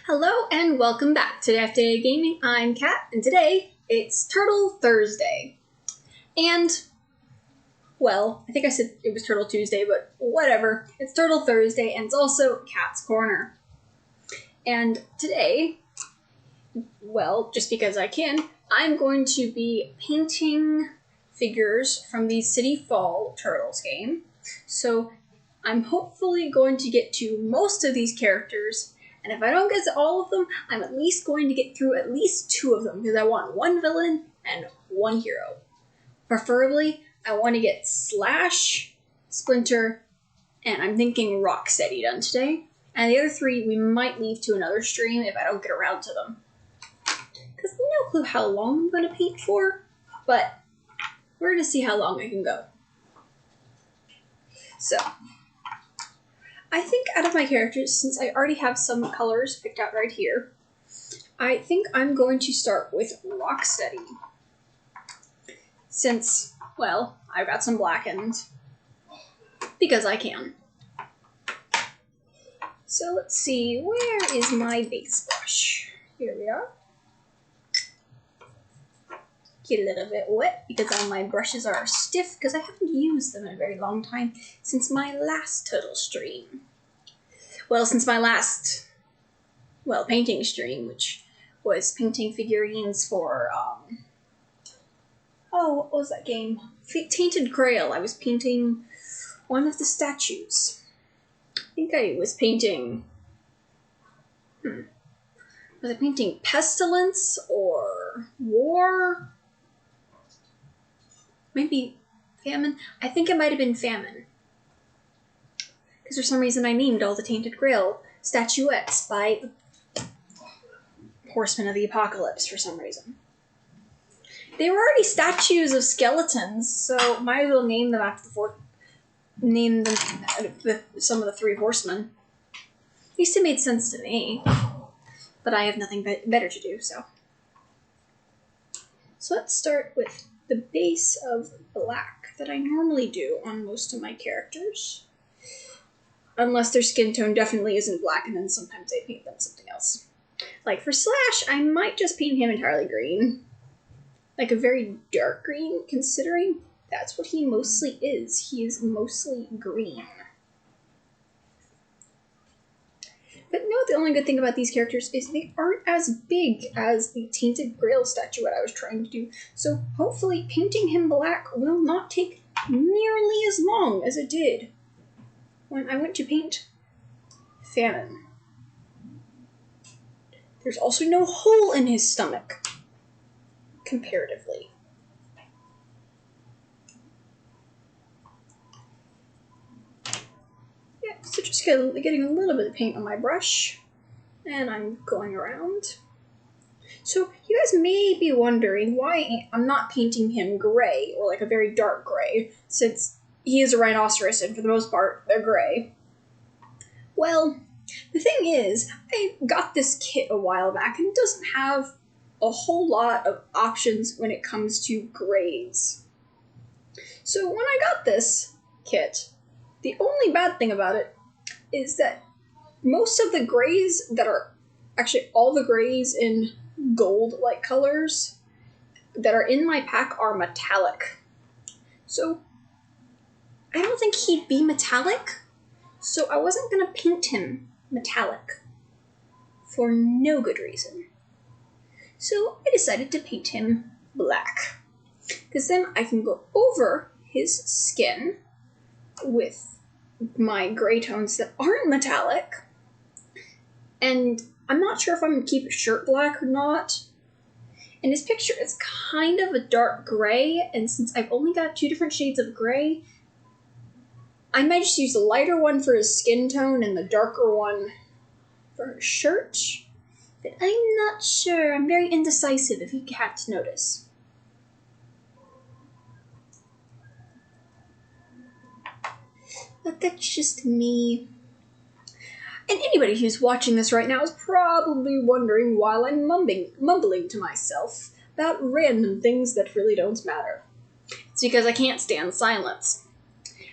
Hello and welcome back to Day Gaming. I'm Kat, and today it's Turtle Thursday. And, well, I think I said it was Turtle Tuesday, but whatever. It's Turtle Thursday, and it's also Kat's Korner. And today, well, just because I can, I'm going to be painting figures from the City Fall Turtles game. So I'm hopefully going to get to most of these characters. And if I don't get to all of them, I'm at least going to get through at least two of them, because I want one villain and one hero. Preferably, I want to get Slash, Splinter, and I'm thinking Rocksteady done today. And the other three we might leave to another stream if I don't get around to them. Because no clue how long I'm going to paint for, but we're going to see how long I can go. So I think out of my characters, since I already have some colors picked out right here, I think I'm going to start with Rocksteady. Since, well, I've got some blackened, because I can. So let's see, where is my base brush? Here we are. Get a little bit wet because all my brushes are stiff because I haven't used them in a very long time since my last turtle stream. Well, since my last, painting stream, which was painting figurines for, what was that game? Tainted Grail. I was painting one of the statues. I think I was painting, was I painting Pestilence or War? Maybe Famine? I think it might have been Famine. Because for some reason I named all the Tainted Grail statuettes by Horsemen of the Apocalypse for some reason. They were already statues of skeletons, so might as well name them after some of the three horsemen. At least it made sense to me. But I have nothing better to do, so. So let's start with the base of black that I normally do on most of my characters. Unless their skin tone definitely isn't black, and then sometimes I paint them something else. Like for Slash, I might just paint him entirely green. Like a very dark green, considering that's what he mostly is. He is mostly green. But no, the only good thing about these characters is they aren't as big as the Tainted Grail statuette I was trying to do. So hopefully painting him black will not take nearly as long as it did when I went to paint Famine. There's also no hole in his stomach, comparatively. Yeah, so just getting a little bit of paint on my brush, and I'm going around. So you guys may be wondering why I'm not painting him gray, or like a very dark gray, since he is a rhinoceros, and for the most part, they're gray. Well, the thing is, I got this kit a while back, and it doesn't have a whole lot of options when it comes to grays. So when I got this kit, the only bad thing about it is that most of the grays that are, actually all the grays in gold-like colors that are in my pack are metallic. So I don't think he'd be metallic, so I wasn't going to paint him metallic for no good reason. So I decided to paint him black, because then I can go over his skin with my gray tones that aren't metallic, and I'm not sure if I'm going to keep his shirt black or not. And his picture is kind of a dark gray, and since I've only got two different shades of gray, I might just use the lighter one for his skin tone and the darker one for his shirt. But I'm not sure. I'm very indecisive, if you can't notice. But that's just me. And anybody who's watching this right now is probably wondering why I'm mumbling to myself about random things that really don't matter. It's because I can't stand silence.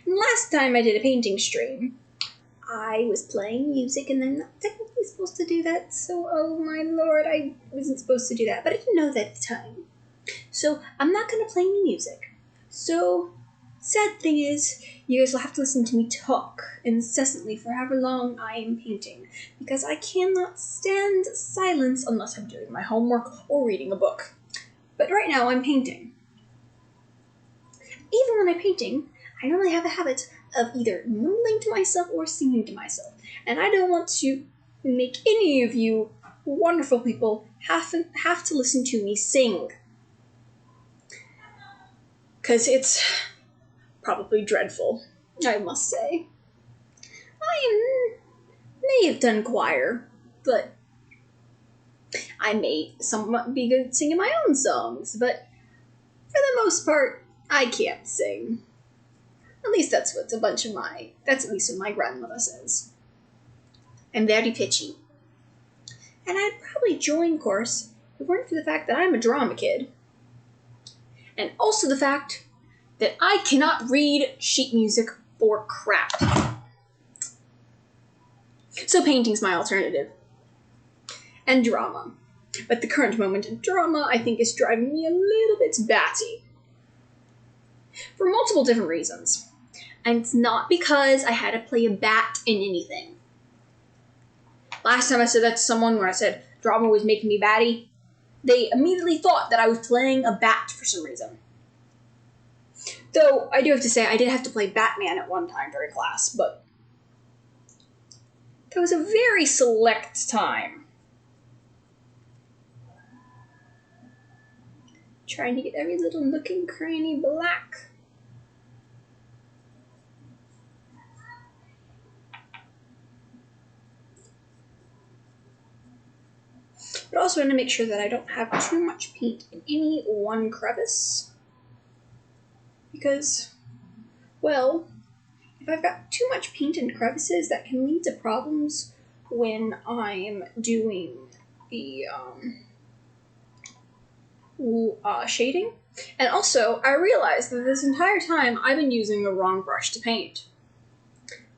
And last time I did a painting stream, I was playing music and I'm not technically supposed to do that, so oh my lord, I wasn't supposed to do that, but I didn't know that at the time. So I'm not gonna play any music. So, sad thing is, you guys will have to listen to me talk incessantly for however long I am painting, because I cannot stand silence unless I'm doing my homework or reading a book. But right now I'm painting. Even when I'm painting, I normally have a habit of either mumbling to myself or singing to myself. And I don't want to make any of you wonderful people have to listen to me sing. Because it's probably dreadful, I must say. I may have done choir, but I may somewhat be good at singing my own songs, but for the most part, I can't sing. At least that's at least what my grandmother says. I'm very pitchy. And I'd probably join course if it weren't for the fact that I'm a drama kid. And also the fact that I cannot read sheet music for crap. So painting's my alternative. And drama. But the current moment in drama, I think, is driving me a little bit batty. For multiple different reasons. And it's not because I had to play a bat in anything. Last time I said that to someone where I said drama was making me batty, they immediately thought that I was playing a bat for some reason. Though, I do have to say, I did have to play Batman at one time during class, but that was a very select time. Trying to get every little nook and cranny black. But also want to make sure that I don't have too much paint in any one crevice. Because, well, if I've got too much paint in crevices, that can lead to problems when I'm doing the shading. And also, I realized that this entire time I've been using the wrong brush to paint.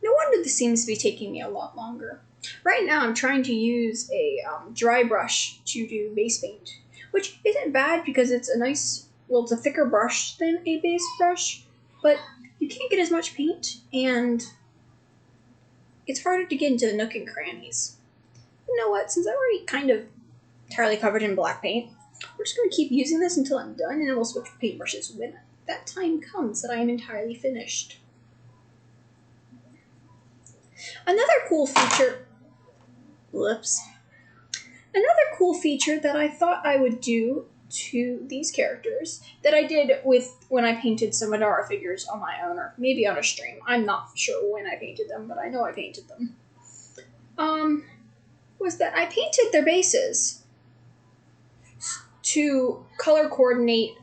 No wonder this seems to be taking me a lot longer. Right now I'm trying to use a dry brush to do base paint, which isn't bad because it's it's a thicker brush than a base brush, but you can't get as much paint, and it's harder to get into the nook and crannies. You know what, since I'm already kind of entirely covered in black paint, we're just going to keep using this until I'm done, and then we'll switch paintbrushes when that time comes that I am entirely finished. Another cool feature that I thought I would do to these characters that I did when I painted some Madara figures on my own, or maybe on a stream. I'm not sure when I painted them, but I know I painted them. Was that I painted their bases to color coordinate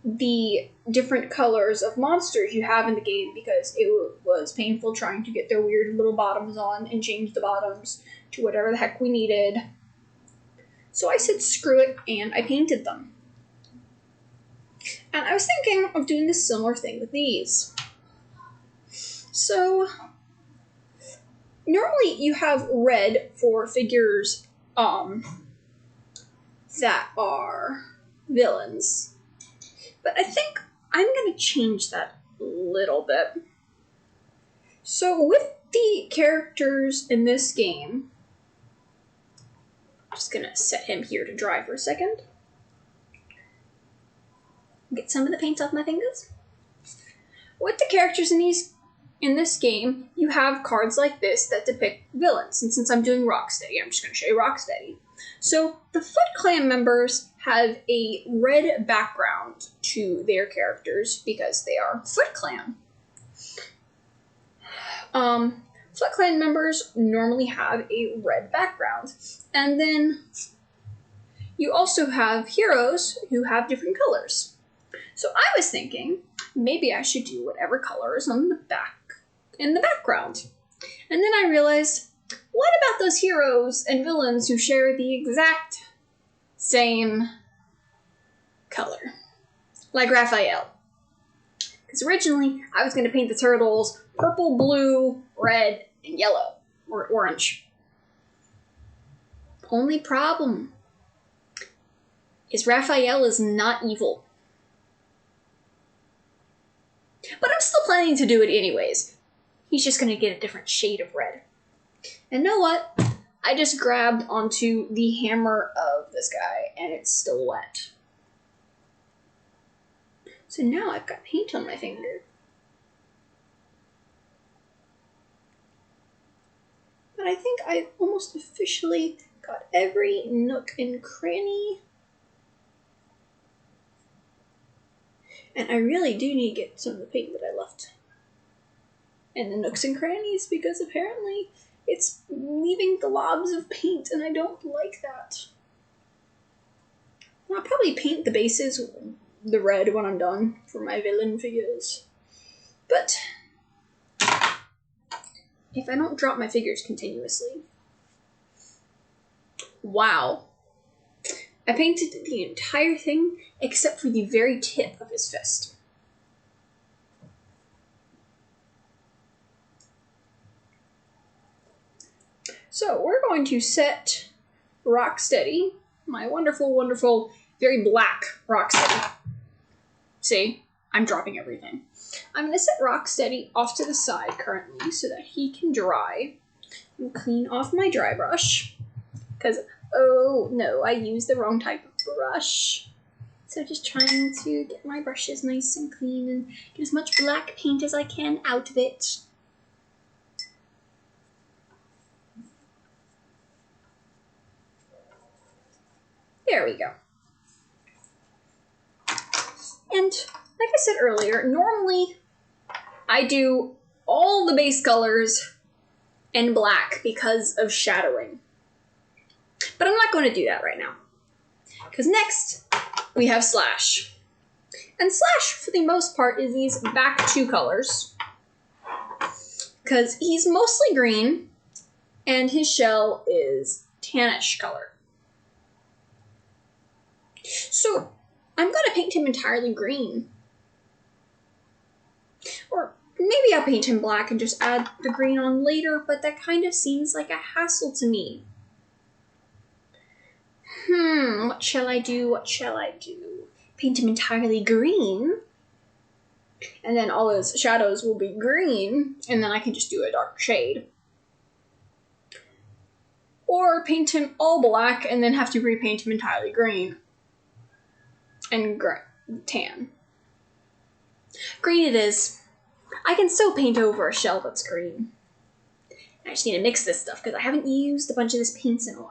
the different colors of monsters you have in the game, because it was painful trying to get their weird little bottoms on and change the bottoms to whatever the heck we needed. So I said screw it, and I painted them. And I was thinking of doing this similar thing with these. So, normally you have red for figures that are villains. But I think I'm going to change that a little bit. So with the characters in this game, I'm just going to set him here to dry for a second. Get some of the paint off my fingers. With the characters in this game, you have cards like this that depict villains. And since I'm doing Rocksteady, I'm just going to show you Rocksteady. So the Foot Clan members have a red background to their characters because they are Foot Clan. Foot Clan members normally have a red background. And then you also have heroes who have different colors. So I was thinking maybe I should do whatever color is on the background. And then I realized, what about those heroes and villains who share the exact same color? Like Raphael. Because originally I was going to paint the turtles purple, blue, red, and yellow or orange. Only problem is Raphael is not evil. But I'm still planning to do it anyways. He's just gonna get a different shade of red. And know what? I just grabbed onto the hammer of this guy and it's still wet. So now I've got paint on my finger. But I think I've almost officially got every nook and cranny. And I really do need to get some of the paint that I left in the nooks and crannies because apparently it's leaving globs of paint and I don't like that. I'll probably paint the bases the red when I'm done for my villain figures. But if I don't drop my figures continuously. Wow. I painted the entire thing except for the very tip of his fist. So we're going to set Rocksteady, my wonderful, wonderful, very black Rocksteady. See, I'm dropping everything. I'm going to set Rocksteady off to the side currently so that he can dry. And clean off my dry brush. Because, oh no, I used the wrong type of brush. So just trying to get my brushes nice and clean and get as much black paint as I can out of it. There we go. And like I said earlier, normally I do all the base colors in black because of shadowing. But I'm not going to do that right now. Because next, we have Slash. And Slash, for the most part, is these back two colors. Because he's mostly green, and his shell is tannish color. So, I'm going to paint him entirely green. Or maybe I'll paint him black and just add the green on later, but that kind of seems like a hassle to me. What shall I do? What shall I do? Paint him entirely green, and then all his shadows will be green, and then I can just do a dark shade. Or paint him all black and then have to repaint him entirely green. And tan. Green it is. I can still paint over a shell that's green. I just need to mix this stuff because I haven't used a bunch of this paint in a while.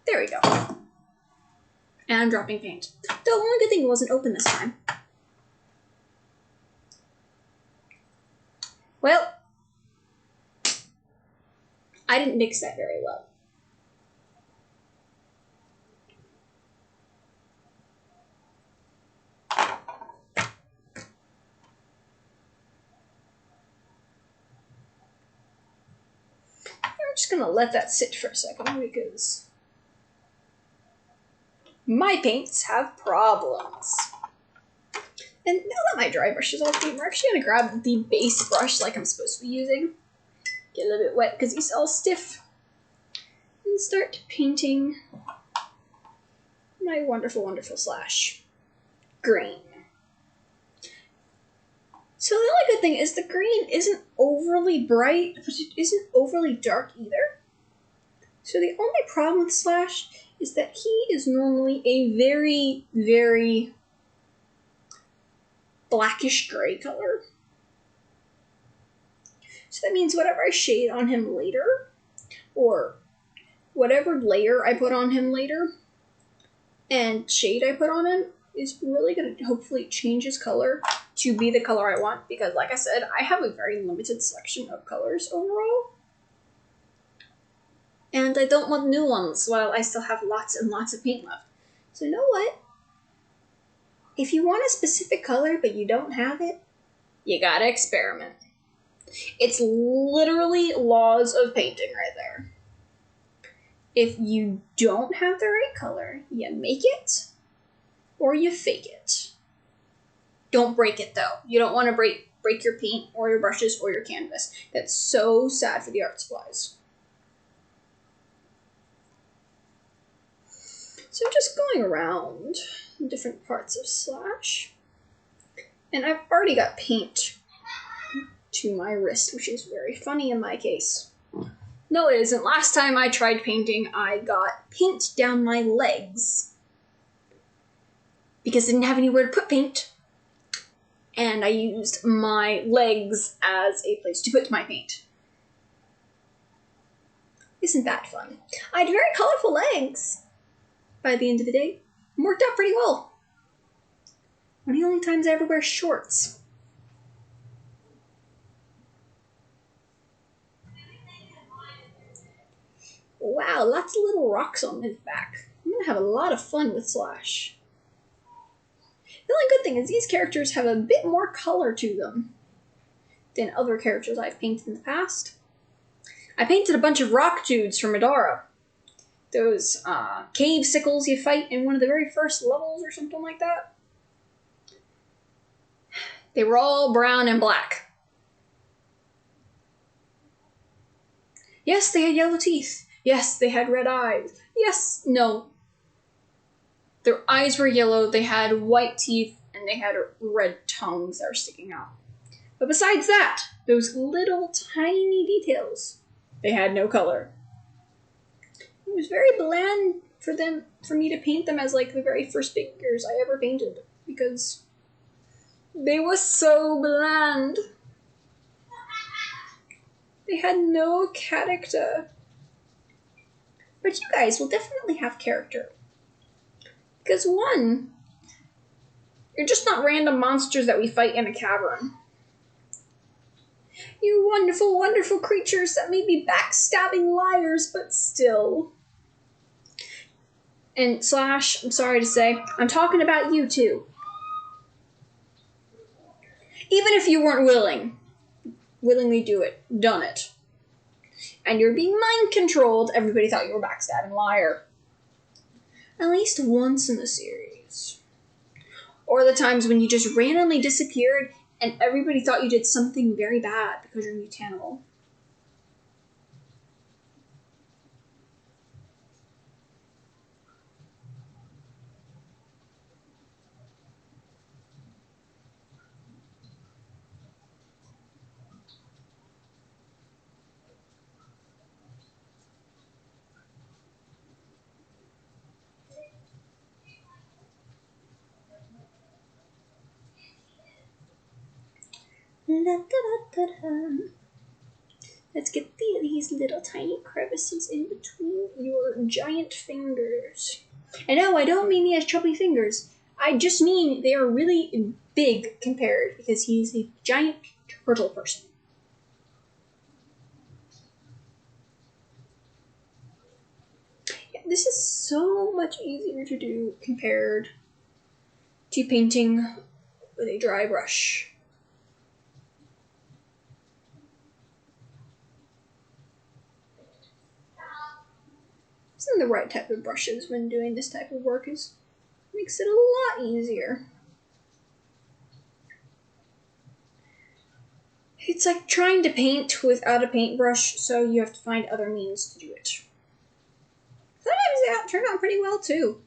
There we go. And I'm dropping paint. The only good thing it wasn't open this time. Well, I didn't mix that very well. I'm just going to let that sit for a second because my paints have problems. And now that my dry brush is all clean, we're actually going to grab the base brush like I'm supposed to be using. Get a little bit wet because he's all stiff. And start painting my wonderful, wonderful Slash green. So the only good thing is the green isn't overly bright, but it isn't overly dark either. So the only problem with Slash is that he is normally a very, very blackish gray color. So that means whatever I shade on him later, or whatever layer I put on him later, and shade I put on him, is really going to hopefully change his color to be the color I want, because like I said, I have a very limited selection of colors overall. And I don't want new ones while I still have lots and lots of paint left. So you know what? If you want a specific color but you don't have it, you gotta experiment. It's literally laws of painting right there. If you don't have the right color, you make it or you fake it. Don't break it though. You don't want to break your paint or your brushes or your canvas. That's so sad for the art supplies. So I'm just going around different parts of Slash. And I've already got paint to my wrist, which is very funny in my case. No, it isn't. Last time I tried painting, I got paint down my legs because I didn't have anywhere to put paint. And I used my legs as a place to put my paint. Isn't that fun? I had very colorful legs by the end of the day. Worked out pretty well. One of the only times I ever wear shorts. Wow, lots of little rocks on his back. I'm gonna have a lot of fun with Slash. The only good thing is these characters have a bit more color to them than other characters I've painted in the past. I painted a bunch of rock dudes from Madara. Those cave sickles you fight in one of the very first levels or something like that. They were all brown and black. Yes, they had yellow teeth. Yes, they had red eyes. Yes, no. Their eyes were yellow, they had white teeth, and they had red tongues that were sticking out. But besides that, those little tiny details, they had no color. It was very bland for me to paint them as like the very first figures I ever painted, because they were so bland. They had no character. But you guys will definitely have character. Because one, you're just not random monsters that we fight in a cavern. You wonderful, wonderful creatures that may be backstabbing liars, but still. And Slash, I'm sorry to say, I'm talking about you too. Even if you weren't willingly done it. And you're being mind controlled, everybody thought you were a backstabbing liar. At least once in the series. Or the times when you just randomly disappeared and everybody thought you did something very bad because you're a Mutant. Let's get these little tiny crevices in between your giant fingers. And no, I don't mean he has chubby fingers. I just mean they are really big compared because he's a giant turtle person. Yeah, this is so much easier to do compared to painting with a dry brush. Using the right type of brushes when doing this type of work makes it a lot easier. It's like trying to paint without a paintbrush, so you have to find other means to do it. Sometimes that turned out pretty well too.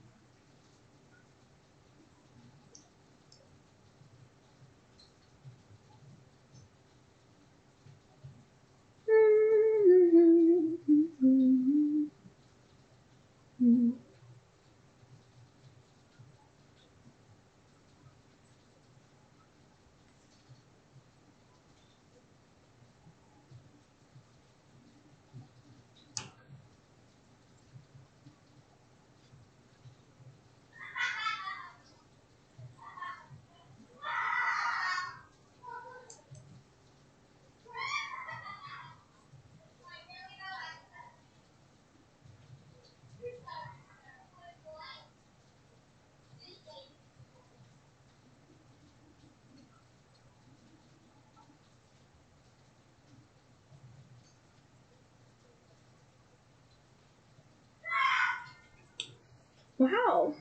Wow.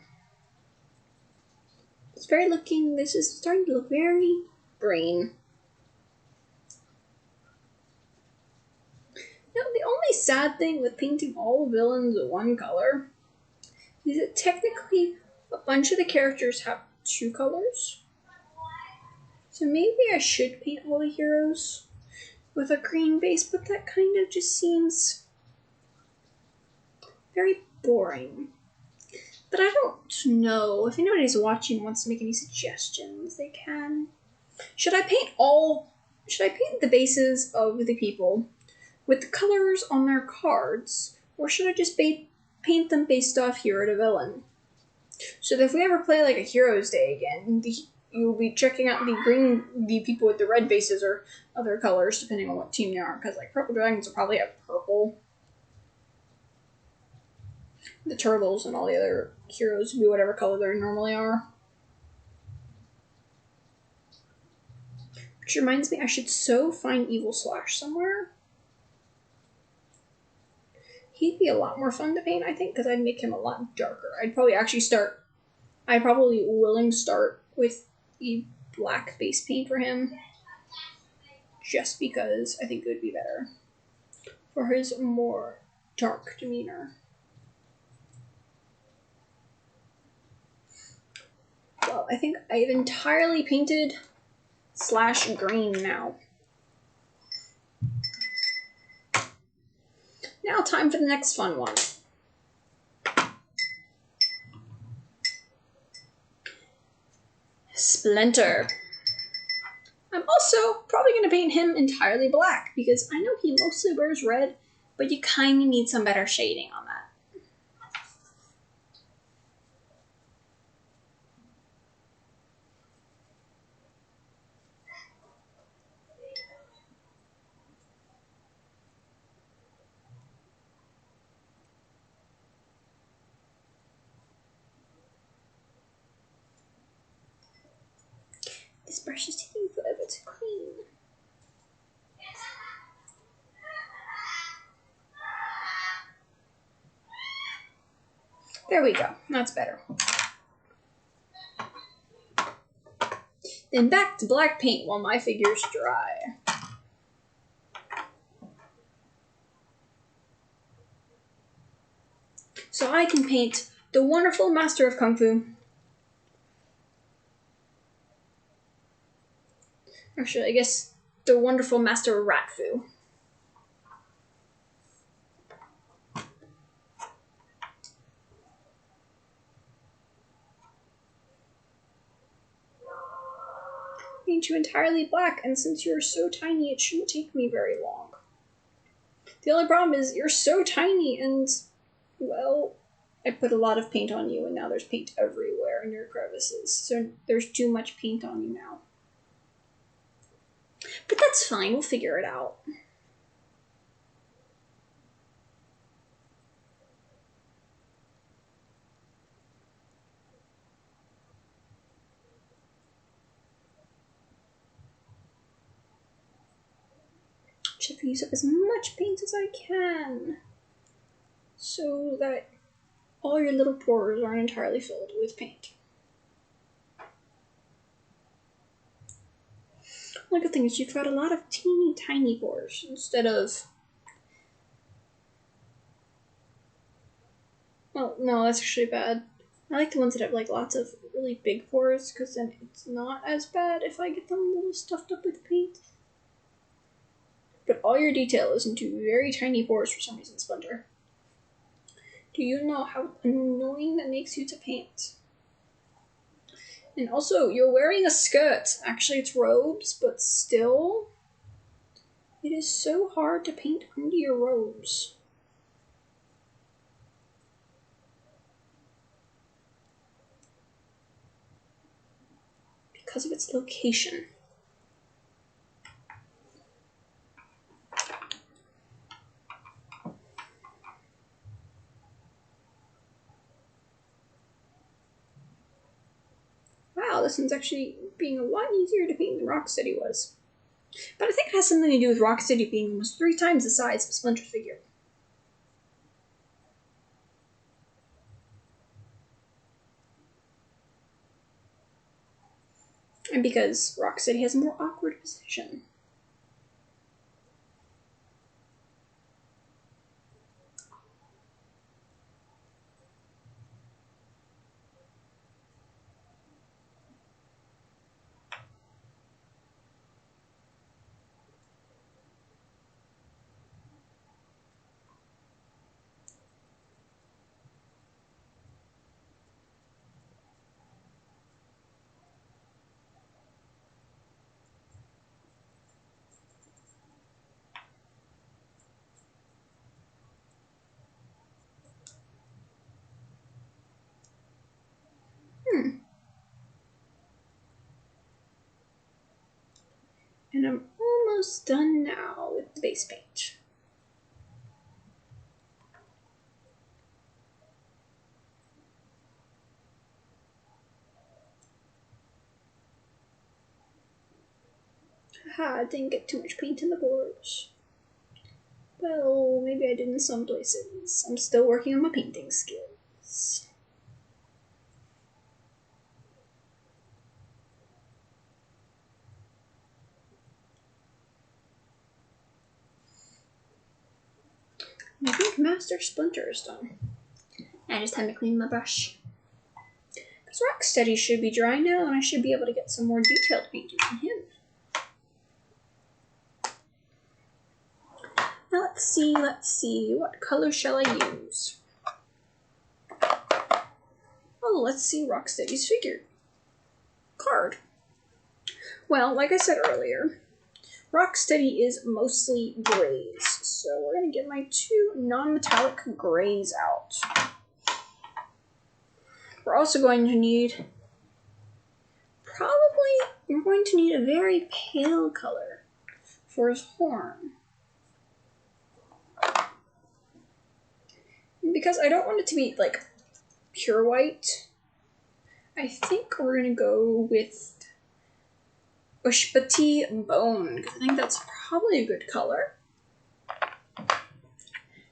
This is starting to look very green. Now, the only sad thing with painting all villains one color is that technically a bunch of the characters have 2 colors. So maybe I should paint all the heroes with a green base, but that kind of just seems very boring. But I don't know. If anybody's watching and wants to make any suggestions, they can. Should I paint the bases of the people with the colors on their cards, or should I just paint them based off hero to villain? So that if we ever play like a Heroes Day again, you'll be checking out the people with the red bases or other colors, depending on what team they are, because like Purple Dragons will probably have purple. The turtles and all the other heroes will be whatever color they normally are. Which reminds me, I should find Evil Slash somewhere. He'd be a lot more fun to paint, I think, because I'd make him a lot darker. I'd probably start with a black base paint for him, just because I think it would be better for his more dark demeanor. Well, I think I've entirely painted Slash green now. Now time for the next fun one. Splinter. I'm also probably going to paint him entirely black, because I know he mostly wears red, but you kind of need some better shading on that. This brush is taking forever to clean. There we go. That's better. Then back to black paint while my figures dry. So I can paint the wonderful Master of Kung Fu. Actually, I guess the wonderful Master of Rat Fu. Paint you entirely black, and since you're so tiny, it shouldn't take me very long. The only problem is you're so tiny and, well, I put a lot of paint on you and now there's paint everywhere in your crevices. So there's too much paint on you now. But that's fine, we'll figure it out. Try to use up as much paint as I can, so that all your little pores aren't entirely filled with paint. One good thing is you've got a lot of teeny tiny pores instead of... Well, no, that's actually bad. I like the ones that have like lots of really big pores, because then it's not as bad if I get them a little stuffed up with paint. But all your detail is into very tiny pores for some reason, Splinter. Do you know how annoying that makes you to paint? And also, you're wearing a skirt. Actually, it's robes, but still, it is so hard to paint under your robes. Because of its location. Wow, this one's actually being a lot easier to paint than Rocksteady was. But I think it has something to do with Rocksteady being almost 3 times the size of a Splinter figure. And because Rocksteady has a more awkward position. And I'm almost done now with the base paint. Haha, I didn't get too much paint in the borders. Well, maybe I did in some places. I'm still working on my painting skills. I think Master Splinter is done. And it's time to clean my brush. Because Rocksteady should be dry now, and I should be able to get some more detailed painting on him. Now let's see. What color shall I use? Oh, let's see Rocksteady's figure. Card. Well, like I said earlier, Rocksteady is mostly grays, so we're going to get my 2 non-metallic grays out. We're also going to need, we're going to need a very pale color for his horn. Because I don't want it to be, like, pure white, I think we're going to go with Ushpati Bone, because I think that's probably a good color.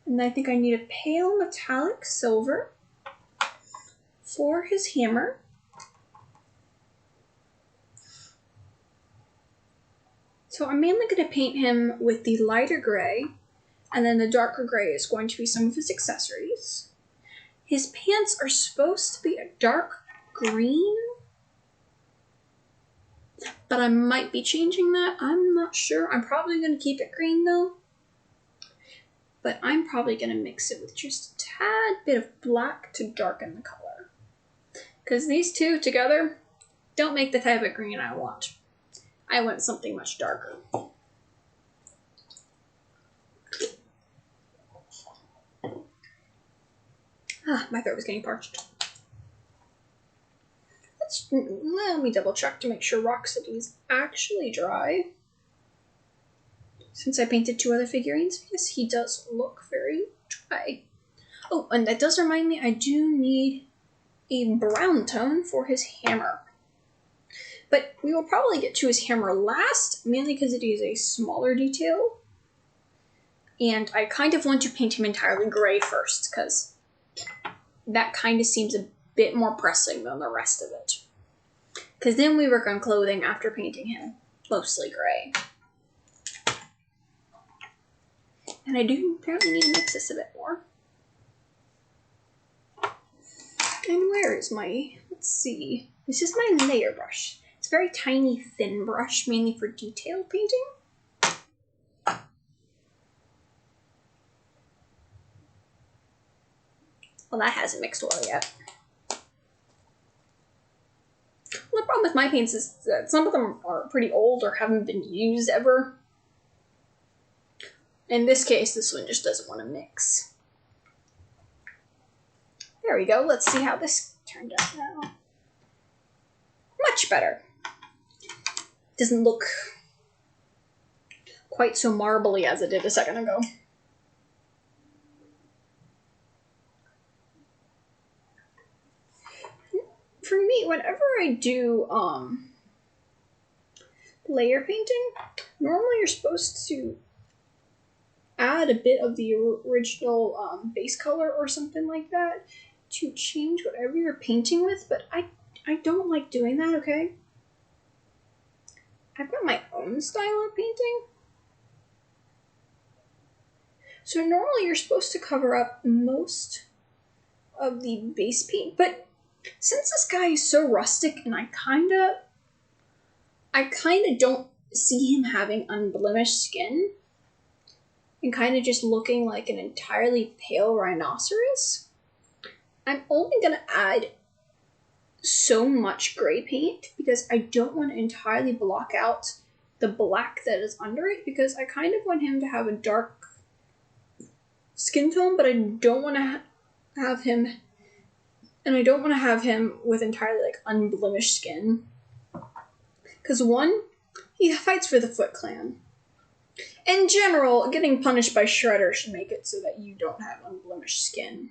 And I think I need a pale metallic silver for his hammer. So I'm mainly going to paint him with the lighter gray, and then the darker gray is going to be some of his accessories. His pants are supposed to be a dark green, but I might be changing that. I'm not sure. I'm probably going to keep it green though. But I'm probably going to mix it with just a tad bit of black to darken the color. Because these two together don't make the type of green I want. I want something much darker. My throat was getting parched. Let me double check to make sure Rocksteady is actually dry. Since I painted 2 other figurines, yes, he does look very dry. Oh, and that does remind me, I do need a brown tone for his hammer. But we will probably get to his hammer last, mainly because it is a smaller detail. And I kind of want to paint him entirely gray first, because that kind of seems a bit more pressing than the rest of it. Because then we work on clothing after painting him mostly gray. And I do apparently need to mix this a bit more. And where is my, let's see, this is my layer brush. It's a very tiny, thin brush, mainly for detail painting. Well, that hasn't mixed well yet. Well, the problem with my paints is that some of them are pretty old or haven't been used ever. In this case, this one just doesn't want to mix. There we go. Let's see how this turned out now. Much better. Doesn't look quite so marbly as it did a second ago. For me, whenever I do layer painting, normally you're supposed to add a bit of the original base color or something like that to change whatever you're painting with, but I don't like doing that, okay? I've got my own style of painting. So normally you're supposed to cover up most of the base paint, but since this guy is so rustic and I kinda don't see him having unblemished skin and kind of just looking like an entirely pale rhinoceros, I'm only gonna add so much gray paint because I don't want to entirely block out the black that is under it, because I kind of want him to have a dark skin tone, but I don't want to have him, and I don't want to have him with entirely like unblemished skin. Because one, he fights for the Foot Clan. In general, getting punished by Shredder should make it so that you don't have unblemished skin.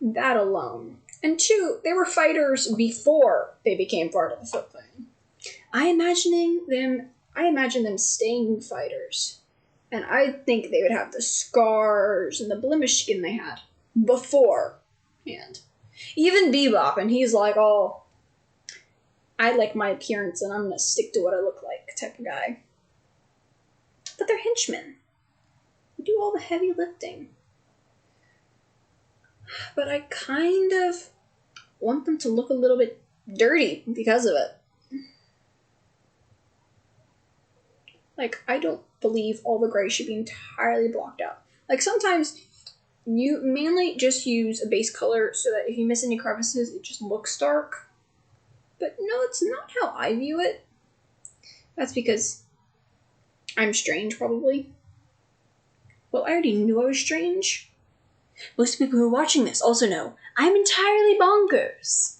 That alone. And two, they were fighters before they became part of the Foot Clan. I imagine them staying fighters. And I think they would have the scars and the blemished skin they had beforehand. Even Bebop, and he's like, oh, I like my appearance and I'm gonna stick to what I look like type of guy. But they're henchmen. They do all the heavy lifting. But I kind of want them to look a little bit dirty because of it. Like, I don't believe all the gray should be entirely blocked out. Like, sometimes you mainly just use a base color so that if you miss any crevices, it just looks dark. But no, it's not how I view it. That's because I'm strange, probably. Well, I already knew I was strange. Most people who are watching this also know I'm entirely bonkers.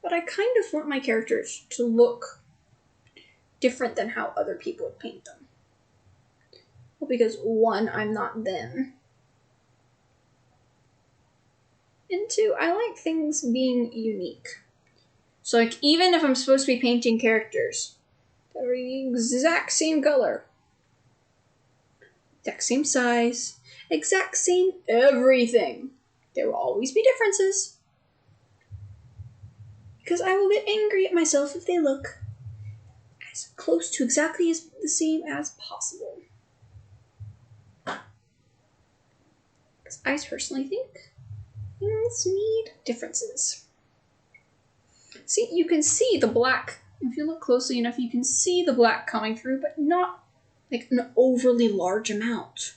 But I kind of want my characters to look different than how other people would paint them. Well, because one, I'm not them. And two, I like things being unique. So like, even if I'm supposed to be painting characters that are the exact same color, exact same size, exact same everything, there will always be differences. Because I will get angry at myself if they look as close to exactly as the same as possible. Because I personally think things need differences. See, you can see the black. If you look closely enough, you can see the black coming through, but not like an overly large amount.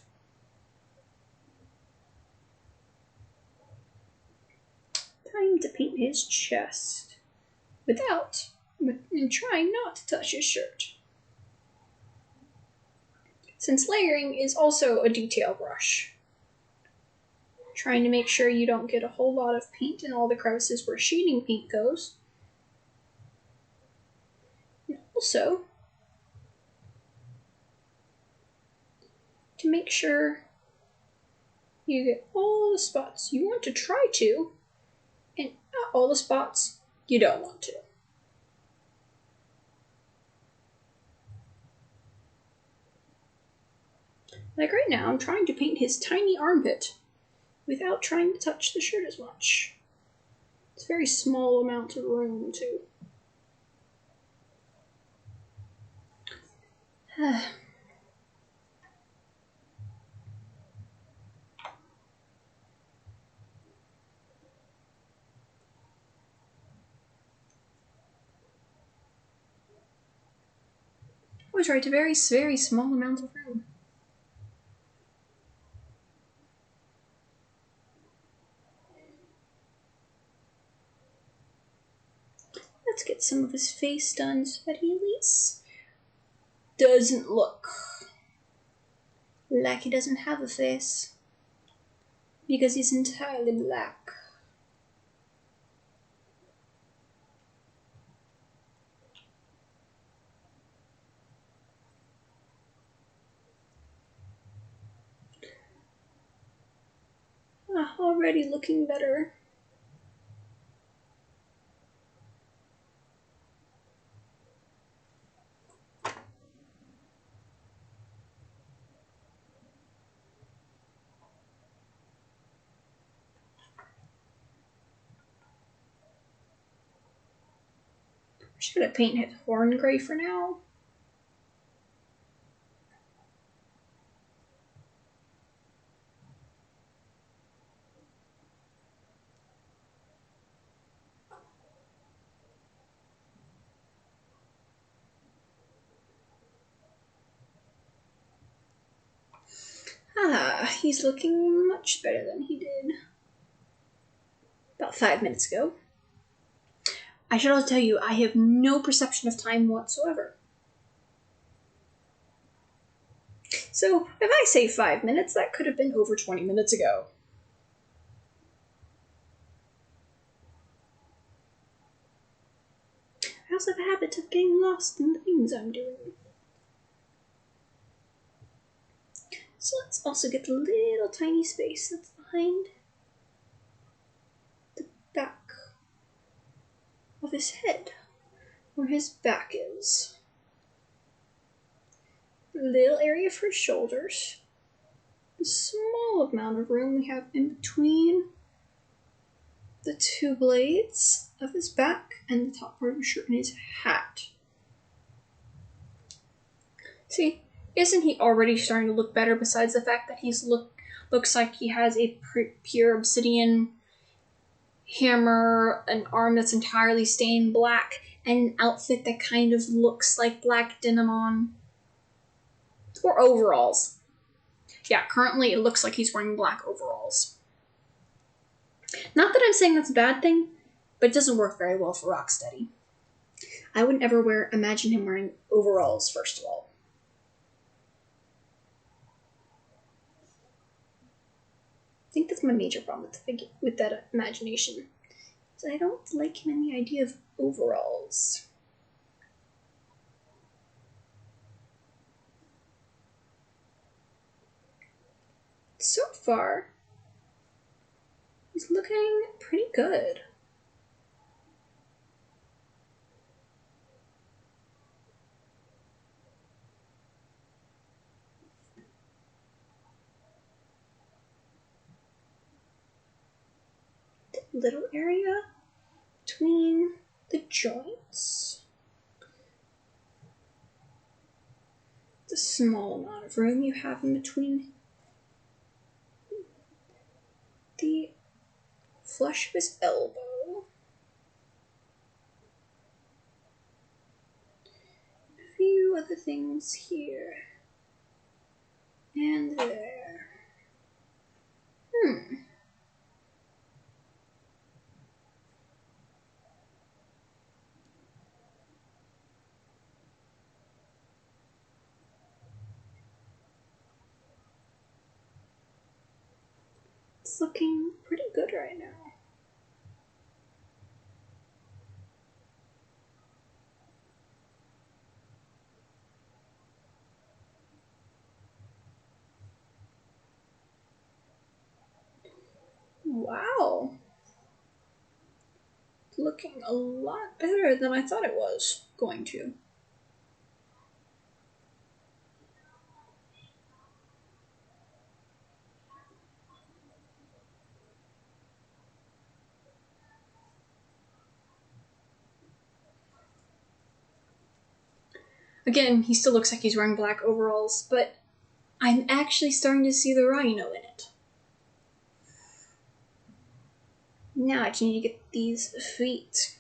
Time to paint his chest and trying not to touch his shirt. Since layering is also a detail brush, trying to make sure you don't get a whole lot of paint in all the crevices where shading paint goes. And also, to make sure you get all the spots you want to try to, and not all the spots you don't want to. Like right now, I'm trying to paint his tiny armpit without trying to touch the shirt as much. It's a very small amount of room, too. I was right, a very, very small amount of room. Let's get some of his face done so that he at least doesn't look like he doesn't have a face, because he's entirely black. Already looking better. Just gonna paint his horn gray for now. Ah, he's looking much better than he did about 5 minutes ago. I should also tell you, I have no perception of time whatsoever. So, if I say 5 minutes, that could have been over 20 minutes ago. I also have a habit of getting lost in the things I'm doing. So let's also get the little tiny space that's behind the back of his head, where his back is. A little area for his shoulders. A small amount of room we have in between the two blades of his back and the top part of his shirt and his hat. See, isn't he already starting to look better, besides the fact that looks like he has a pure obsidian hammer, an arm that's entirely stained black, and an outfit that kind of looks like black denim on. Or overalls. Yeah, currently it looks like he's wearing black overalls. Not that I'm saying that's a bad thing, but it doesn't work very well for Rocksteady. I wouldn't ever imagine him wearing overalls, first of all. I think that's my major problem with that imagination. Is I don't like him in the idea of overalls. So far, he's looking pretty good. The little area between the joints. The small amount of room you have in between the flush of his elbow. A few other things here and there. It's looking pretty good right now. Wow. It's looking a lot better than I thought it was going to. Again, he still looks like he's wearing black overalls, but I'm actually starting to see the rhino in it. Now I just need to get these feet.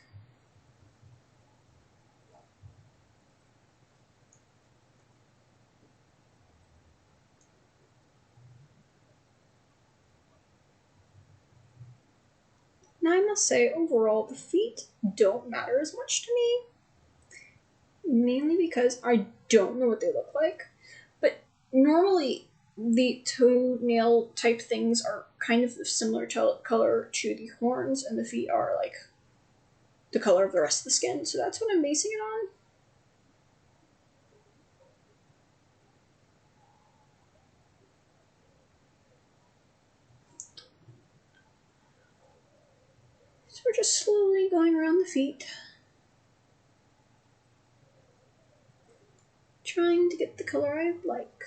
Now I must say, overall, the feet don't matter as much to me. Mainly because I don't know what they look like. But normally, the toenail type things are kind of similar color to the horns, and the feet are like the color of the rest of the skin. So that's what I'm basing it on. So we're just slowly going around the feet, trying to get the color I like.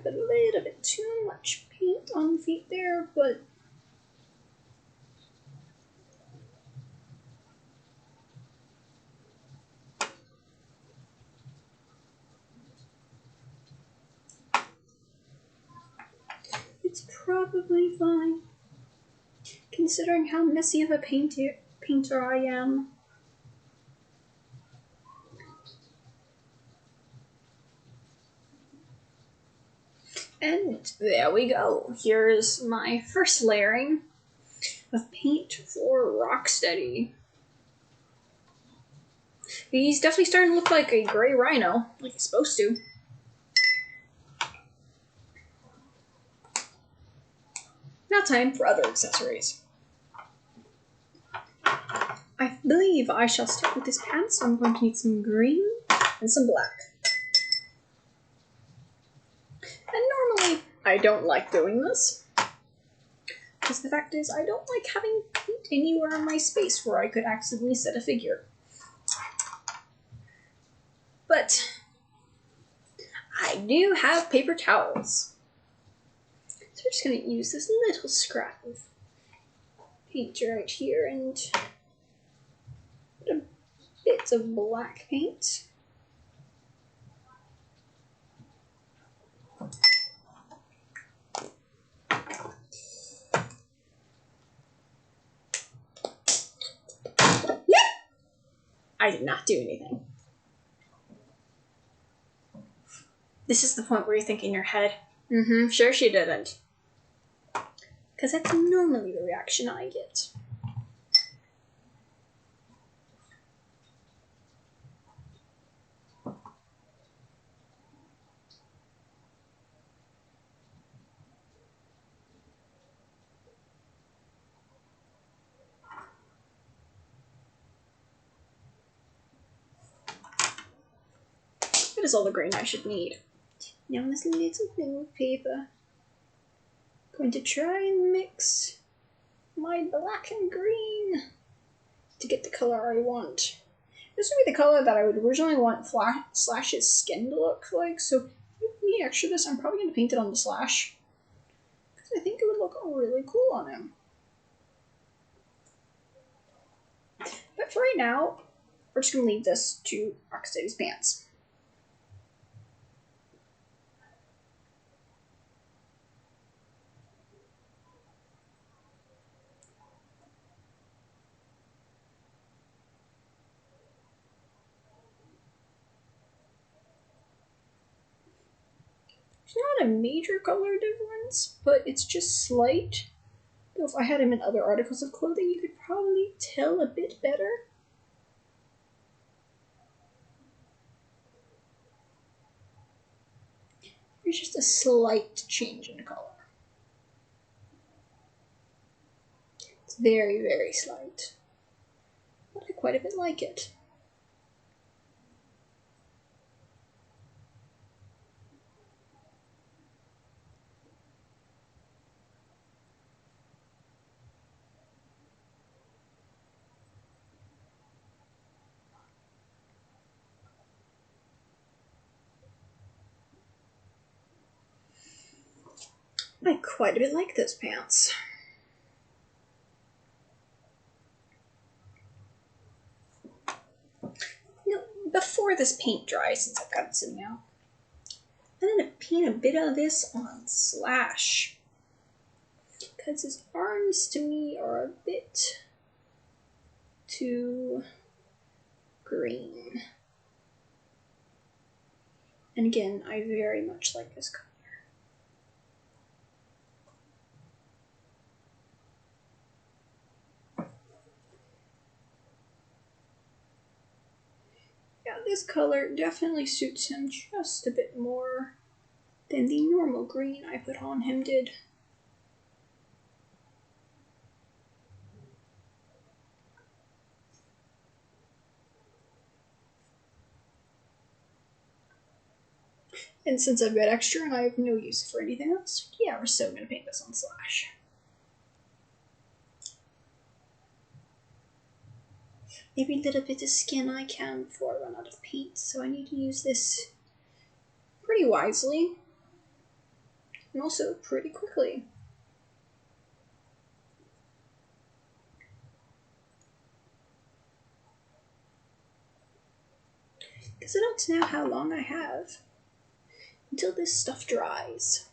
put a little bit too much paint on the feet there, but it's probably fine, considering how messy of a painter I am. And there we go. Here's my first layering of paint for Rocksteady. He's definitely starting to look like a gray rhino, like he's supposed to. Now time for other accessories. I believe I shall start with this pants, so I'm going to need some green and some black. And normally, I don't like doing this, because the fact is, I don't like having paint anywhere in my space where I could accidentally set a figure. But I do have paper towels. So we're just going to use this little scrap of paint right here and put a bit of black paint. I did not do anything. This is the point where you think in your head, sure she didn't. Because that's normally the reaction I get. That is all the green I should need. Now this little thing of paper. Going to try and mix my black and green to get the color I want. This would be the color that I would originally want Slash's skin to look like, so if you need extra of this, I'm probably going to paint it on the Slash, because I think it would look really cool on him. But for right now, we're just going to leave this to Rocksteady's pants. It's not a major color difference, but it's just slight. Though if I had him in other articles of clothing, you could probably tell a bit better. There's just a slight change in color. It's very, very slight. But I quite a bit like it. I quite a bit like those pants. Now, before this paint dries, since I've got it sitting out, I'm going to paint a bit of this on Slash. Because his arms, to me, are a bit too green. And again, I very much like this color. Yeah, this color definitely suits him just a bit more than the normal green I put on him did. And since I've got extra and I have no use for anything else, yeah, we're still going to paint this on Slash. Every little bit of skin I can before I run out of paint, so I need to use this pretty wisely. and also pretty quickly. Because I don't know how long I have until this stuff dries.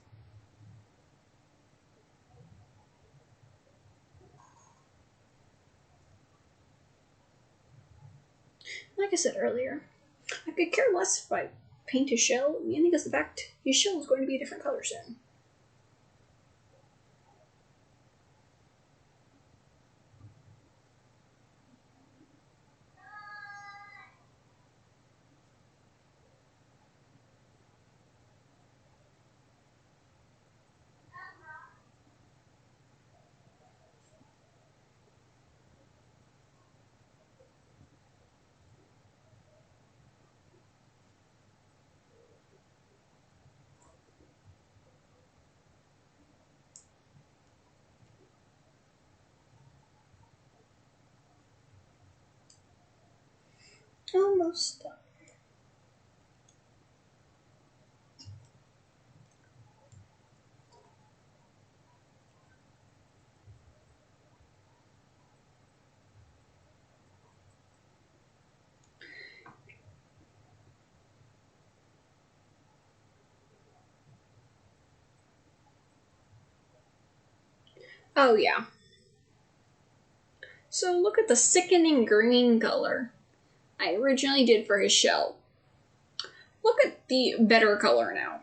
Like I said earlier, I could care less if I paint his shell, mainly because the fact his shell is going to be a different color soon. Almost done. Oh yeah. So look at the sickening green color I originally did for his shell. Look at the better color now.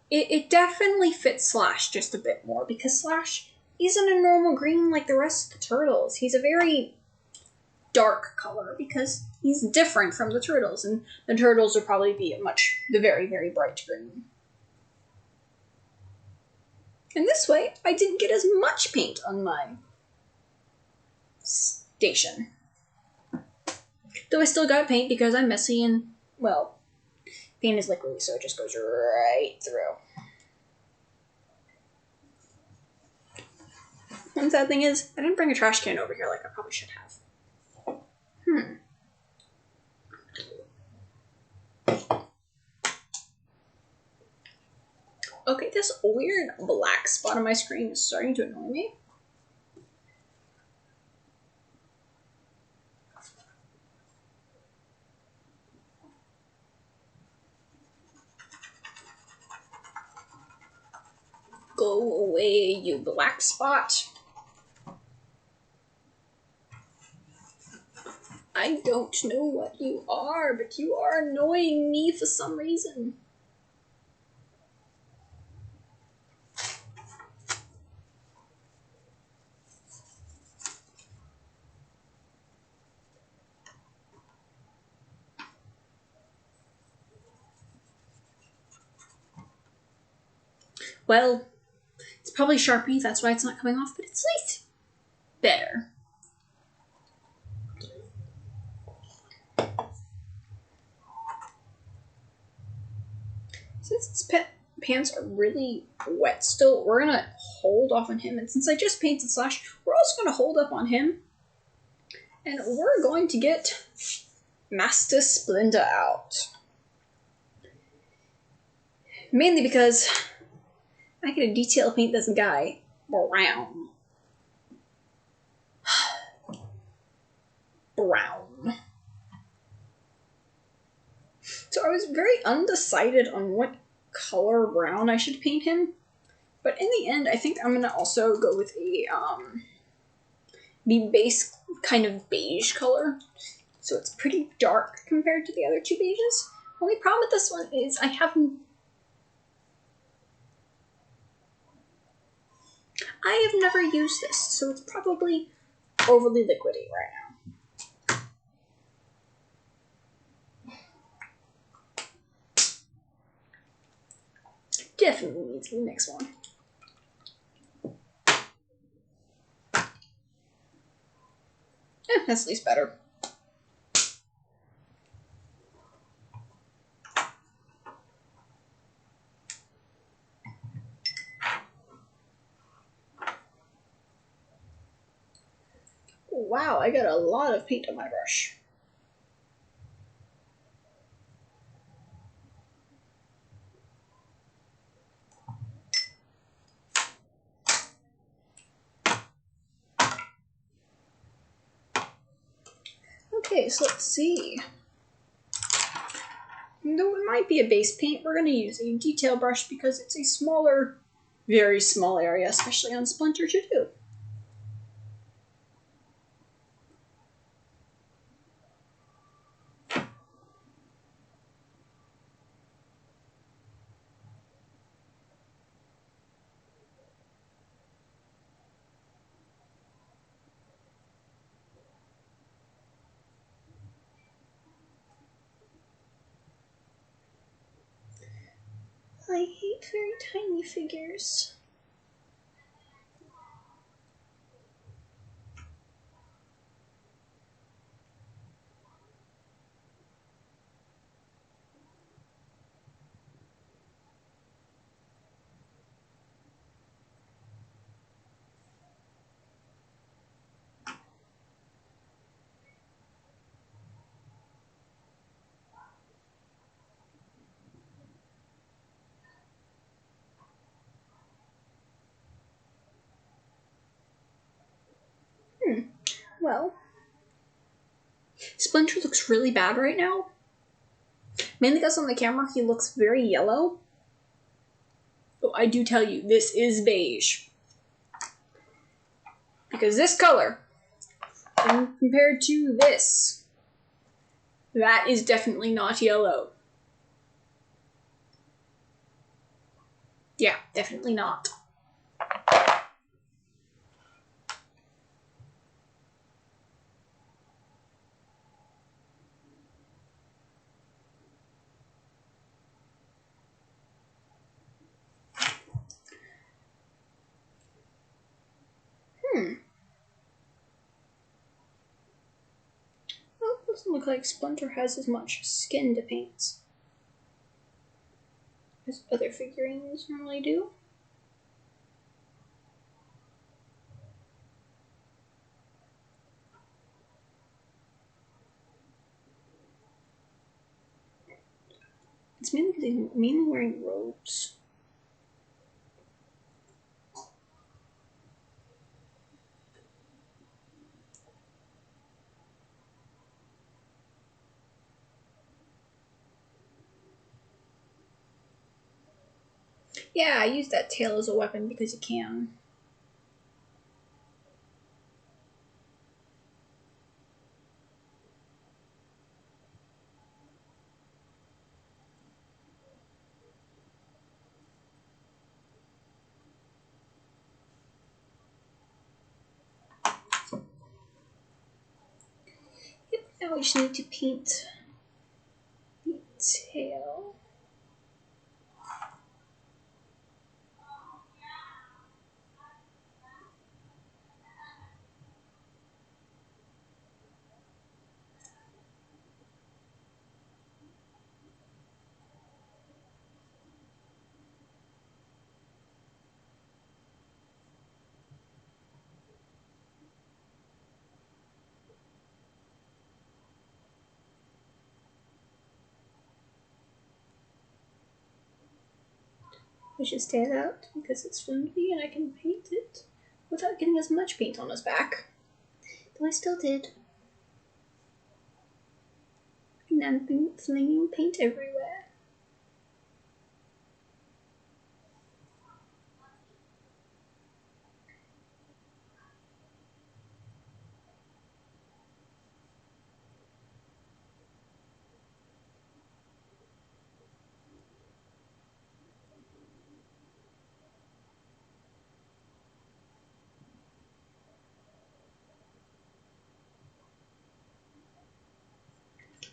It definitely fits Slash just a bit more, because Slash isn't a normal green like the rest of the turtles. He's a very dark color because he's different from the turtles, and the turtles would probably be the very, very bright green. And this way, I didn't get as much paint on my station. Though I still got paint because I'm messy and, well, paint is liquidy, so it just goes right through. One sad thing is, I didn't bring a trash can over here like I probably should have. Okay, this weird black spot on my screen is starting to annoy me. Go away, you black spot. I don't know what you are, but you are annoying me for some reason. Well, it's probably Sharpie, that's why it's not coming off, but it's at least better. Since his pants are really wet still, we're going to hold off on him. And since I just painted Slash, we're also going to hold up on him. And we're going to get Master Splinter out. Mainly because I get a detail paint this guy brown. Brown. So I was very undecided on what color brown I should paint him. But in the end, I think I'm going to also go with the base kind of beige color. So it's pretty dark compared to the other two beiges. Only problem with this one is I have never used this, so it's probably overly liquidy right now. Definitely needs the next one. That's at least better. Wow, I got a lot of paint on my brush. Okay, so let's see. Though it might be a base paint, we're going to use a detail brush because it's a smaller, very small area, especially on Splinter to do. I hate very tiny figures. Well, Splinter looks really bad right now. Mainly because on the camera he looks very yellow. Oh, I do tell you, this is beige. Because this color, compared to this, that is definitely not yellow. Yeah, definitely not. Well, it doesn't look like Splinter has as much skin to paint as other figurines normally do. It's mainly because he's mainly wearing robes. Yeah, I use that tail as a weapon because you can. Yep, now we just need to paint the tail. I should stand out because it's flimsy and I can paint it without getting as much paint on his back. Though I still did. And I'm flinging paint everywhere.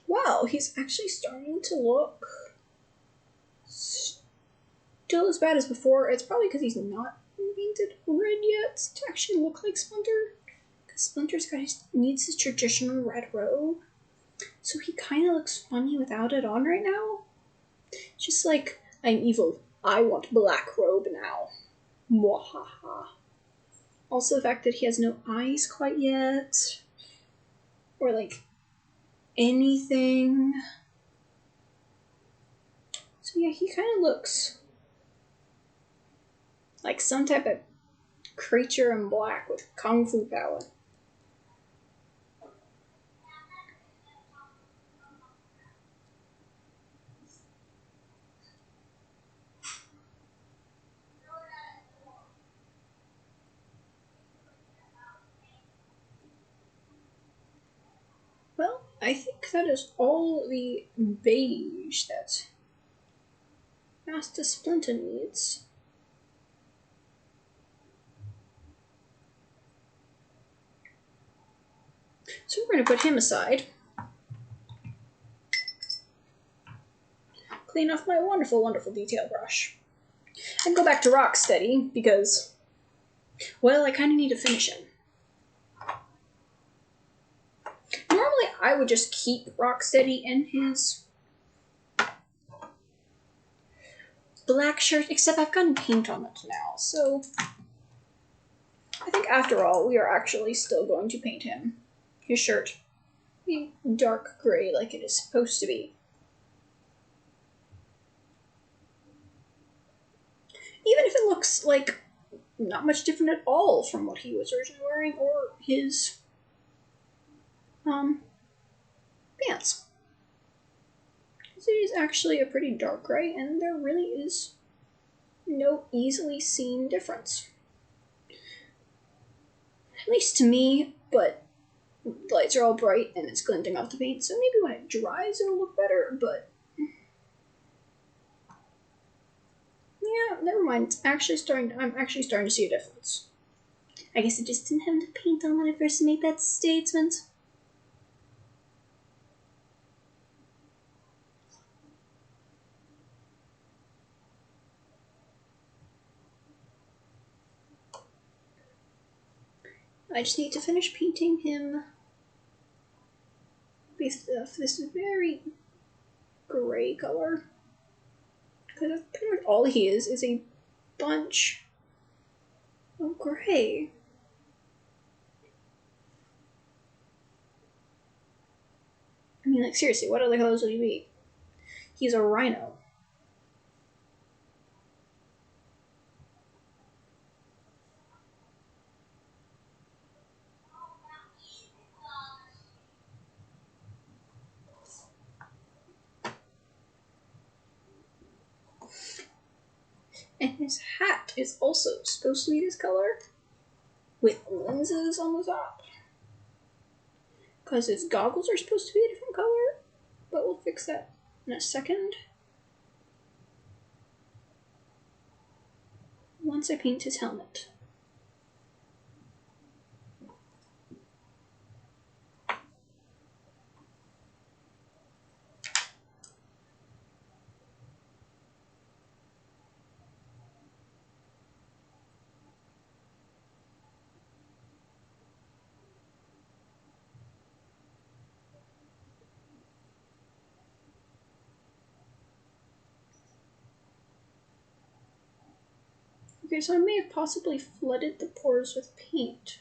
Wow, he's actually starting to look still as bad as before. It's probably because he's not painted red yet to actually look like Splinter. Because Splinter's guy needs his traditional red robe. So he kind of looks funny without it on right now. Just like, I'm evil. I want black robe now. Mwahaha. Also the fact that he has no eyes quite yet. Or like, anything. So yeah, he kind of looks like some type of creature in black with kung fu power. I think that is all the beige that Master Splinter needs. So we're going to put him aside. Clean off my wonderful, wonderful detail brush. And go back to Rocksteady because, well, I kind of need to finish him. Normally, I would just keep Rocksteady in his black shirt, except I've gotten paint on it now, so I think after all, we are actually still going to paint him. His shirt be dark gray like it is supposed to be. Even if it looks like not much different at all from what he was originally wearing or his pants. It is actually a pretty dark gray, and there really is no easily seen difference. At least to me, but the lights are all bright and it's glinting off the paint, so maybe when it dries it'll look better, but yeah, never mind. I'm actually starting to see a difference. I guess I just didn't have enough paint on when I first made that statement. I just need to finish painting him with this very gray color. Because pretty much all he is a bunch of gray. I mean, like, seriously, what other colors would he be? He's a rhino. And his hat is also supposed to be this color, with lenses on the top. Because his goggles are supposed to be a different color, but we'll fix that in a second. Once I paint his helmet. Okay, so I may have possibly flooded the pores with paint.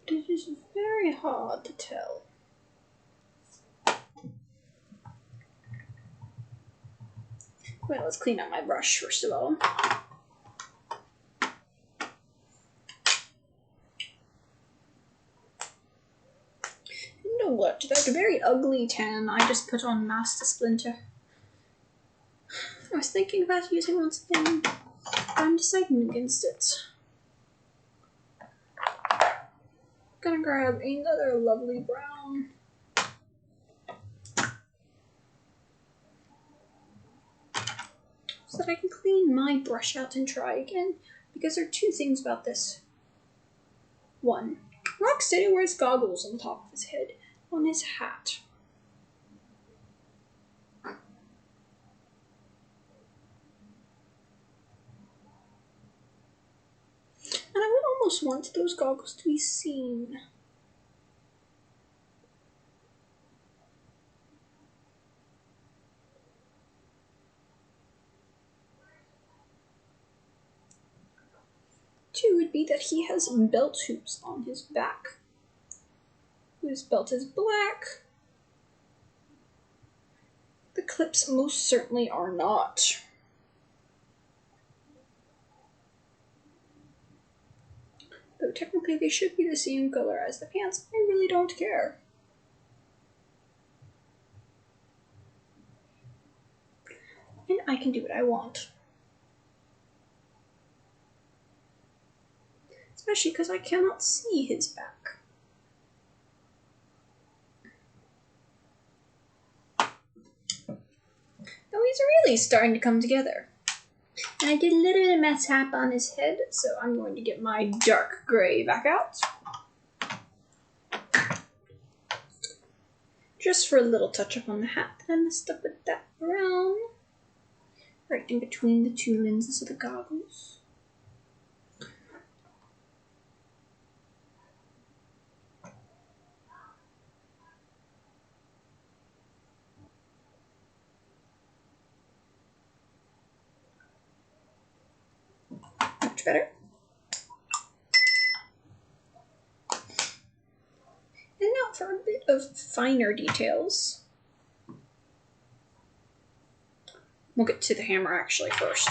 But it is very hard to tell. Well, let's clean up my brush first of all. You know what? That very ugly tan I just put on Master Splinter. I was thinking about using once again, but I'm deciding against it. Gonna grab another lovely brown. So that I can clean my brush out and try again, because there are two things about this. One, Rocksteady wears goggles on the top of his head, on his hat. And I would almost want those goggles to be seen. Two would be that he has belt hoops on his back. His belt is black. The clips most certainly are not. Though technically they should be the same color as the pants, I really don't care. And I can do what I want. Especially because I cannot see his back. Oh, he's really starting to come together. And I did a little bit of mishap on his head, so I'm going to get my dark gray back out. Just for a little touch-up on the hat that I messed up with that brown. Right in between the two lenses of the goggles. Much better. And now for a bit of finer details. We'll get to the hammer actually first.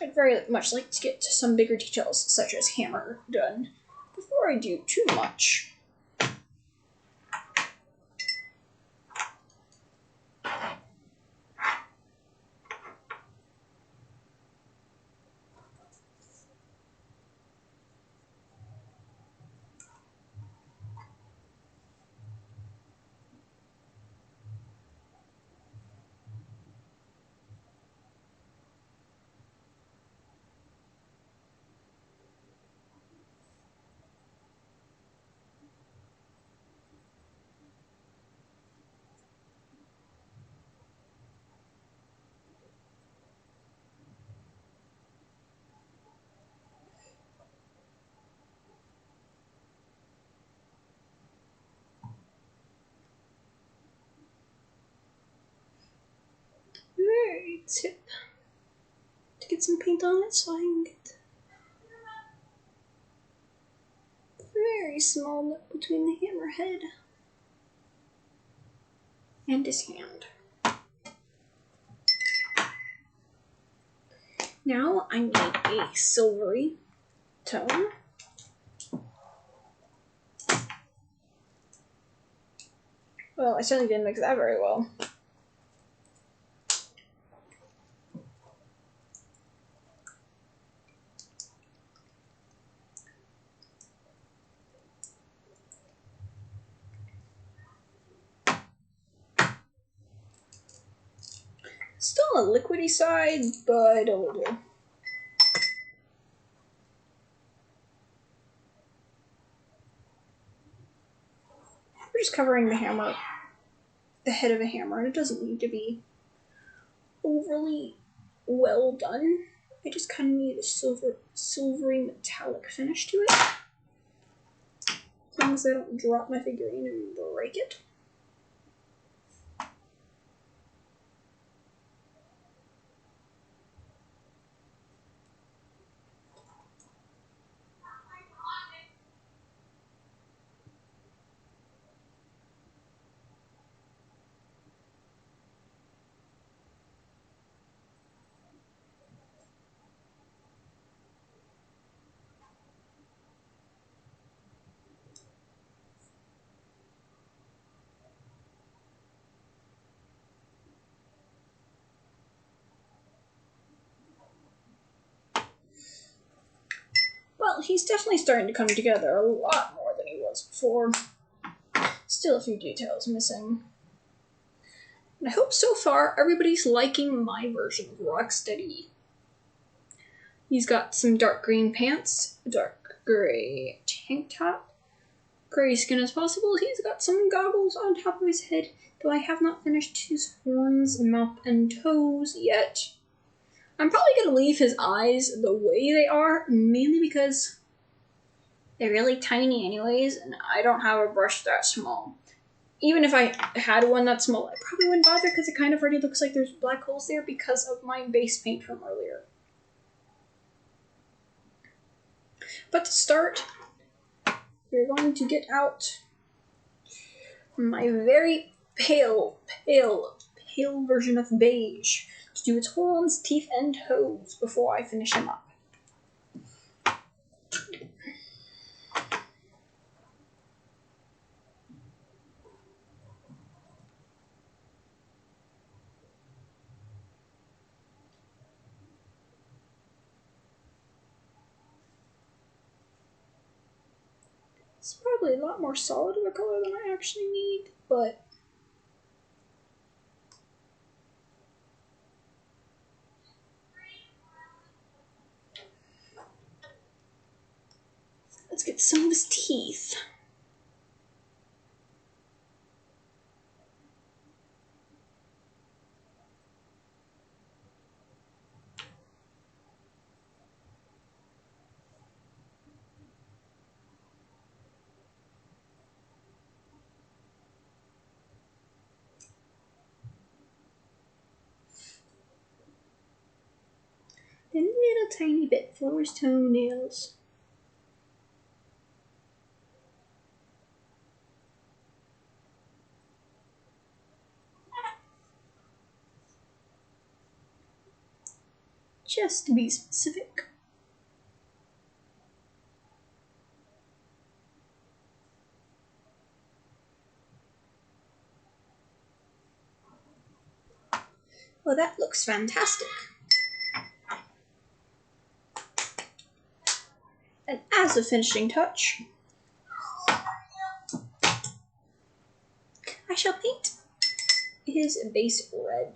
I'd very much like to get to some bigger details, such as hammer done, before I do too much. Very tip to get some paint on it so I can get a very small lip between the hammer head and his hand. Now I need a silvery tone. Well, I certainly didn't mix that very well. Still on the liquidy side, but a little. We're just covering the hammer, the head of a hammer, and it doesn't need to be overly well done. I just kind of need a silvery metallic finish to it. As long as I don't drop my figurine and break it. Well, he's definitely starting to come together a lot more than he was before. Still a few details missing. And I hope so far everybody's liking my version of Rocksteady. He's got some dark green pants, dark gray tank top, gray skin as possible. He's got some goggles on top of his head, though I have not finished his horns, mouth, and toes yet. I'm probably going to leave his eyes the way they are, mainly because they're really tiny anyways, and I don't have a brush that small. Even if I had one that small, I probably wouldn't bother because it kind of already looks like there's black holes there because of my base paint from earlier. But to start, we're going to get out my very pale version of beige to do its horns, teeth, and toes before I finish him up. probably a lot more solid of a color than I actually need, but let's get some of his teeth. And a little tiny bit for his toenails. Just to be specific. Well, that looks fantastic. And as a finishing touch, I shall paint his base red.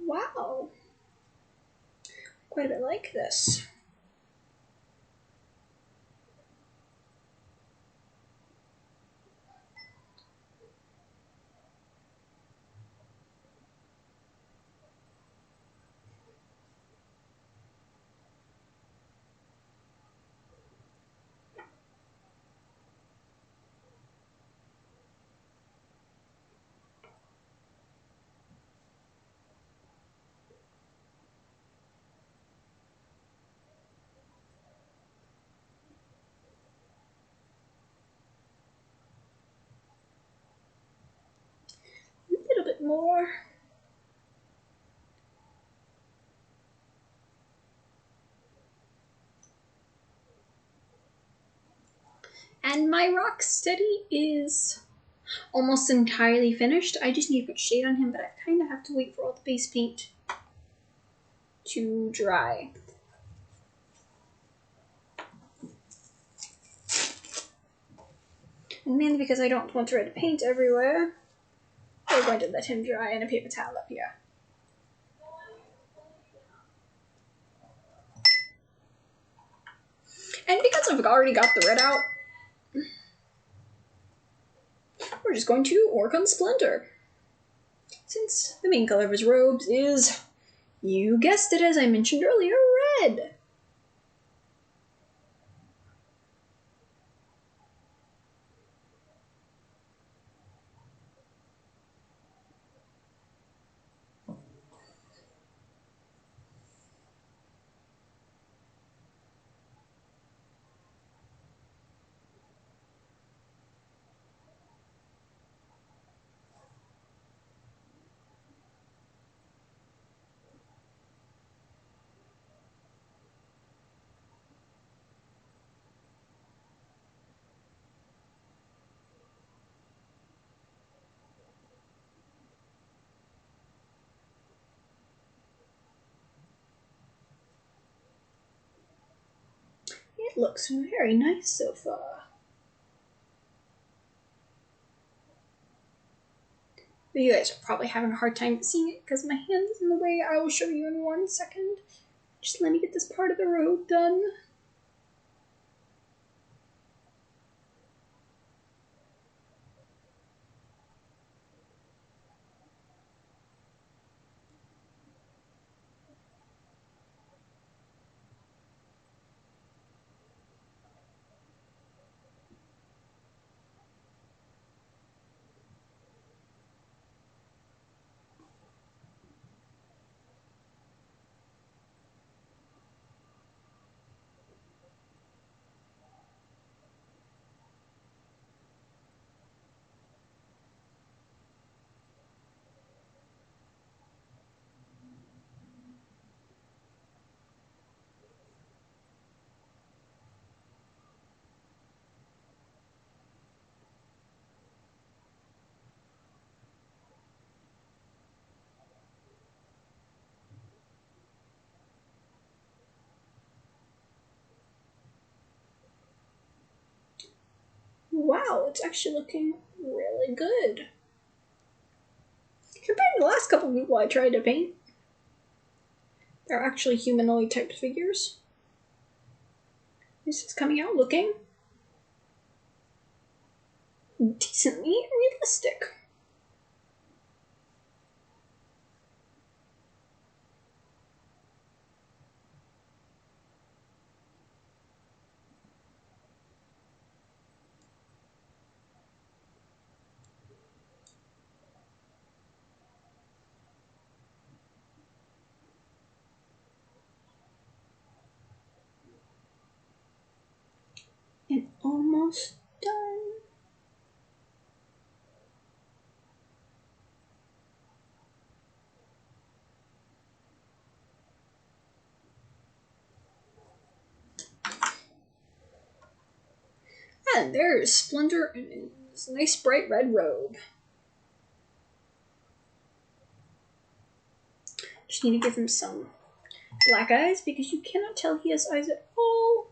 Wow. Quite a bit like this. A little bit more. And my Rocksteady is almost entirely finished. I just need to put shade on him, but I kind of have to wait for all the base paint to dry. And mainly because I don't want red paint everywhere, we're going to let him dry in a paper towel up here. And because I've already got the red out, we're just going to work on Splinter. Since the main color of his robes is, you guessed it as I mentioned earlier, red. It looks very nice so far. But you guys are probably having a hard time seeing it because my hand is in the way. I will show you in 1 second. Just let me get this part of the robe done. wow, it's actually looking really good. Compared to the last couple of people I tried to paint, they're actually humanoid type figures. This is coming out looking decently realistic. And almost done. And there's Splendor in this nice bright red robe. Just need to give him some black eyes because you cannot tell he has eyes at all.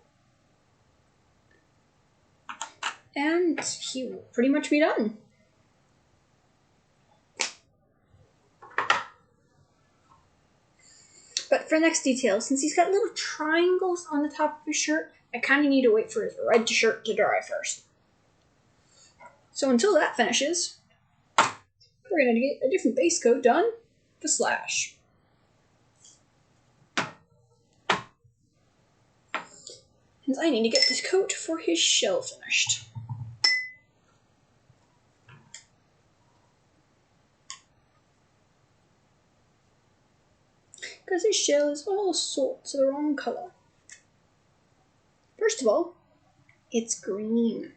And he will pretty much be done. But for next detail, since he's got little triangles on the top of his shirt, I kind of need to wait for his red shirt to dry first. So until that finishes, we're going to get a different base coat done for Slash. And I need to get this coat for his shell finished. Because his shell is all sorts of the wrong color. First of all, it's green.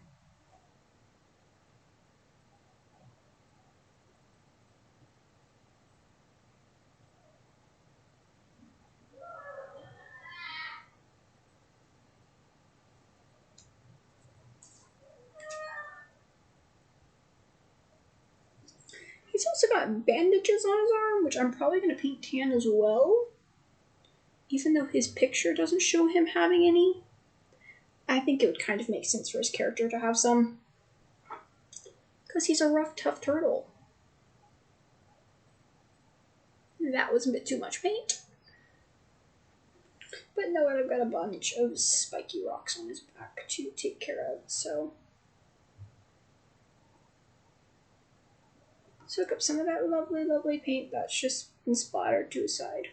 He's also got bandages on his arm, which I'm probably going to paint tan as well. Even though his picture doesn't show him having any. I think it would kind of make sense for his character to have some. Because he's a rough, tough turtle. That was a bit too much paint. But no, I've got a bunch of spiky rocks on his back to take care of, so... soak up some of that lovely, lovely paint that's just been splattered to his side.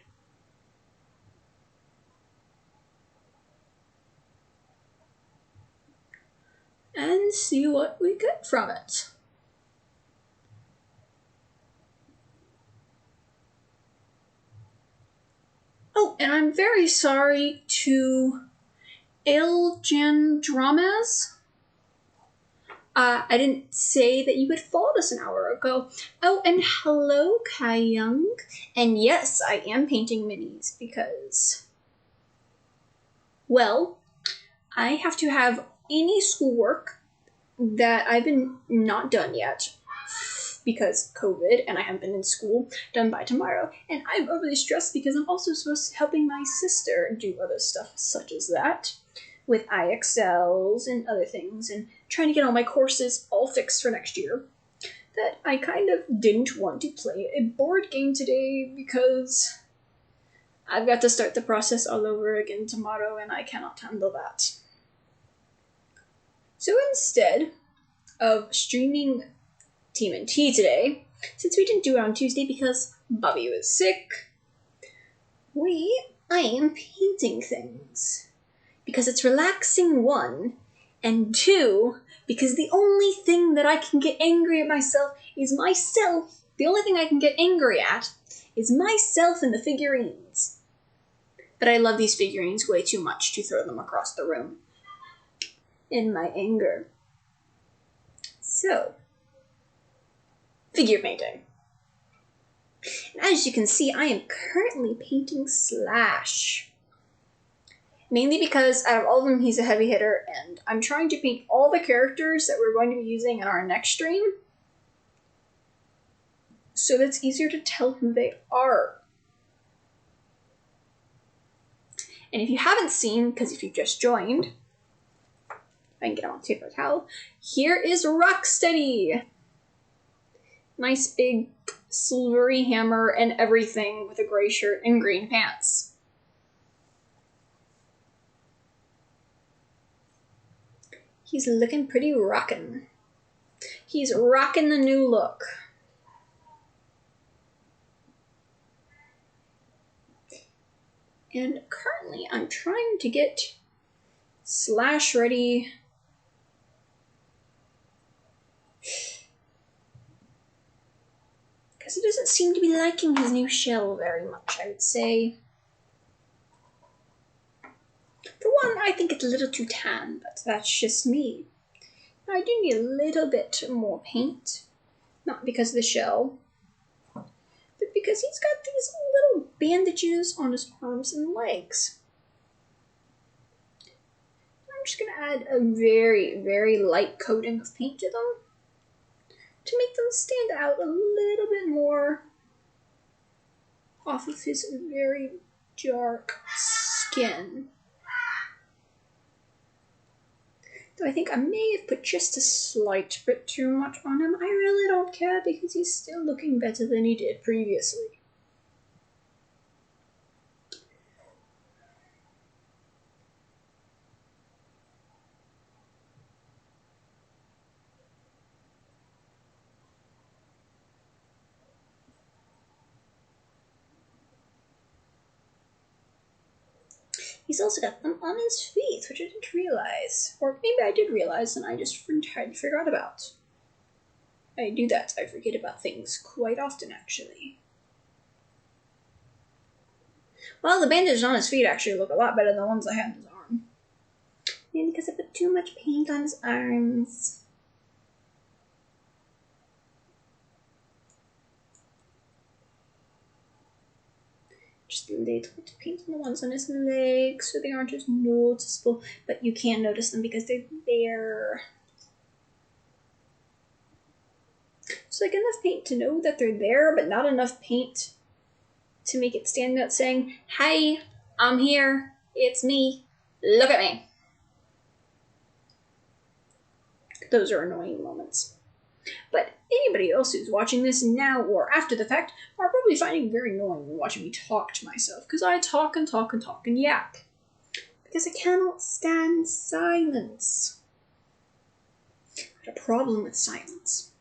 And see what we get from it. Oh, and I'm very sorry to Iljandramas. I didn't say that you had followed us an hour ago. Oh, and hello, Kai Young. And yes, I am painting minis because, well, I have to have any schoolwork that I've been not done yet because COVID and I haven't been in school done by tomorrow. And I'm overly stressed because I'm also supposed to be helping my sister do other stuff such as that with IXLs and other things and trying to get all my courses all fixed for next year. That I kind of didn't want to play a board game today because I've got to start the process all over again tomorrow and I cannot handle that. So instead of streaming TMNT today, since we didn't do it on Tuesday because Bobby was sick, I am painting things. Because it's relaxing, 1, and 2, because the only thing that I can get angry at myself is myself. The only thing I can get angry at is myself and the figurines. But I love these figurines way too much to throw them across the room in my anger. So, figure painting. And as you can see, I am currently painting Slash. Mainly because out of all of them, he's a heavy hitter, and I'm trying to paint all the characters that we're going to be using in our next stream, so that it's easier to tell who they are. And if you haven't seen, because if you just joined, I can get him on paper towel. Here is Rocksteady. Nice big silvery hammer and everything with a gray shirt and green pants. He's looking pretty rockin'. He's rocking the new look. And currently I'm trying to get Slash ready. Because he doesn't seem to be liking his new shell very much, I would say. For one, I think it's a little too tan, but that's just me. I do need a little bit more paint. Not because of the shell, but because he's got these little bandages on his arms and legs. I'm just going to add a very, very light coating of paint to them to make them stand out a little bit more off of his very dark skin. Though I think I may have put just a slight bit too much on him. I really don't care because he's still looking better than he did previously. He's also got them on his feet, which I didn't realize. Or maybe I did realize and I just entirely forgot about. I do that. I forget about things quite often, actually. Well, the bandages on his feet actually look a lot better than the ones I had on his arm. Maybe because I put too much paint on his arms. Just a little bit of paint on the ones on his legs so they aren't as noticeable, but you can't notice them because they're there. It's like enough paint to know that they're there, but not enough paint to make it stand out saying, "Hey, I'm here. It's me. Look at me." Those are annoying moments. But anybody else who's watching this now or after the fact are probably finding it very annoying watching me talk to myself, because I talk and talk and talk and yap. Because I cannot stand silence. I have a problem with silence.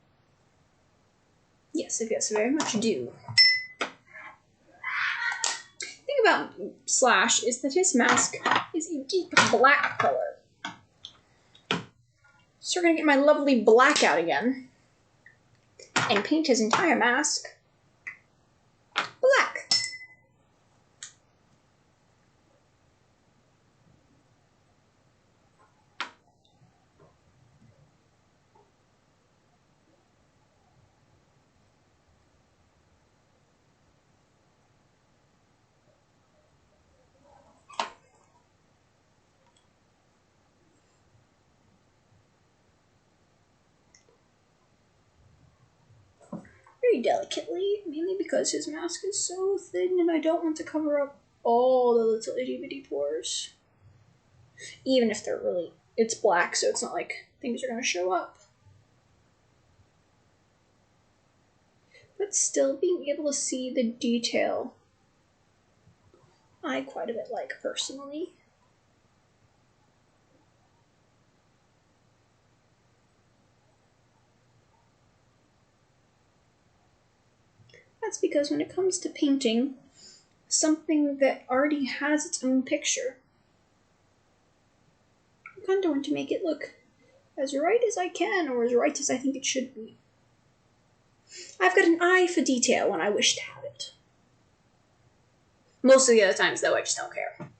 Yes, I very much do. The thing about Slash is that his mask is a deep black color. So we're going to get my lovely black out again and paint his entire mask black. Very delicately, mainly because his mask is so thin and I don't want to cover up all the little itty-bitty pores. Even if they're really, it's black, so it's not like things are going to show up. But still being able to see the detail, I quite a bit like personally. That's because when it comes to painting something that already has its own picture, I kind of want to make it look as right as I can, or as right as I think it should be. I've got an eye for detail when I wish to have it. Most of the other times, though, I just don't care.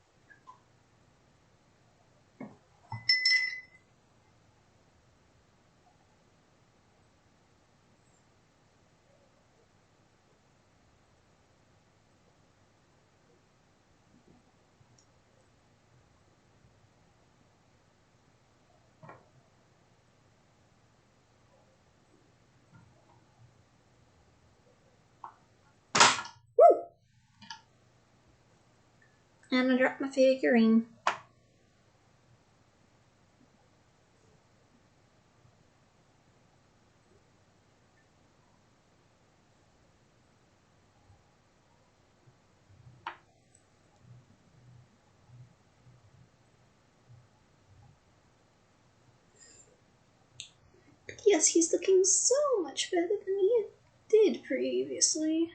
And I dropped my figurine. yes, he's looking so much better than he did previously.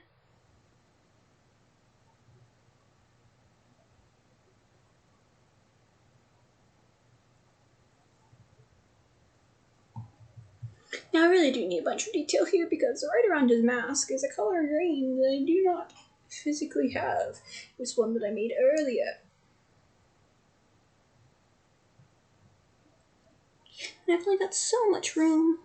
Now I really do need a bunch of detail here because right around his mask is a color green that I do not physically have. It was one that I made earlier. And I've only got so much room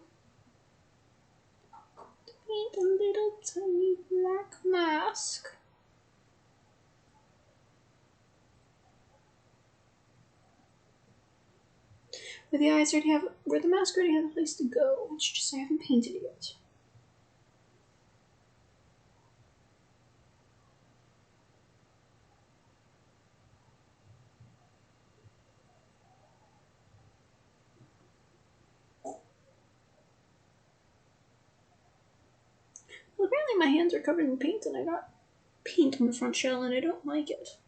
to paint a little tiny black mask. Where the eyes already have, where the mask already has a place to go. It's just I haven't painted it yet. Well, apparently my hands are covered in paint and I got paint on the front shell and I don't like it.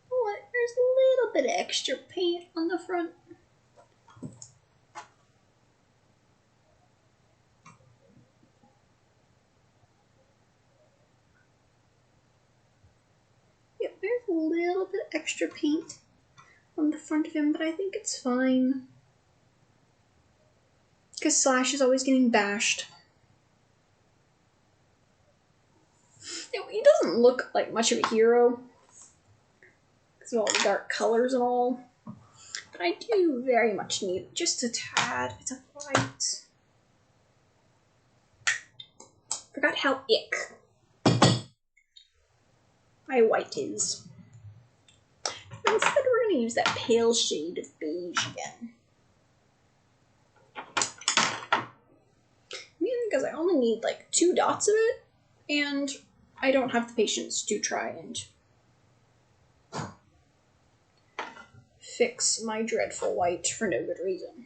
What? There's a little bit of extra paint on the front. Yep, there's a little bit of extra paint on the front of him, but I think it's fine. Because Slash is always getting bashed. He doesn't look like much of a hero because of all the dark colors and all. But I do very much need just a tad bit of white. Forgot how ick my white is. Instead, we're going to use that pale shade of beige again. Mainly because I only need like 2 dots of it, and I don't have the patience to try and fix my dreadful white for no good reason.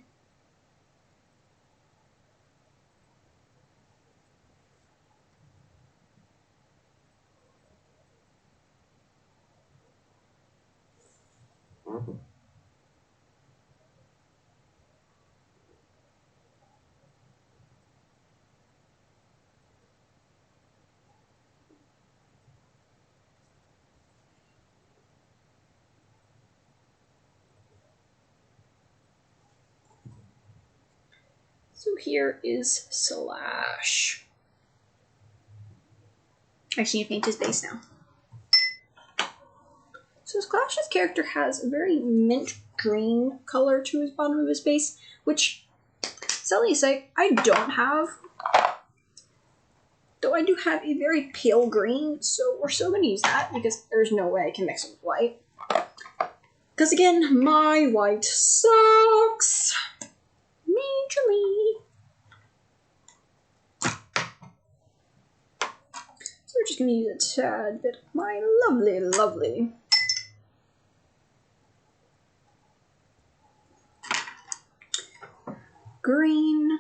So here is Slash. I just need to paint his base now. So Slash's character has a very mint green color to his bottom of his base, which, sadly to say, I don't have. Though I do have a very pale green, so we're still going to use that because there's no way I can mix it with white. Because again, my white sucks majorly. So we're just going to use a tad bit of my lovely, lovely green.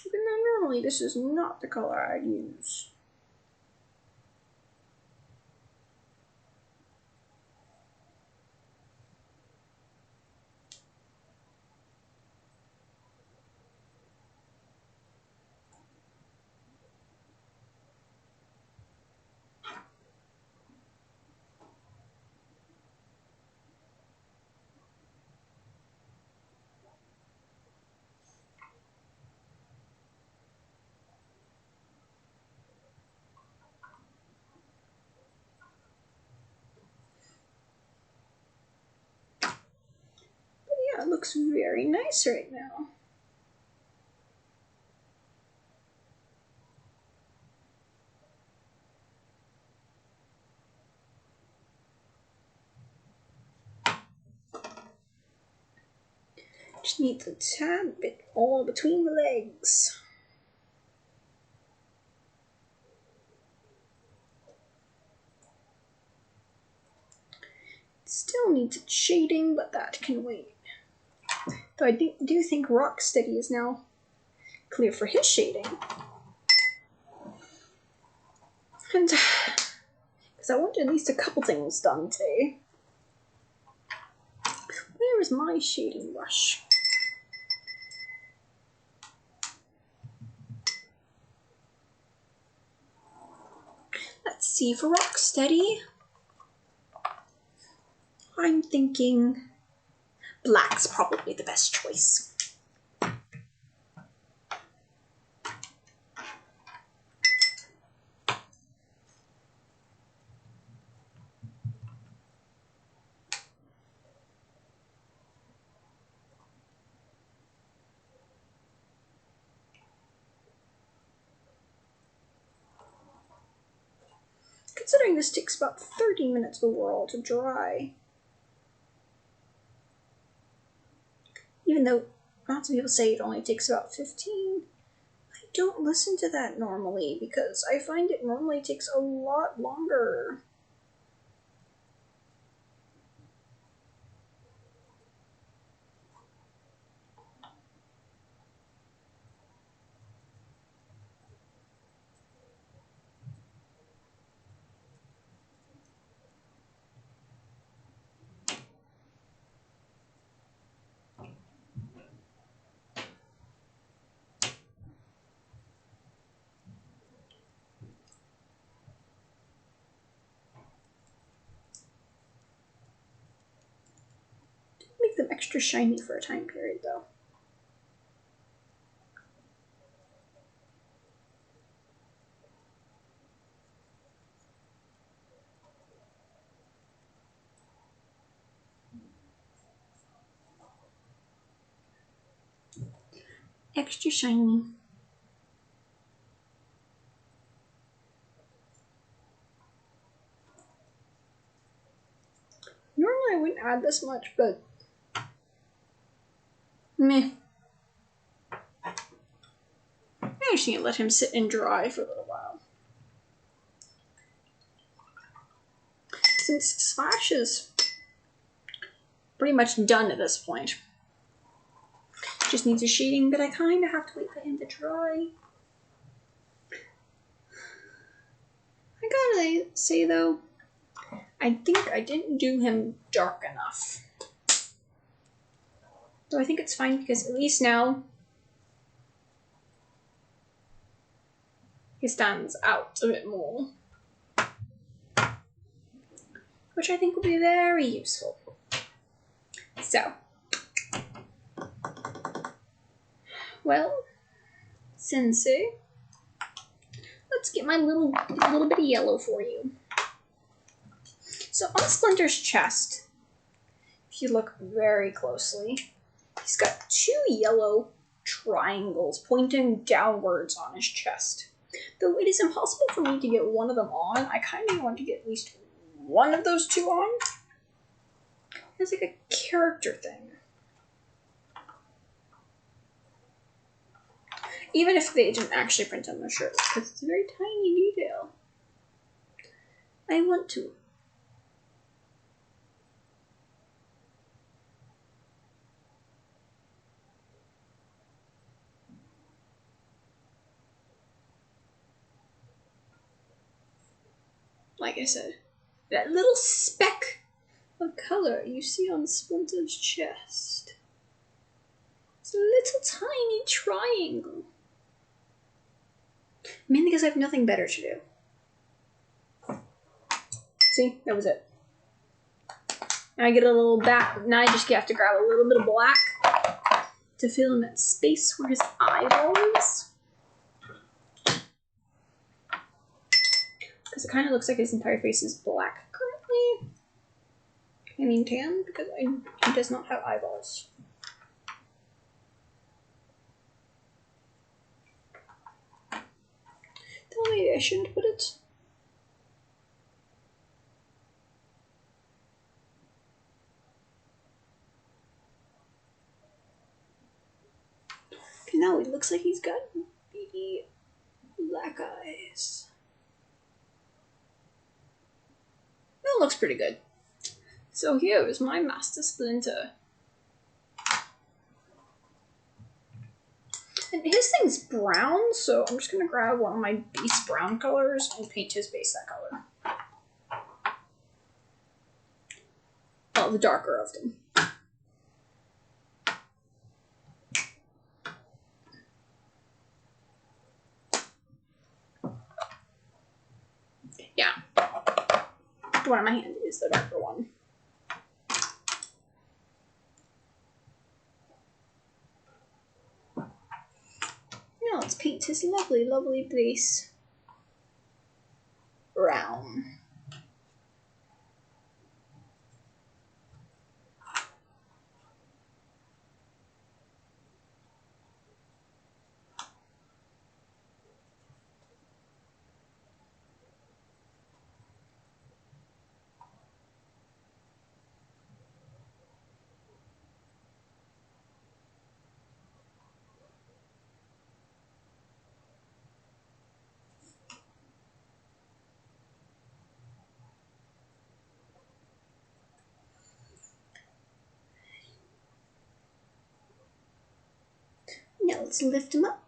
Even though normally this is not the color I'd use. Yeah, it looks very nice right now. Just need a tad bit all between the legs. Still needs shading, but that can wait. Though I do think Rocksteady is now clear for his shading. And because I want at least a couple things done today. Where is my shading brush? Let's see, for Rocksteady, I'm thinking black's probably the best choice. Considering this takes about 30 minutes overall to dry. Even though lots of people say it only takes about 15, I don't listen to that normally because I find it normally takes a lot longer. Make them extra shiny for a time period though. Extra shiny. Normally I wouldn't add this much, but meh. I just need to let him sit and dry for a little while. Since Slash is pretty much done at this point. Just needs a shading, but I kind of have to wait for him to dry. I gotta say though, I think I didn't do him dark enough. So I think it's fine because at least now he stands out a bit more. Which I think will be very useful. So, well, Sensei, let's get my little bit of yellow for you. So on Splinter's chest, if you look very closely, he's got 2 yellow triangles pointing downwards on his chest. Though it is impossible for me to get one of them on, I kind of want to get at least one of those 2 on. It's like a character thing. Even if they didn't actually print on the shirt, because it's a very tiny detail. I want to. Like I said, that little speck of color you see on Splinter's chest. It's a little tiny triangle. Mainly because I have nothing better to do. See, that was it. Now I get a little back. Now I just have to grab a little bit of black to fill in that space where his eyeball is. Because it kind of looks like his entire face is black currently. I mean tan, because he does not have eyeballs. Though maybe I shouldn't put it. Okay, now it looks like he's got beady black eyes. That looks pretty good. So here is my Master Splinter. And his thing's brown, so I'm just going to grab one of my base brown colors and paint his base that color. Well, the darker of them. Yeah. The one in my hand is the darker one. Now let's paint his lovely, lovely base brown. Now let's lift him up.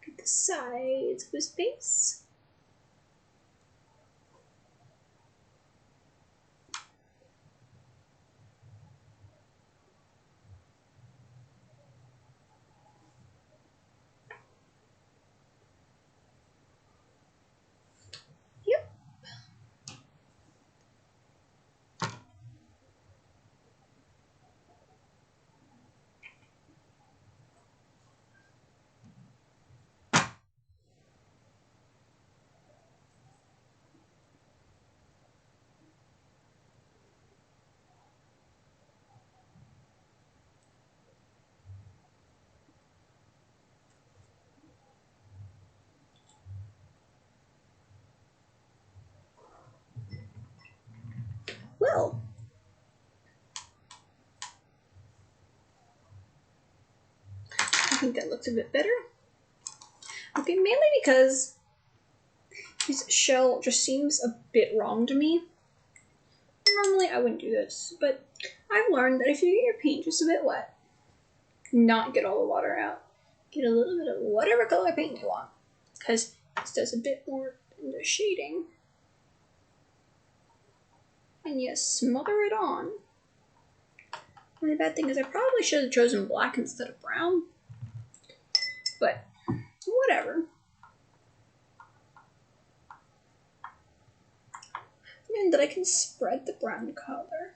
Get the sides of his base. Yep. Well, I think that looks a bit better. Okay, mainly because his shell just seems a bit wrong to me. Normally I wouldn't do this, but I've learned that if you get your paint just a bit wet, not get all the water out, get a little bit of whatever color paint you want, because this does a bit more in the shading. And you smother it on. The only bad thing is I probably should have chosen black instead of brown, but whatever. And that I can spread the brown color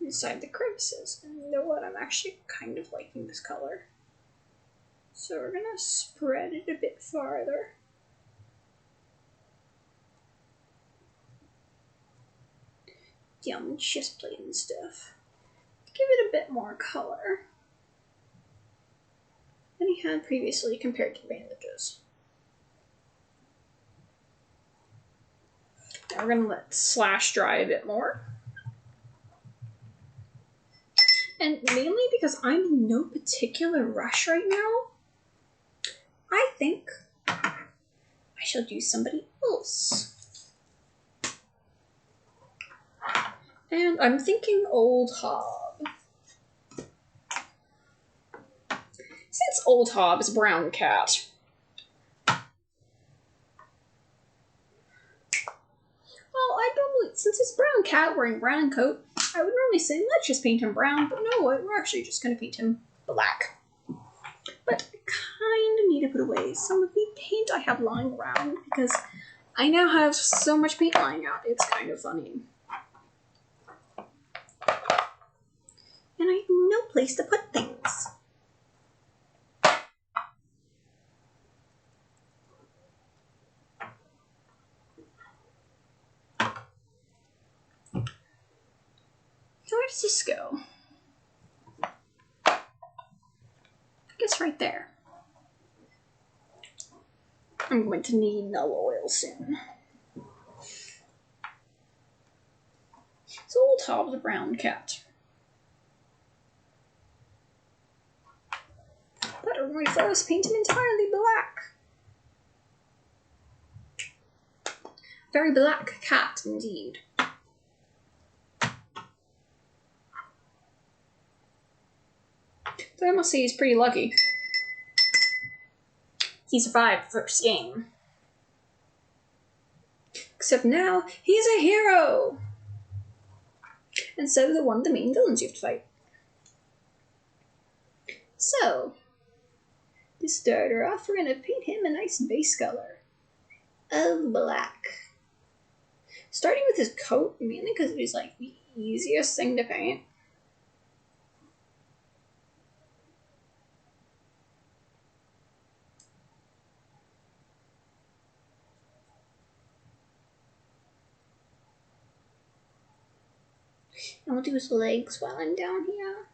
inside the crevices. And you know what? I'm actually kind of liking this color. So we're gonna spread it a bit farther. Down the chest plate and stuff. Give it a bit more color than he had previously compared to bandages. Now we're gonna let slash dry a bit more. And mainly because I'm in no particular rush right now, I think I shall do somebody else. And I'm thinking Old Hob. Since Old Hob is a brown cat, well, I normally, since it's brown cat wearing brown coat, I would normally say let's just paint him brown, but no, we're actually just going to paint him black. But I kind of need to put away some of the paint I have lying around because I now have so much paint lying out. It's kind of funny. And I have no place to put things. So where does this go? I guess right there. I'm going to need nail oil soon. So Old Hob's a brown cat. I'm going to first paint him entirely black. Very black cat, indeed. So I must say he's pretty lucky. He survived the first game. Except now, he's a hero! Instead of the one of the main villains you have to fight. So, to start her off, we're gonna paint him a nice base color of black. Starting with his coat, mainly because he's like the easiest thing to paint. And we'll do his legs while I'm down here.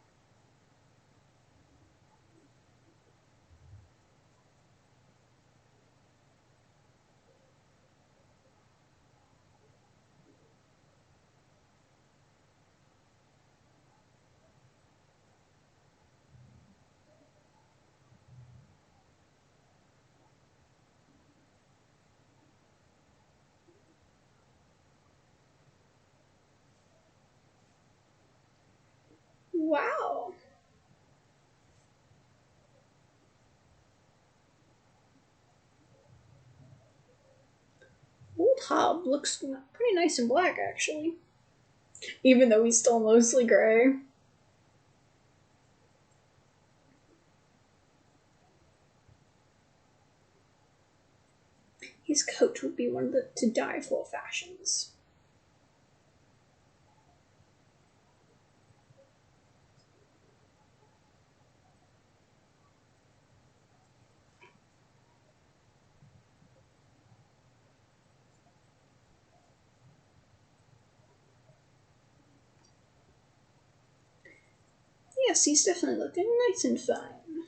Wow. Old Hob looks pretty nice in black, actually. Even though he's still mostly gray. His coat would be one of the to die for fashions. Yes, he's definitely looking nice and fine.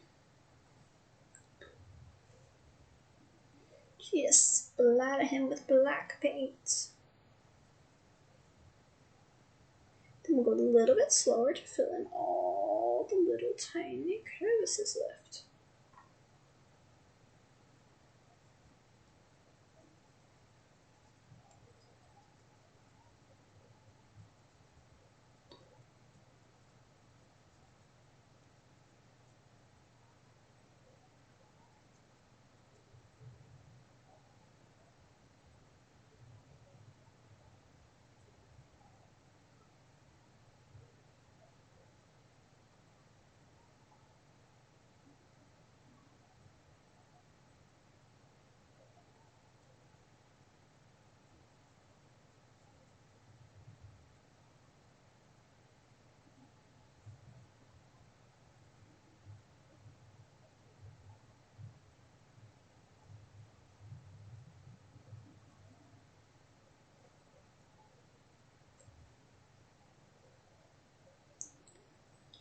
Just splatter him with black paint. Then we'll go a little bit slower to fill in all the little tiny crevices left.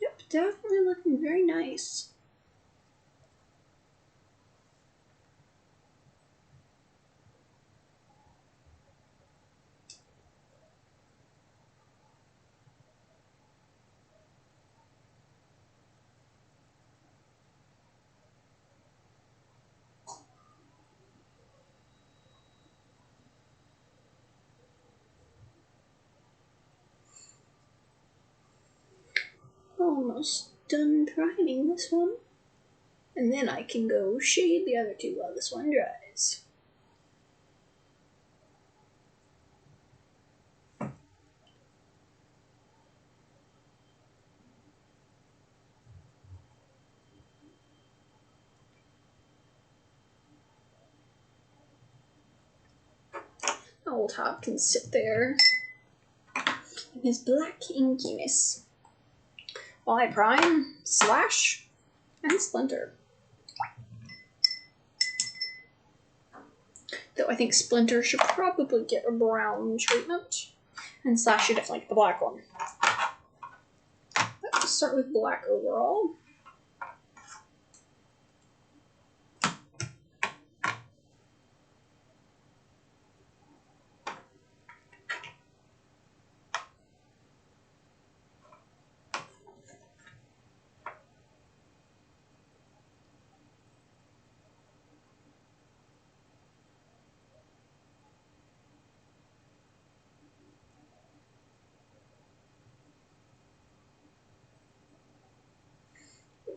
Yep, definitely looking very nice. Almost done priming this one. And then I can go shade the other two while this one dries. Old Hob can sit there in his black inkiness while I prime, slash, and splinter. Though I think Splinter should probably get a brown treatment, and Slash should definitely get the black one. Let's start with black overall.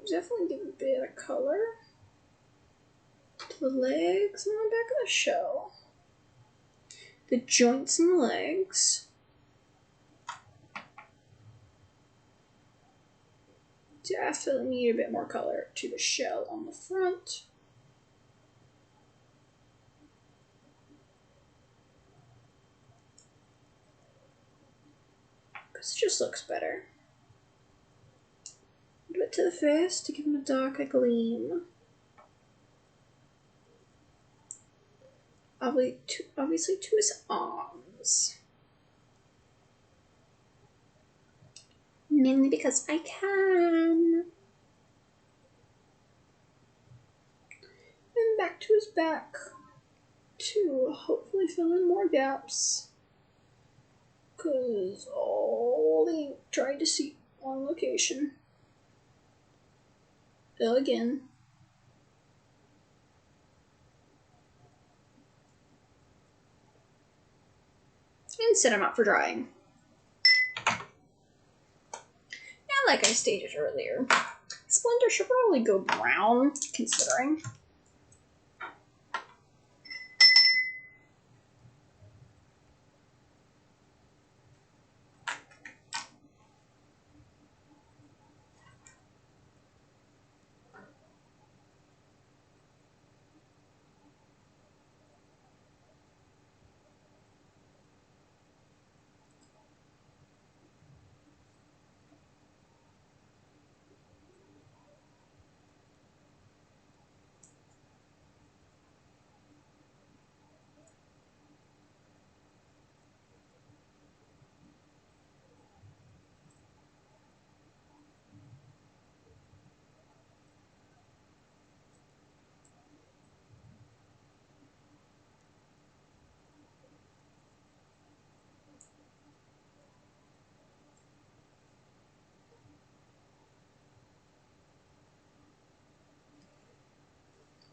definitely give a bit of color to the legs and the back of the shell. The joints and the legs. Definitely need a bit more color to the shell on the front. Because it just looks better. A bit to the face to give him a darker gleam. Obviously to his arms. Mainly because I can. And back to his back to hopefully fill in more gaps. Because all the ink tried to see on location. Again. And set them up for drying. Now, like I stated earlier, Splinter should probably go brown, considering.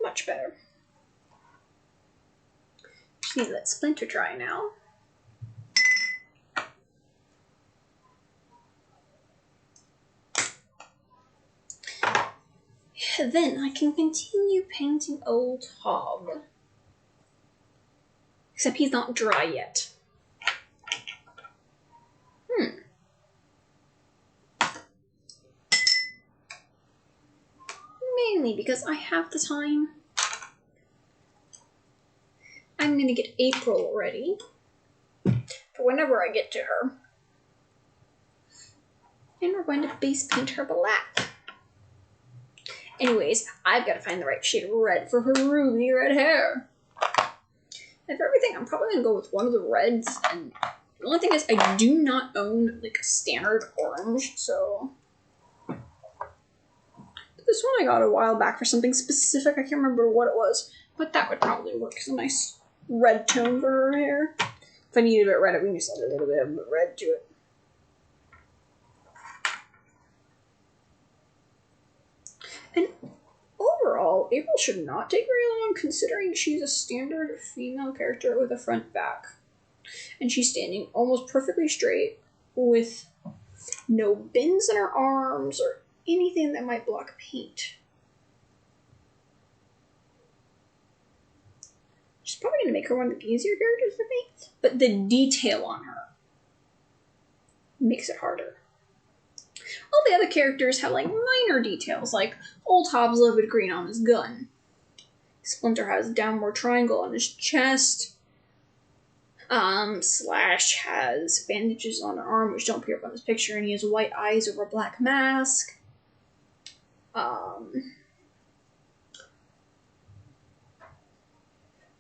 Much better. Just need to let Splinter dry now. Then I can continue painting Old Hob. Except he's not dry yet. Mainly because I have the time. I'm gonna get April ready for whenever I get to her. And we're going to base paint her black. Anyways, I've got to find the right shade of red for her ruby red hair. And for everything, I'm probably going to go with one of the reds. And the only thing is, I do not own like a standard orange, so... This one I got a while back for something specific. I can't remember what it was, but that would probably work as a nice red tone for her hair. If I needed it red, we can just add a little bit of red to it. And overall, April should not take very long considering she's a standard female character with a front back. And she's standing almost perfectly straight with no bends in her arms or anything that might block paint. She's probably going to make her one of the easier characters to paint, but the detail on her makes it harder. All the other characters have like minor details, like Old Hobbs livid green on his gun. Splinter has a downward triangle on his chest. Slash has bandages on her arm, which don't appear up on this picture, and he has white eyes over a black mask.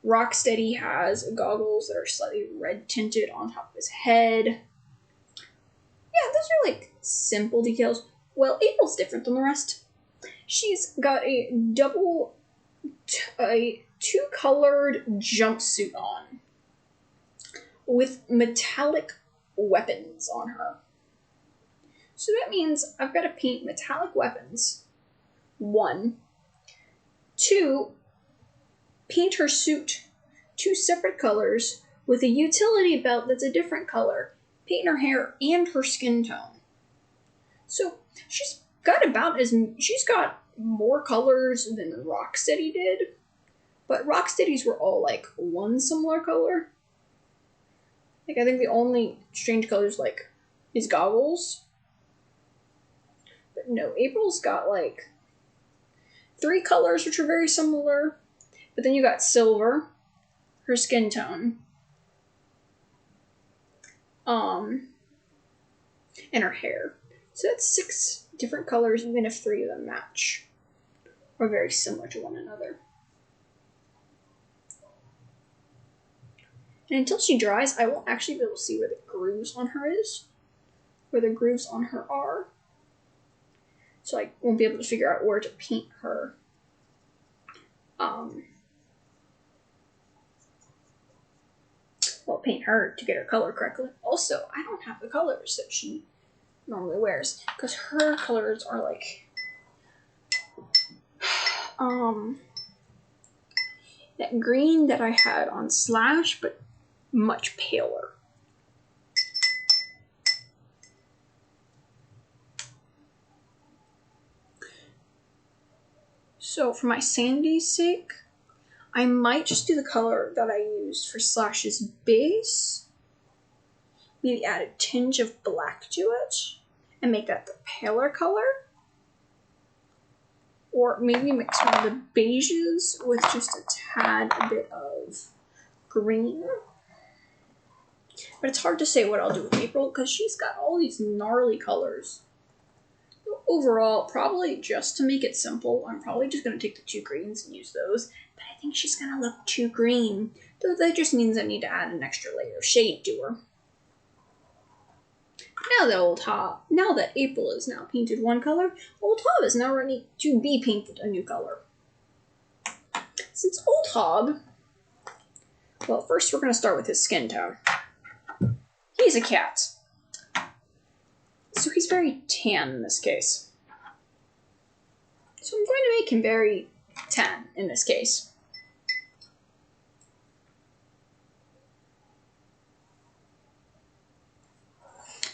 Rocksteady has goggles that are slightly red tinted on top of his head. Yeah, those are like simple details. Well, April's different than the rest. She's got a two-colored jumpsuit on with metallic weapons on her. So that means I've got to paint metallic weapons. 1. 2, paint her suit 2 separate colors with a utility belt that's a different color. Paint her hair and her skin tone. So she's got about as she's got more colors than Rocksteady did, but Rocksteady's were all like one similar color. Like I think the only strange colors like his goggles. But no, April's got like 3 colors which are very similar. But then you got silver, her skin tone, and her hair. So that's 6 different colors, even if 3 of them match or very similar to one another. And until she dries, I won't actually be able to see where the grooves on her are. So I won't be able to figure out where to paint her. Paint her to get her color correctly. Also, I don't have the colors that she normally wears because her colors are like that green that I had on Slash, but much paler. So for my sanity's sake, I might just do the color that I used for Slash's base. Maybe add a tinge of black to it and make that the paler color. Or maybe mix one of the beiges with just a tad bit of green. But it's hard to say what I'll do with April because she's got all these gnarly colors. Overall, probably just to make it simple, I'm probably just going to take the 2 greens and use those. But I think she's going to look too green. Though that just means I need to add an extra layer of shade to her. Now that April is now painted one color, Old Hob is now ready to be painted a new color. Since Old Hob, well, first we're going to start with his skin tone. He's a cat. So he's very tan in this case. So I'm going to make him very tan in this case.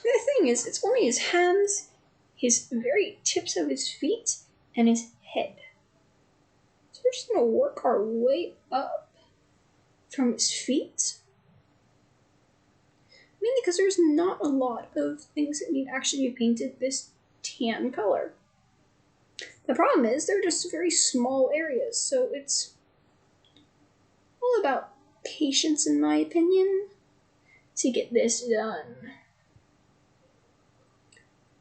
The thing is, it's only his hands, his very tips of his feet, and his head. So we're just going to work our way up from his feet. Mainly because there's not a lot of things that need actually be painted this tan color. The problem is they're just very small areas, so it's all about patience in my opinion to get this done.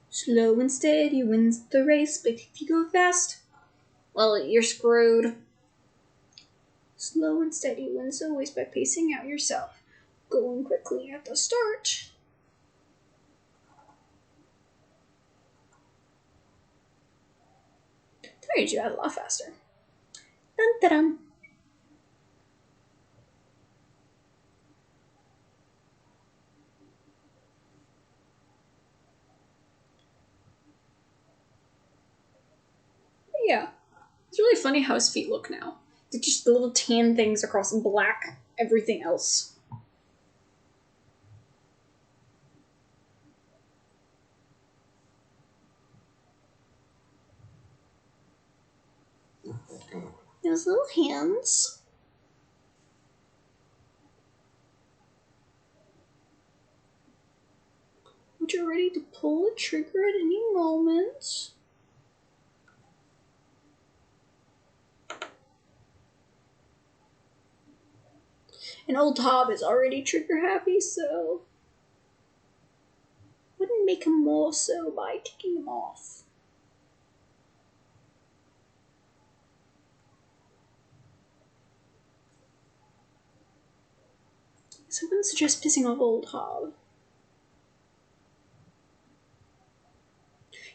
Slow and steady wins the race, but if you go fast, well, you're screwed. Slow and steady wins always by pacing out yourself. Going quickly at the start. I need you out a lot faster. Dun dun dun. Yeah, it's really funny how his feet look now. They're just the little tan things across black everything else. Those little hands. Which are ready to pull the trigger at any moment. And Old Hob is already trigger happy, so wouldn't make him more so by taking him off. So I wouldn't suggest pissing off Old Hob.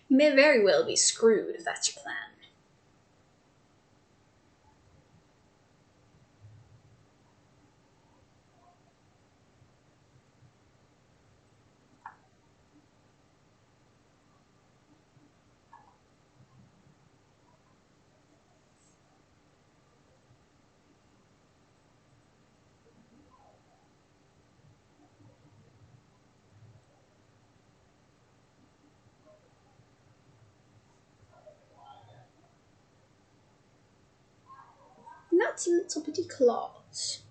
You may very well be screwed if that's your plan. cat's little bitty claws.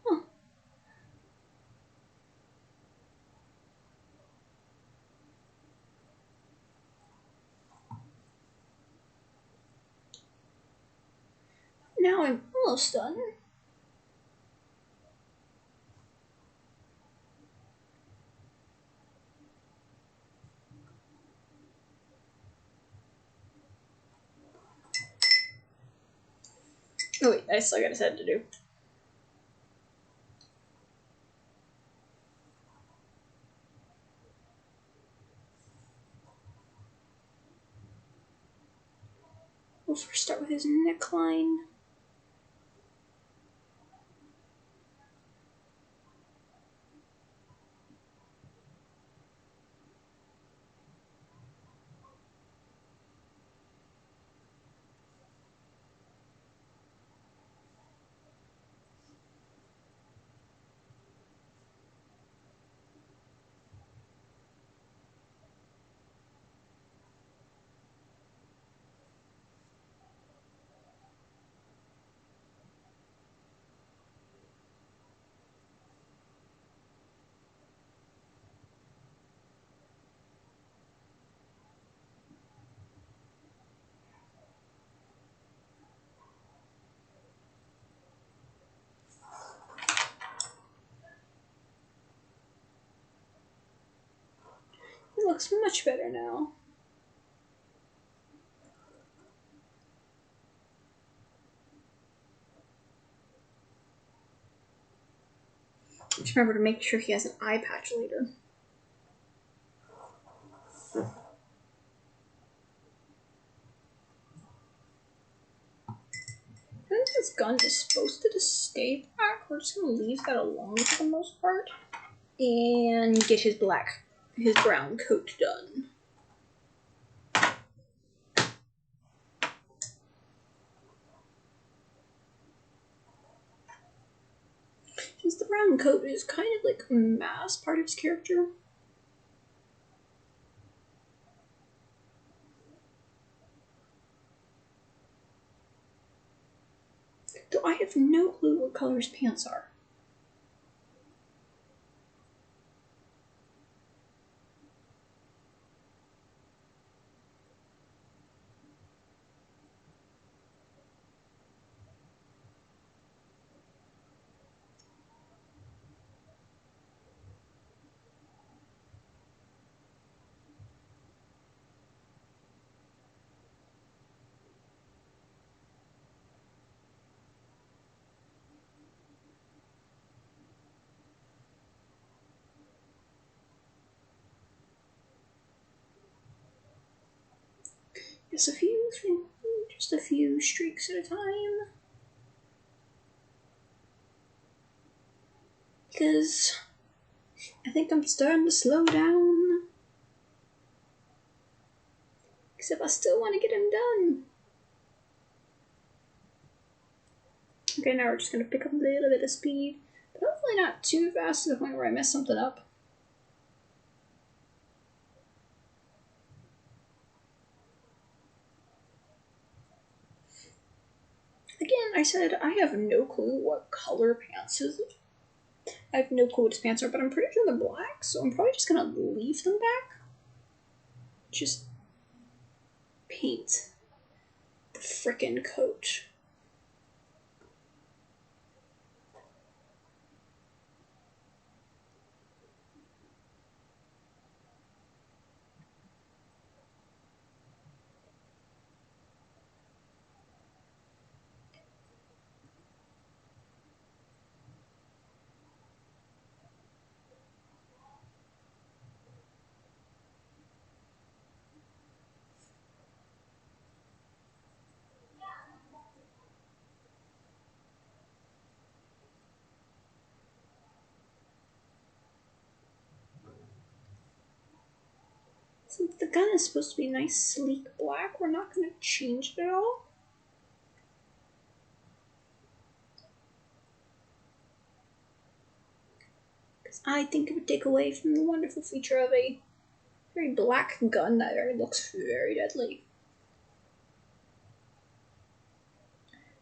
Huh. Now I'm almost done. Oh wait, I still got his head to do. We'll first start with his neckline. It looks much better now. Just remember to make sure he has an eye patch later. I think this gun is supposed to just stay black. We're just gonna leave that alone for the most part. And get his brown coat done. Since the brown coat is kind of like a mask part of his character. Though I have no clue what color his pants are. Just a few streaks at a time. Because I think I'm starting to slow down. Except I still want to get him done. Okay, now we're just going to pick up a little bit of speed. But hopefully not too fast to the point where I mess something up. Again, I said I have no clue what color pants is. I have no clue what his pants are, but I'm pretty sure they're black, so I'm probably just going to leave them back. Just paint the frickin' coat. Since the gun is supposed to be nice, sleek black, we're not going to change it at all. Because I think it would take away from the wonderful feature of a very black gun that looks very deadly.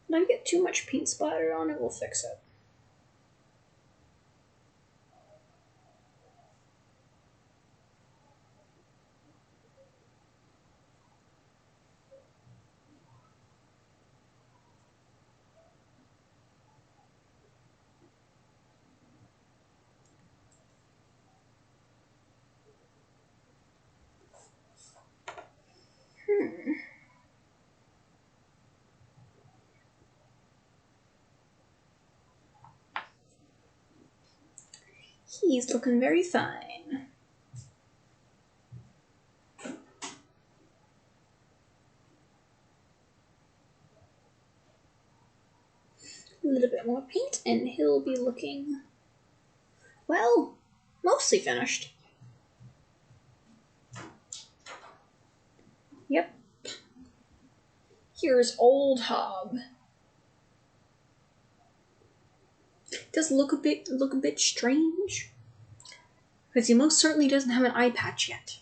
If I get too much paint splattered on it, we'll fix it. He's looking very fine. A little bit more paint and he'll be looking, well, mostly finished. Yep. Here's Old Hob. Does look a bit strange, because he most certainly doesn't have an eye patch yet.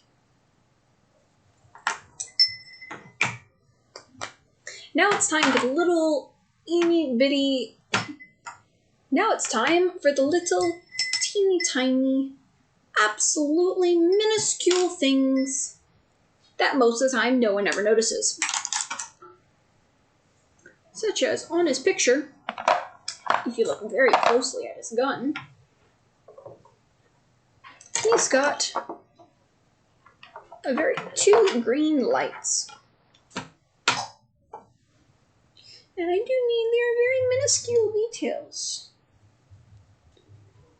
Now it's time for the little teeny bitty. Now it's time for the little teeny tiny, absolutely minuscule things that most of the time no one ever notices. Such as on his picture, if you look very closely at his gun, he's got two green lights. And I do mean they're very minuscule details.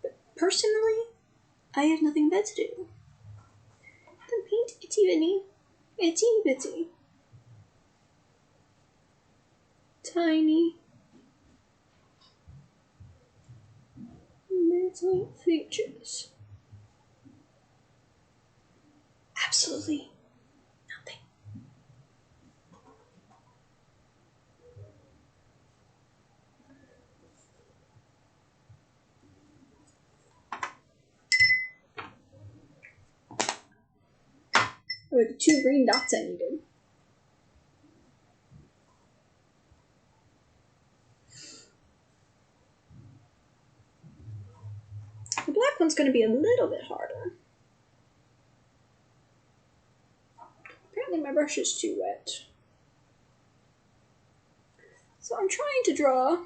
But personally, I have nothing better to do than paint itty bitty, tiny little features. Absolutely nothing. Or the two green dots I needed. The black one's going to be a little bit harder. Apparently my brush is too wet. So I'm trying to draw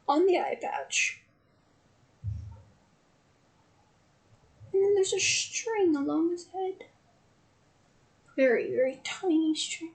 on the eye patch. And then there's a string along his head. Very, very tiny string.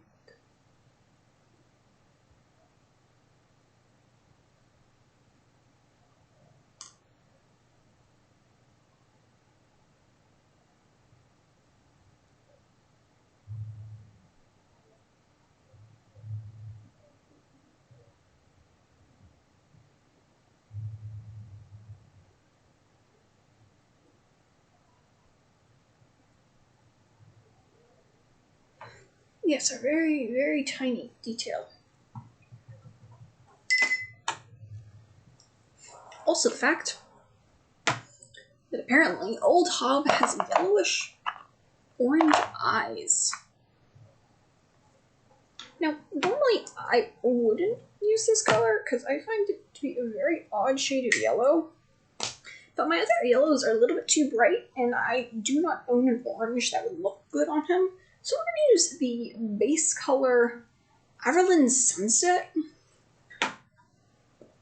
Yes, a very, very tiny detail. Also the fact that apparently Old Hob has yellowish orange eyes. Now, normally I wouldn't use this color because I find it to be a very odd shade of yellow. But my other yellows are a little bit too bright, and I do not own an orange that would look good on him. So we're going to use the base color Ireland Sunset,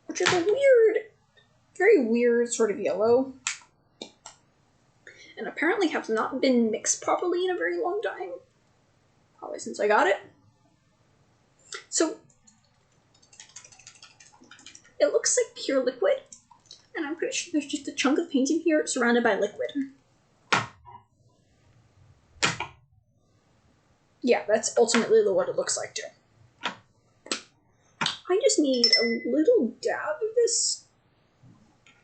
which is a weird, very weird sort of yellow, and apparently have not been mixed properly in a very long time, probably since I got it. So it looks like pure liquid, and I'm pretty sure there's just a chunk of paint in here surrounded by liquid. Yeah, that's ultimately what it looks like too. I just need a little dab of this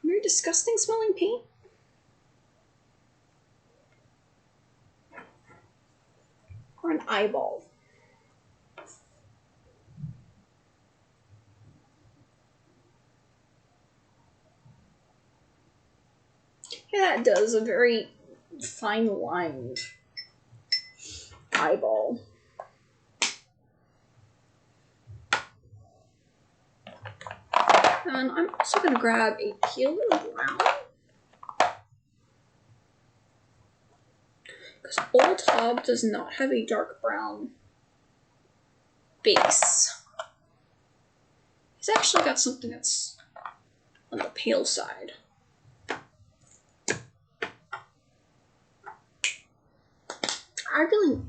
very disgusting smelling paint. Or an eyeball. that does a very fine lined eyeball. And I'm also going to grab a pale brown. Because Old Hob does not have a dark brown base. He's actually got something that's on the pale side. I really...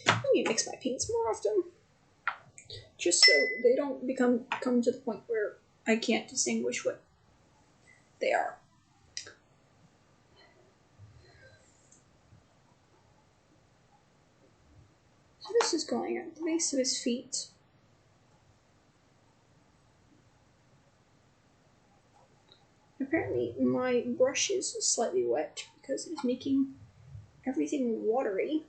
Let me mix my paints more often. Just so they don't come to the point where I can't distinguish what they are. So this is going at the base of his feet. Apparently my brush is slightly wet because it's making everything watery.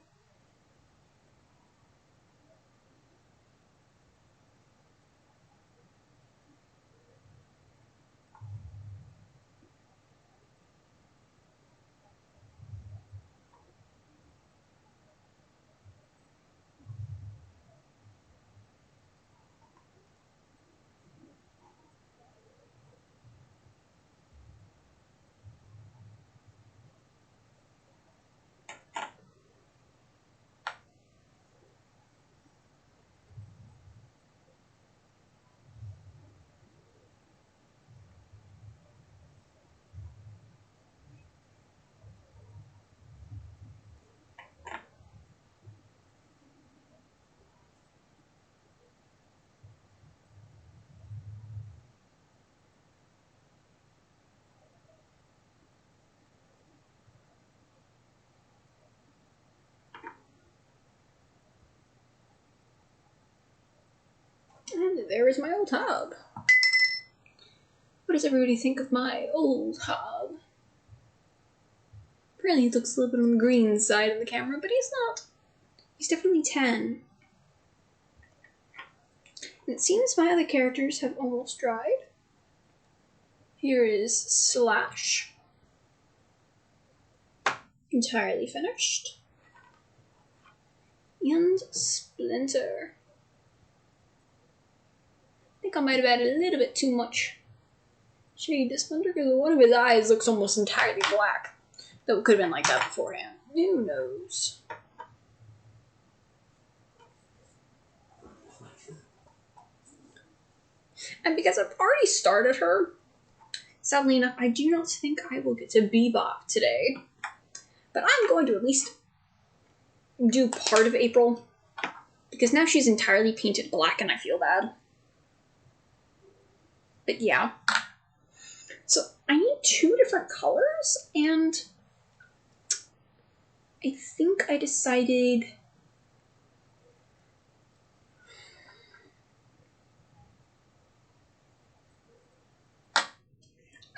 And there is my old Hob. What does everybody think of my old Hob? Apparently he looks a little bit on the green side of the camera, but he's not. He's definitely 10. And it seems my other characters have almost dried. Here is Slash. Entirely finished. And Splinter. I think I might have added a little bit too much shade to Splinter because one of his eyes looks almost entirely black. Though it could have been like that beforehand. Who knows? And because I've already started her, sadly enough, I do not think I will get to Bebop today. But I'm going to at least do part of April. Because now she's entirely painted black and I feel bad. But yeah. So I need 2 different colors, and I think I decided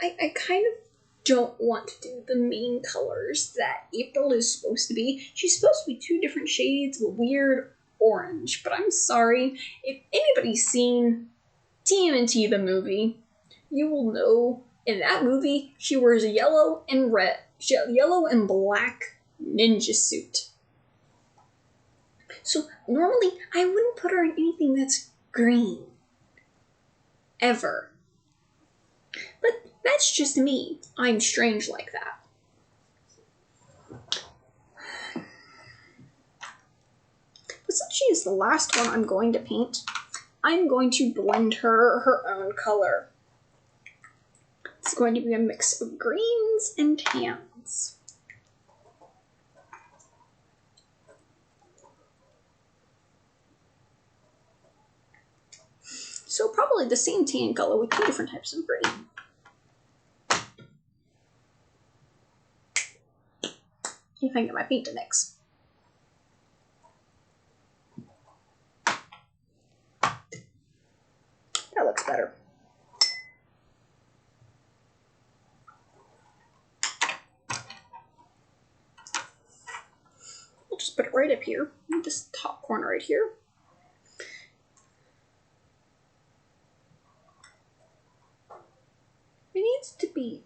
I kind of don't want to do the main colors that April is supposed to be. She's supposed to be 2 different shades of weird orange, but I'm sorry. If anybody's seen TMNT the movie, you will know in that movie she wears a yellow and black ninja suit. So normally I wouldn't put her in anything that's green. Ever. But that's just me. I'm strange like that. But since she is the last one I'm going to paint, I'm going to blend her own color. It's going to be a mix of greens and tans. So probably the same tan color with 2 different types of green. If I can get my paint to mix. That looks better. We'll just just put it right up here, this top corner right here. It needs to be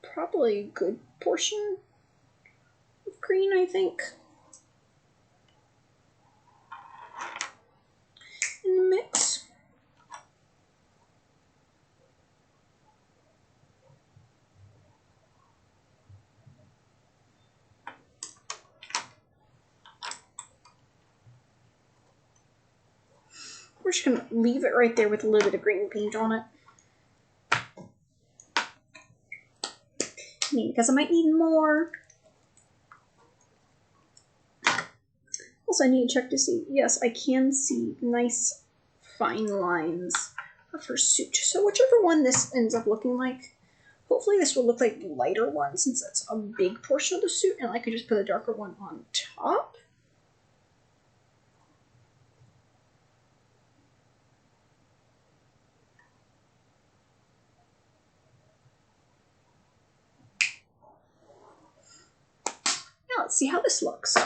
probably a good portion of green, I think, in the mix. We're just gonna leave it right there with a little bit of green paint on it. Because I might need more. Also, I need to check to see. Yes, I can see nice fine lines of her suit. So whichever one this ends up looking like, hopefully this will look like the lighter one since that's a big portion of the suit, and I could just put a darker one on top. Now let's see how this looks.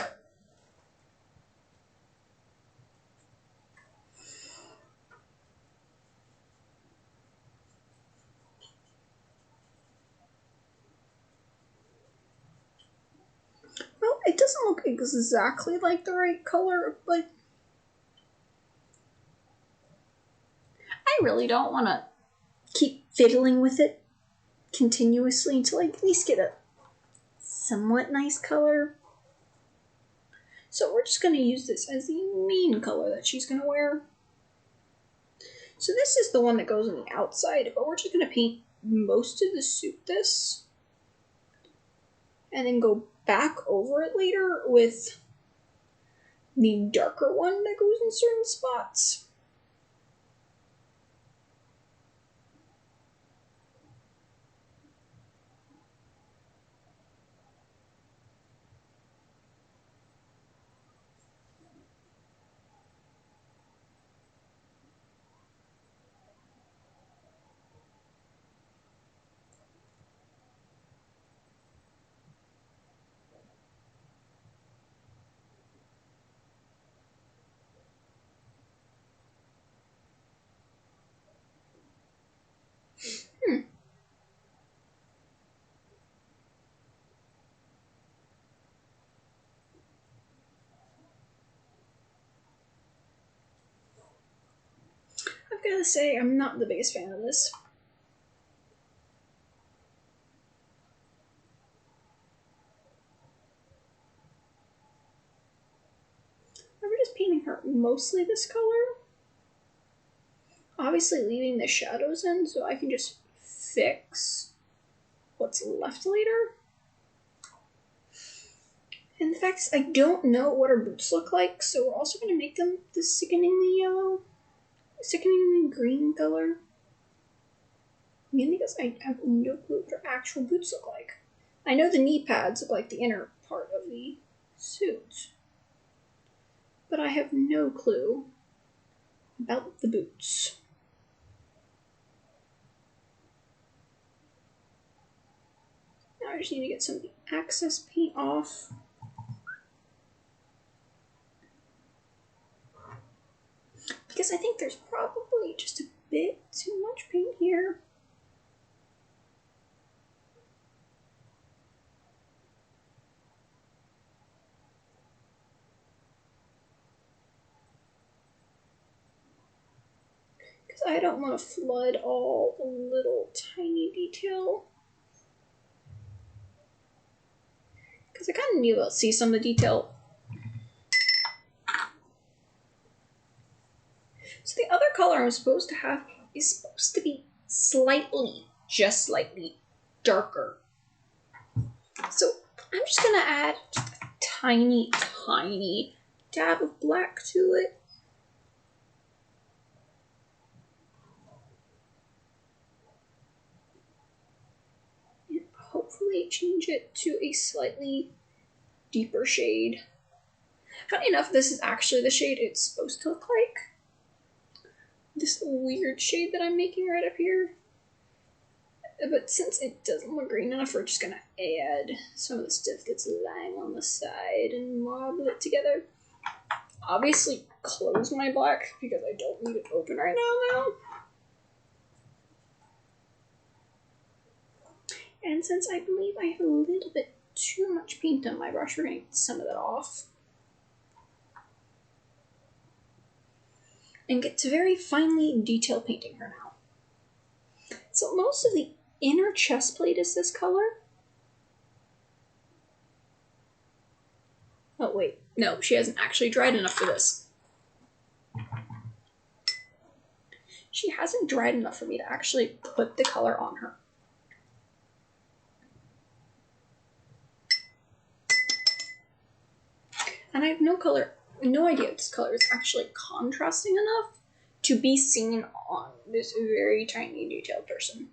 Well, it doesn't look exactly like the right color, but I really don't want to keep fiddling with it continuously until I at least get a somewhat nice color. So we're just going to use this as the main color that she's going to wear. So this is the one that goes on the outside, but we're just going to paint most of the suit this. And then go back over it later with the darker one that goes in certain spots. I've got to say, I'm not the biggest fan of this. We're just painting her mostly this color. Obviously leaving the shadows in so I can just fix what's left later. And the fact is, I don't know what her boots look like, so we're also going to make them the sickeningly yellow, sickeningly green color. Mainly because I have no clue what her actual boots look like. I know the knee pads look like the inner part of the suit, but I have no clue about the boots. Now I just need to get some access paint off. Because I think there's probably just a bit too much paint here. Because I don't want to flood all the little tiny detail. Because I kind of need to see some of the detail. So the other color I'm supposed to have is supposed to be slightly, just slightly darker. So I'm just going to add just a tiny, tiny dab of black to it. And hopefully change it to a slightly deeper shade. Funny enough, this is actually the shade it's supposed to look like. This weird shade that I'm making right up here. But since it doesn't look green enough, we're just gonna add some of the stuff that's lying on the side and mob it together. Obviously close my black because I don't need it open right now. And since I believe I have a little bit too much paint on my brush, we're going to get some of that off. And get to very finely detailed painting her now. So most of the inner chest plate is this color. Oh wait, no, she hasn't actually dried enough for this. She hasn't dried enough for me to actually put the color on her. And I have no idea if this color is actually contrasting enough to be seen on this very tiny detailed person.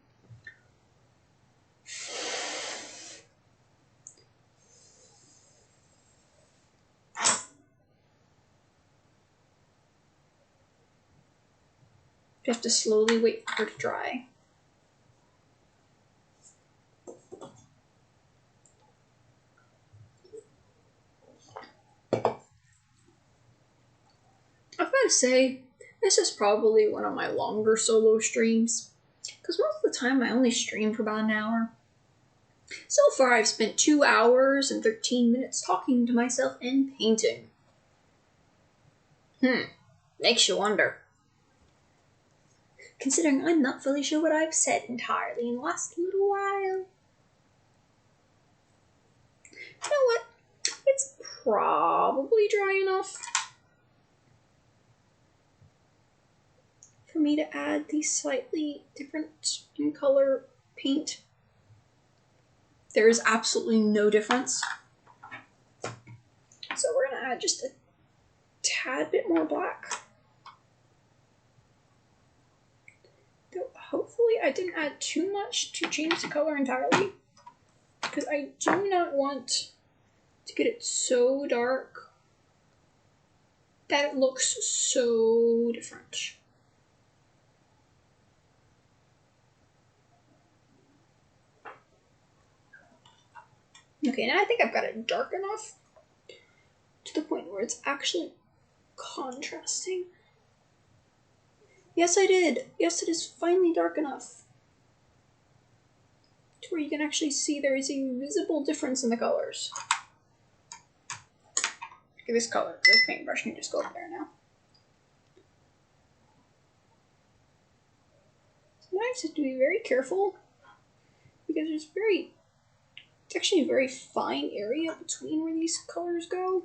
You have to slowly wait for her to dry. I've got to say, this is probably one of my longer solo streams, because most of the time I only stream for about an hour. So far I've spent 2 hours and 13 minutes talking to myself and painting. Makes you wonder. Considering I'm not fully sure what I've said entirely in the last little while. You know what? It's probably dry enough for me to add the slightly different in color paint. There is absolutely no difference. So we're going to add just a tad bit more black. Though hopefully I didn't add too much to change the color entirely, because I do not want to get it so dark that it looks so different. Okay, now I think I've got it dark enough to the point where it's actually contrasting. Yes, I did. Yes, it is finally dark enough to where you can actually see there is a visible difference in the colors. Okay, this color, this paintbrush can just go up there now. Sometimes you have to be very careful because it's actually a very fine area between where these colors go.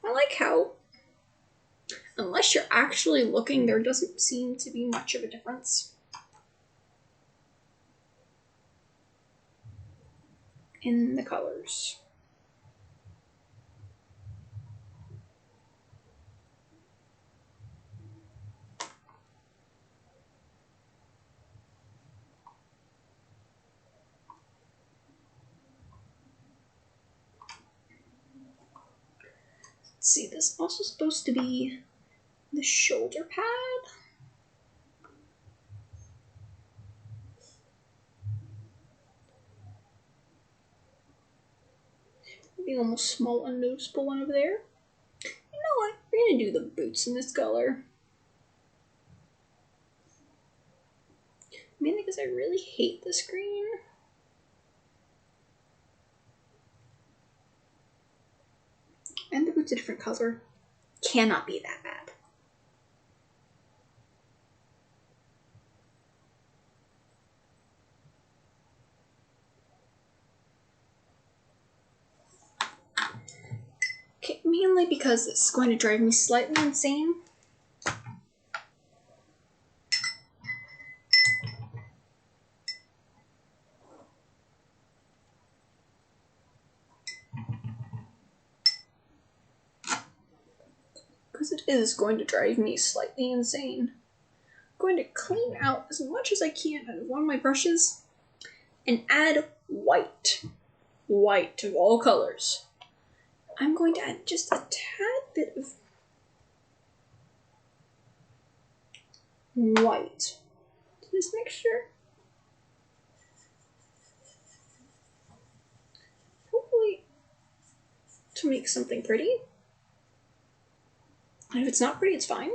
I like how, unless you're actually looking, there doesn't seem to be much of a difference in the colors. Let's see, this is also supposed to be the shoulder pad. Maybe almost small, unnoticeable one over there. You know what? We're gonna do the boots in this color. Mainly because I really hate this green. And the boots a different color. Cannot be that bad. Okay, mainly because this is going to drive me slightly insane. Because it is going to drive me slightly insane. I'm going to clean out as much as I can out of one of my brushes and add white. white of all colors. I'm going to add just a tad bit of white to this mixture. Hopefully to make something pretty. And if it's not pretty, it's fine.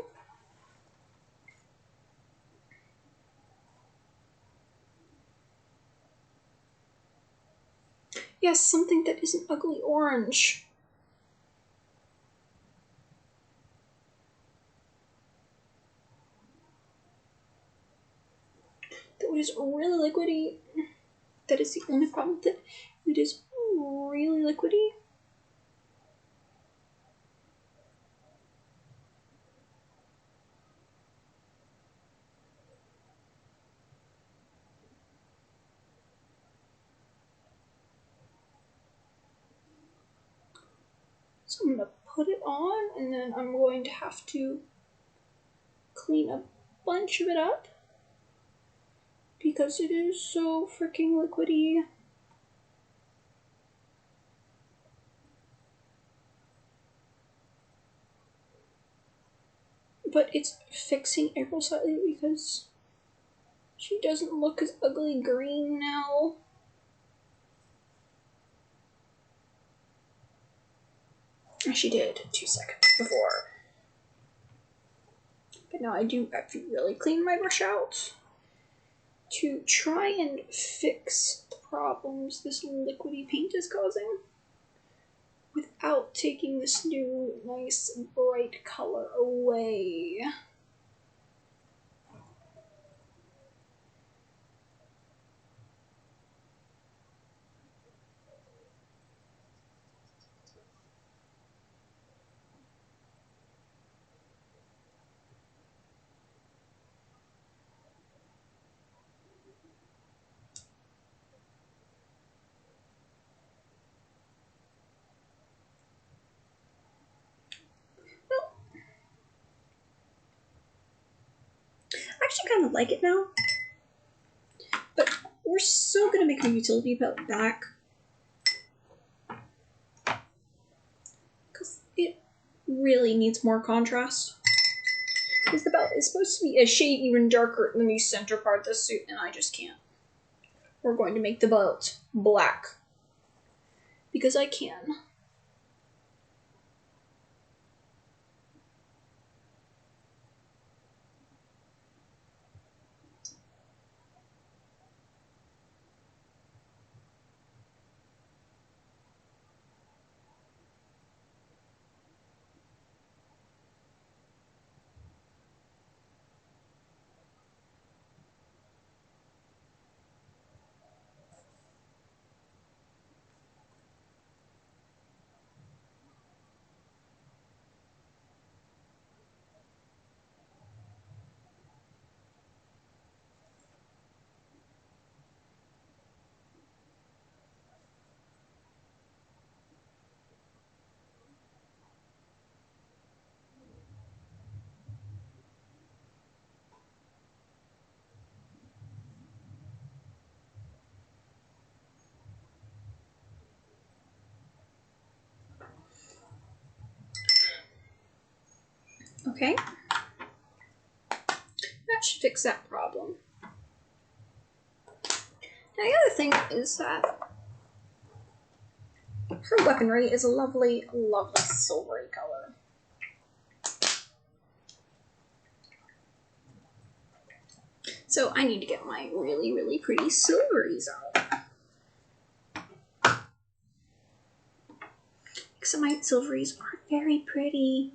Yes, something that isn't ugly orange. That is really liquidy. That is the only problem with it. It is really liquidy. So I'm going to put it on, and then I'm going to have to clean a bunch of it up because it is so freaking liquidy. But it's fixing April slightly because she doesn't look as ugly green now. She did 2 seconds before. But now I have to really clean my brush out to try and fix the problems this liquidy paint is causing without taking this new nice bright color away. I actually kind of like it now, but we're still going to make a utility belt back because it really needs more contrast. Because the belt is supposed to be a shade even darker than the center part of the suit, and I just can't. We're going to make the belt black because I can. Okay. That should fix that problem. Now the other thing is that her weaponry is a lovely, lovely silvery color. So I need to get my really, really pretty silveries out. Some of my silveries aren't very pretty.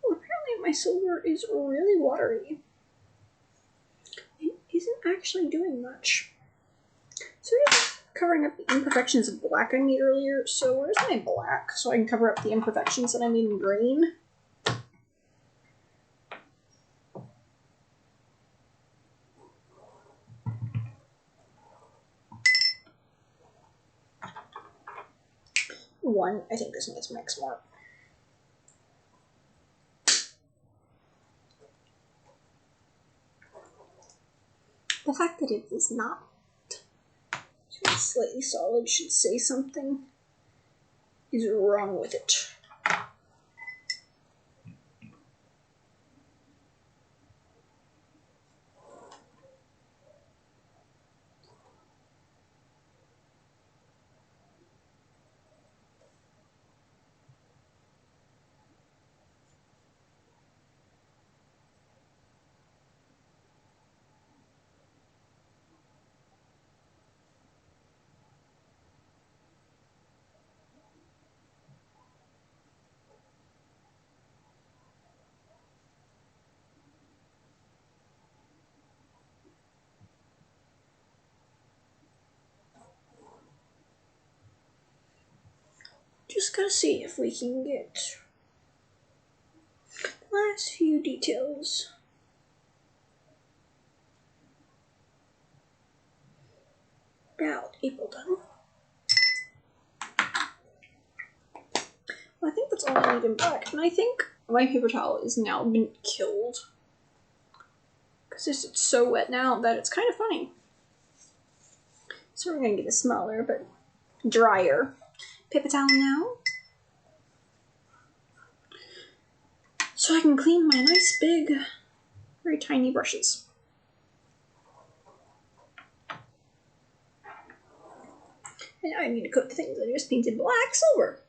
Well, apparently my silver is really watery. It isn't actually doing much. covering up the imperfections of black I made earlier. So where's my black? So I can cover up the imperfections that I made in green. One, I think this needs mix more. The fact that it is not slightly solid should say something is wrong with it. Just gotta see if we can get the last few details. About April done. Well, I think that's all I need in black, and I think my paper towel is now been killed. Because it's so wet now that it's kind of funny. So we're gonna get a smaller but drier paper towel now. So I can clean my nice big, very tiny brushes. And now I need to coat the things I just painted black silver.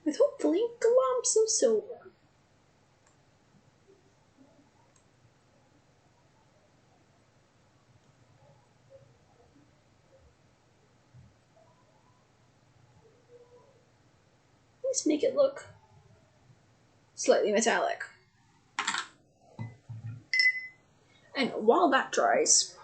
With hopefully globs of silver. Let's make it look slightly metallic. And while that dries,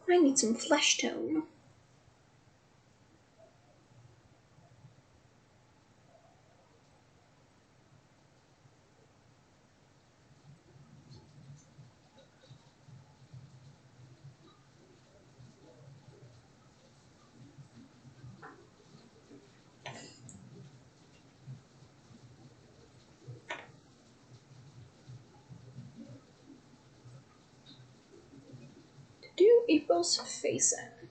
I need some flesh tone. To do April's face in.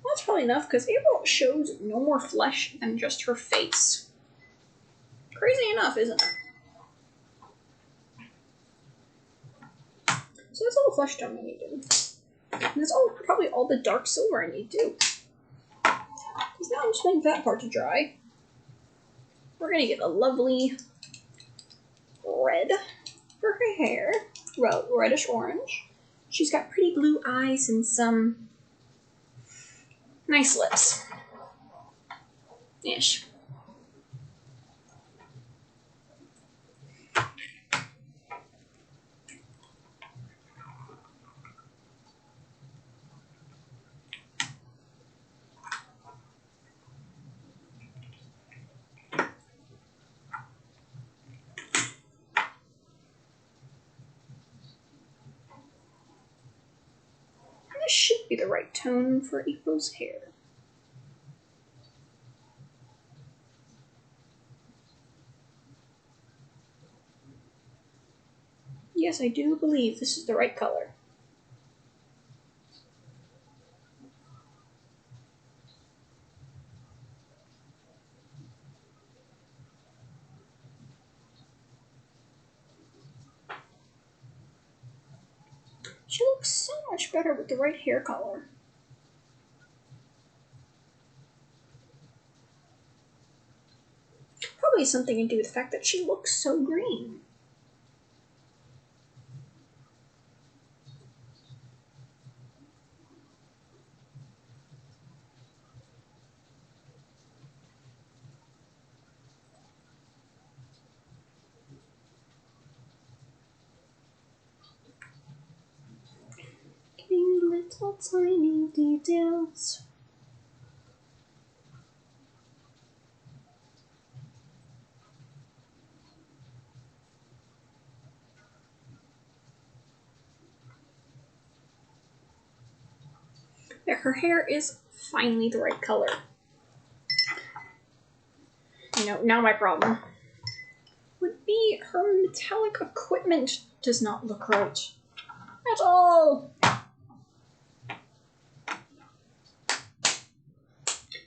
Well, that's probably enough because April shows no more flesh than just her face. Crazy enough, isn't it? So that's all the flesh tone I need to do. And that's probably all the dark silver I need to do. Because now I'm just waiting for that part to dry. We're going to get a lovely red for her hair. Reddish orange. She's got pretty blue eyes and some nice lips. Ish. This should be the right tone for April's hair. Yes, I do believe this is the right color. She looks so much better with the right hair color. probably something to do with the fact that she looks so green. Getting little tiny details. Yeah, her hair is finally the right color. You know, now my problem would be her metallic equipment does not look right at all. The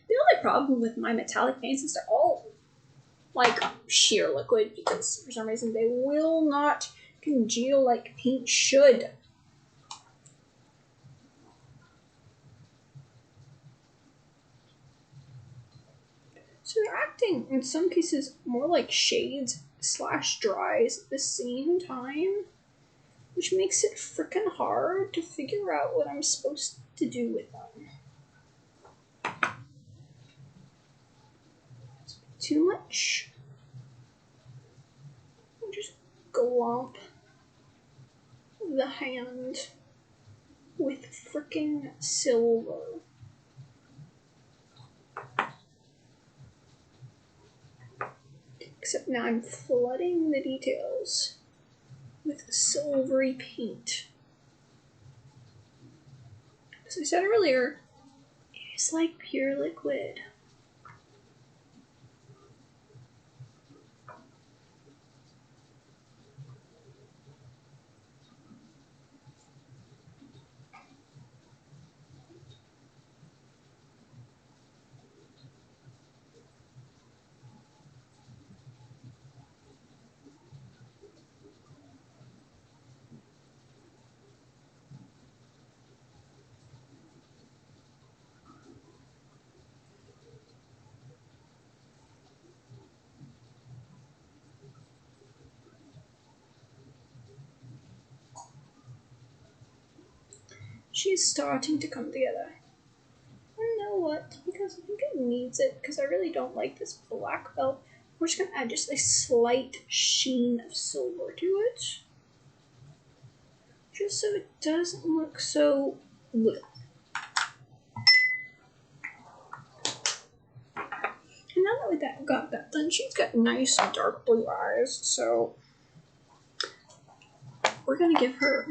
only problem with my metallic paints is they're all like sheer liquid because for some reason they will not congeal like paint should. So they're acting in some cases more like shades / dries at the same time, which makes it frickin' hard to figure out what I'm supposed to do with them. Too much. I'll just glomp the hand with frickin' silver. Except now I'm flooding the details with silvery paint. As I said earlier, it is like pure liquid. She's starting to come together. You know what? Because I think it needs it, because I really don't like this black belt. We're just going to add just a slight sheen of silver to it. Just so it doesn't look so bleh. And now that we got that done, she's got nice dark blue eyes, so we're going to give her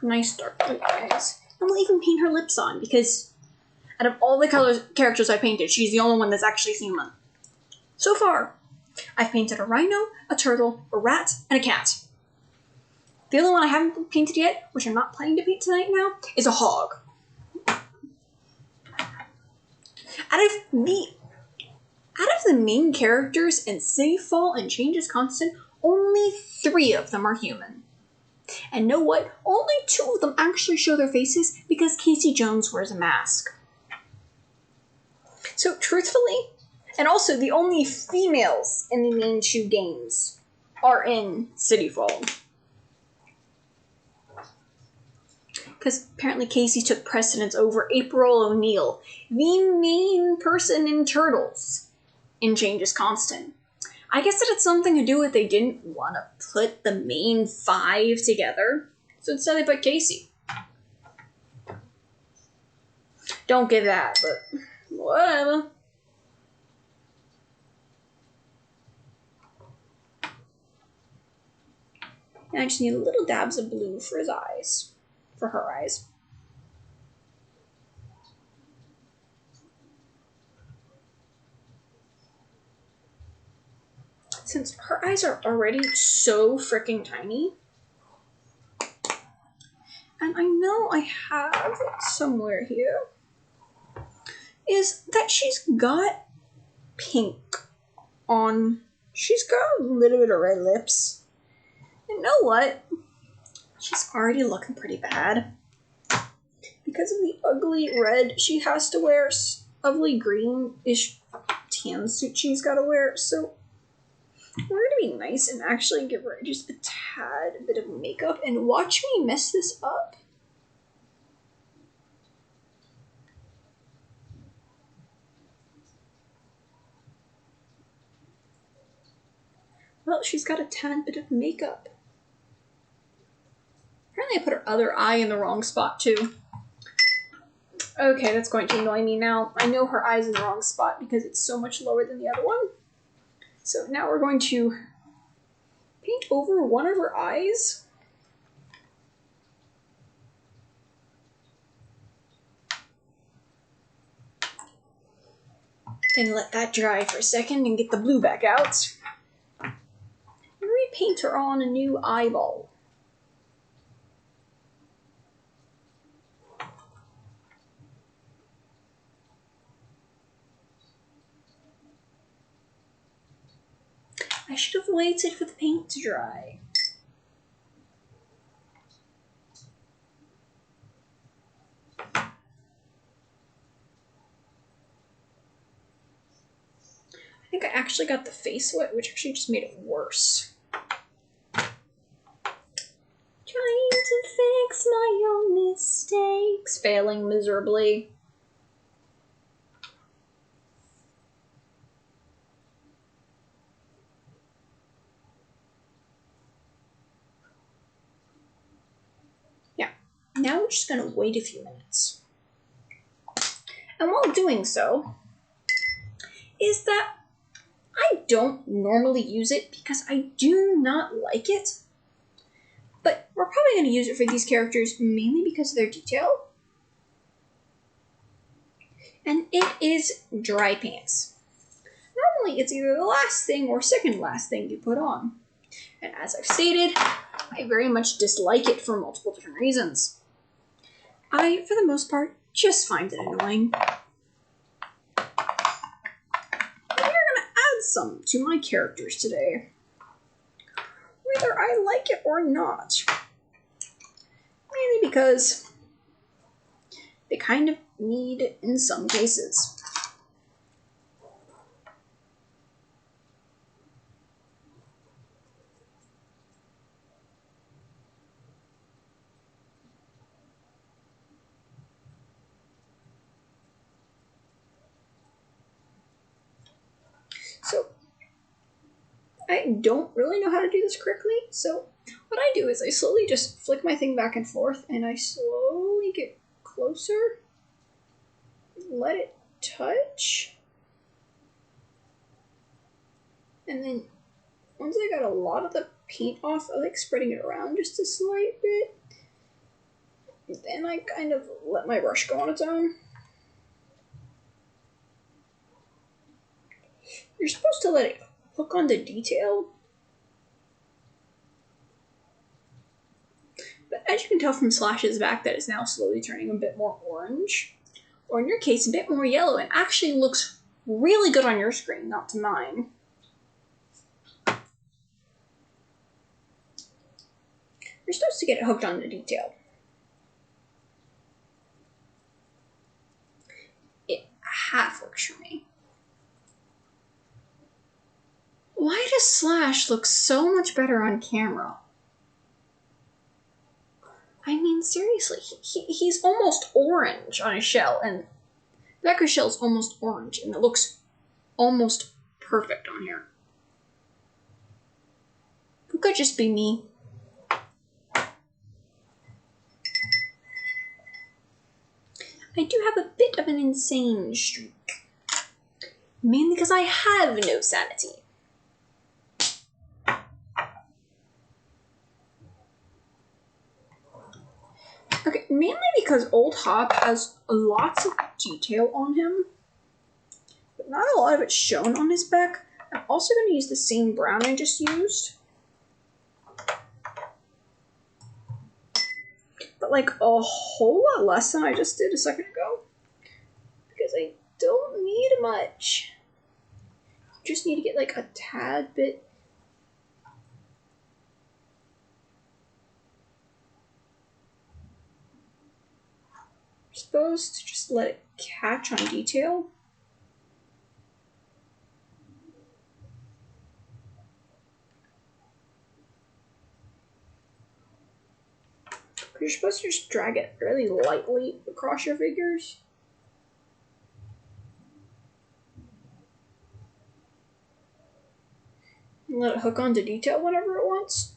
nice dark blue eyes. And we'll even paint her lips on, because out of all the characters I painted, she's the only one that's actually human. So far, I've painted a rhino, a turtle, a rat, and a cat. The only one I haven't painted yet, which I'm not planning to paint tonight now, is a hog. Out of the main characters in Cityfall and Changes Constant, only 3 of them are human. And know what? Only 2 of them actually show their faces because Casey Jones wears a mask. So truthfully, and also the only females in the main 2 games are in Cityfall. Because apparently Casey took precedence over April O'Neil, the main person in Turtles, in Changes Constant. I guess it had something to do with they didn't want to put the main 5 together, so instead they put Casey. Don't get that, but whatever. And I just need little dabs of blue for his eyes. For her eyes. Since her eyes are already so freaking tiny, and I know I have it somewhere here, is that she's got pink on. She's got a little bit of red lips. And you know what? She's already looking pretty bad. Because of the ugly red she has to wear, ugly greenish tan suit she's got to wear. So we're going to be nice and actually give her just a tad bit of makeup and watch me mess this up. Well, she's got a tad bit of makeup. Apparently I put her other eye in the wrong spot too. Okay, that's going to annoy me now. I know her eye's in the wrong spot because it's so much lower than the other one. So now we're going to paint over one of her eyes. Then let that dry for a second and get the blue back out. And repaint her on a new eyeball. I should have waited for the paint to dry. I think I actually got the face wet, which actually just made it worse. Trying to fix my own mistakes, failing miserably. Now we're just going to wait a few minutes. And while doing so, is that I don't normally use it because I do not like it. But we're probably going to use it for these characters mainly because of their detail. And it is dry pants. Normally it's either the last thing or second last thing you put on. And as I've stated, I very much dislike it for multiple different reasons. I, for the most part, just find it annoying. We're going to add some to my characters today. Whether I like it or not. Mainly because they kind of need it in some cases. So, I don't really know how to do this correctly, so what I do is I slowly just flick my thing back and forth, and I slowly get closer, let it touch, and then once I got a lot of the paint off, I like spreading it around just a slight bit, then I kind of let my brush go on its own. You're supposed to let it hook on the detail. But as you can tell from Slash's back, that is now slowly turning a bit more orange. Or in your case, a bit more yellow, and actually looks really good on your screen, not to mine. You're supposed to get it hooked on the detail. It half works for me. Why does Slash look so much better on camera? I mean, seriously, he's almost orange on his shell, and Becca's shell is almost orange, and it looks almost perfect on here. It could just be me. I do have a bit of an insane streak. Mainly because I have no sanity. Okay, mainly because Old Hop has lots of detail on him, but not a lot of it shown on his back. I'm also going to use the same brown I just used. But like a whole lot less than I just did a second ago. Because I don't need much. You just need to get like a tad bit. You're supposed to just let it catch on detail. You're supposed to just drag it really lightly across your figures. And let it hook onto detail whenever it wants.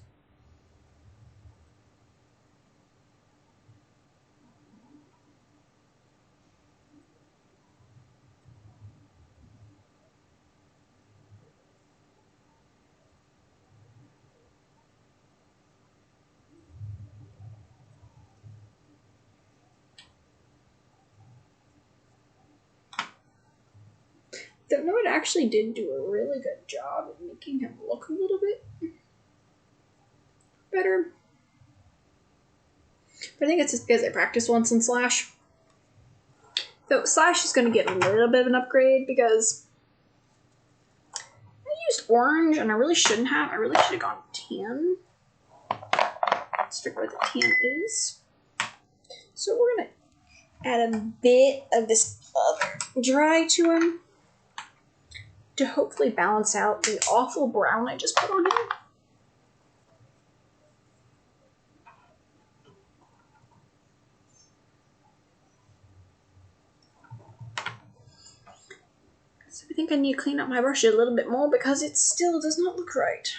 Though no, it actually did do a really good job of making him look a little bit better. But I think it's just because I practiced once in Slash. Though Slash is going to get a little bit of an upgrade because I used orange and I really shouldn't have. I really should have gone tan. Let's figure what the tan is. So we're going to add a bit of this other dry to him to hopefully balance out the awful brown I just put on him. So I think I need to clean up my brush a little bit more because it still does not look right.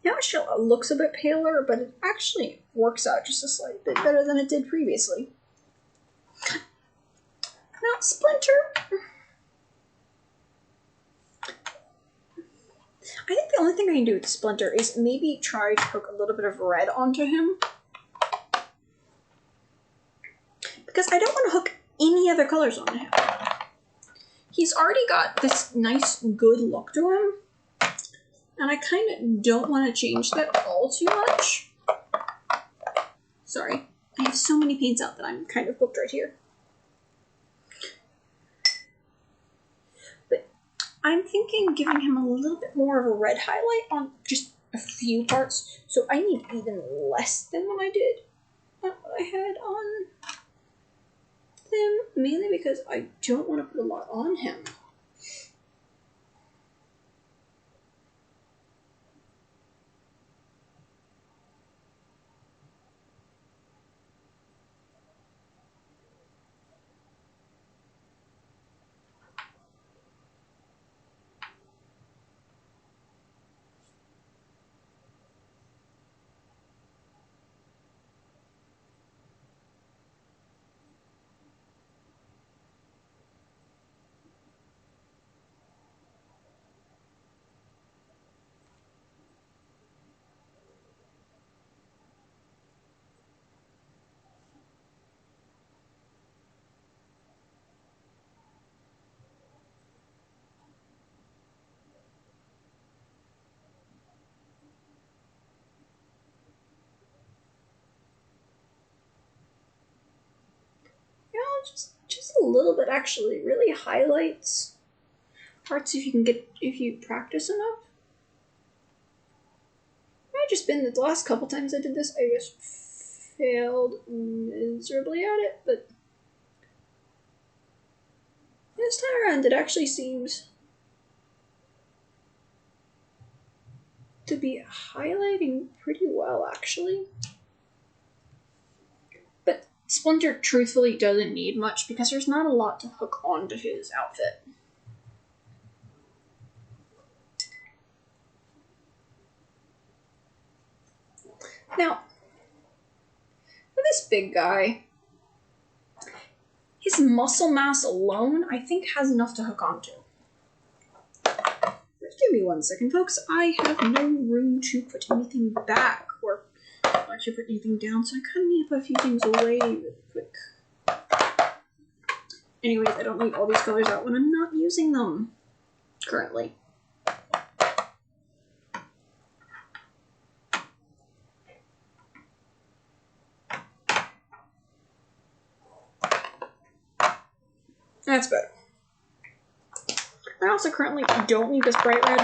Now it looks a bit paler, but it actually works out just a slight bit better than it did previously. Now, Splinter. I think the only thing I can do with Splinter is maybe try to hook a little bit of red onto him. Because I don't want to hook any other colors onto him. He's already got this nice, good look to him. And I kind of don't want to change that all too much. Sorry. I have so many paints out that I'm kind of booked right here. But I'm thinking giving him a little bit more of a red highlight on just a few parts. So I need even less than what I did. What I had on them. Mainly because I don't want to put a lot on him. Just a little bit actually really highlights parts if you practice enough. I've just been the last couple times I did this, I just failed miserably at it, but this time around it actually seems to be highlighting pretty well actually. But Splinter truthfully doesn't need much because there's not a lot to hook onto his outfit. Now, for this big guy, his muscle mass alone, I think, has enough to hook onto. Give me 1 second, folks. I have no room to put anything back or actually put anything down, so I kind of need to put a few things away real quick. Anyways, I don't need all these colors out when I'm not using them currently. That's better. I also currently don't need this bright red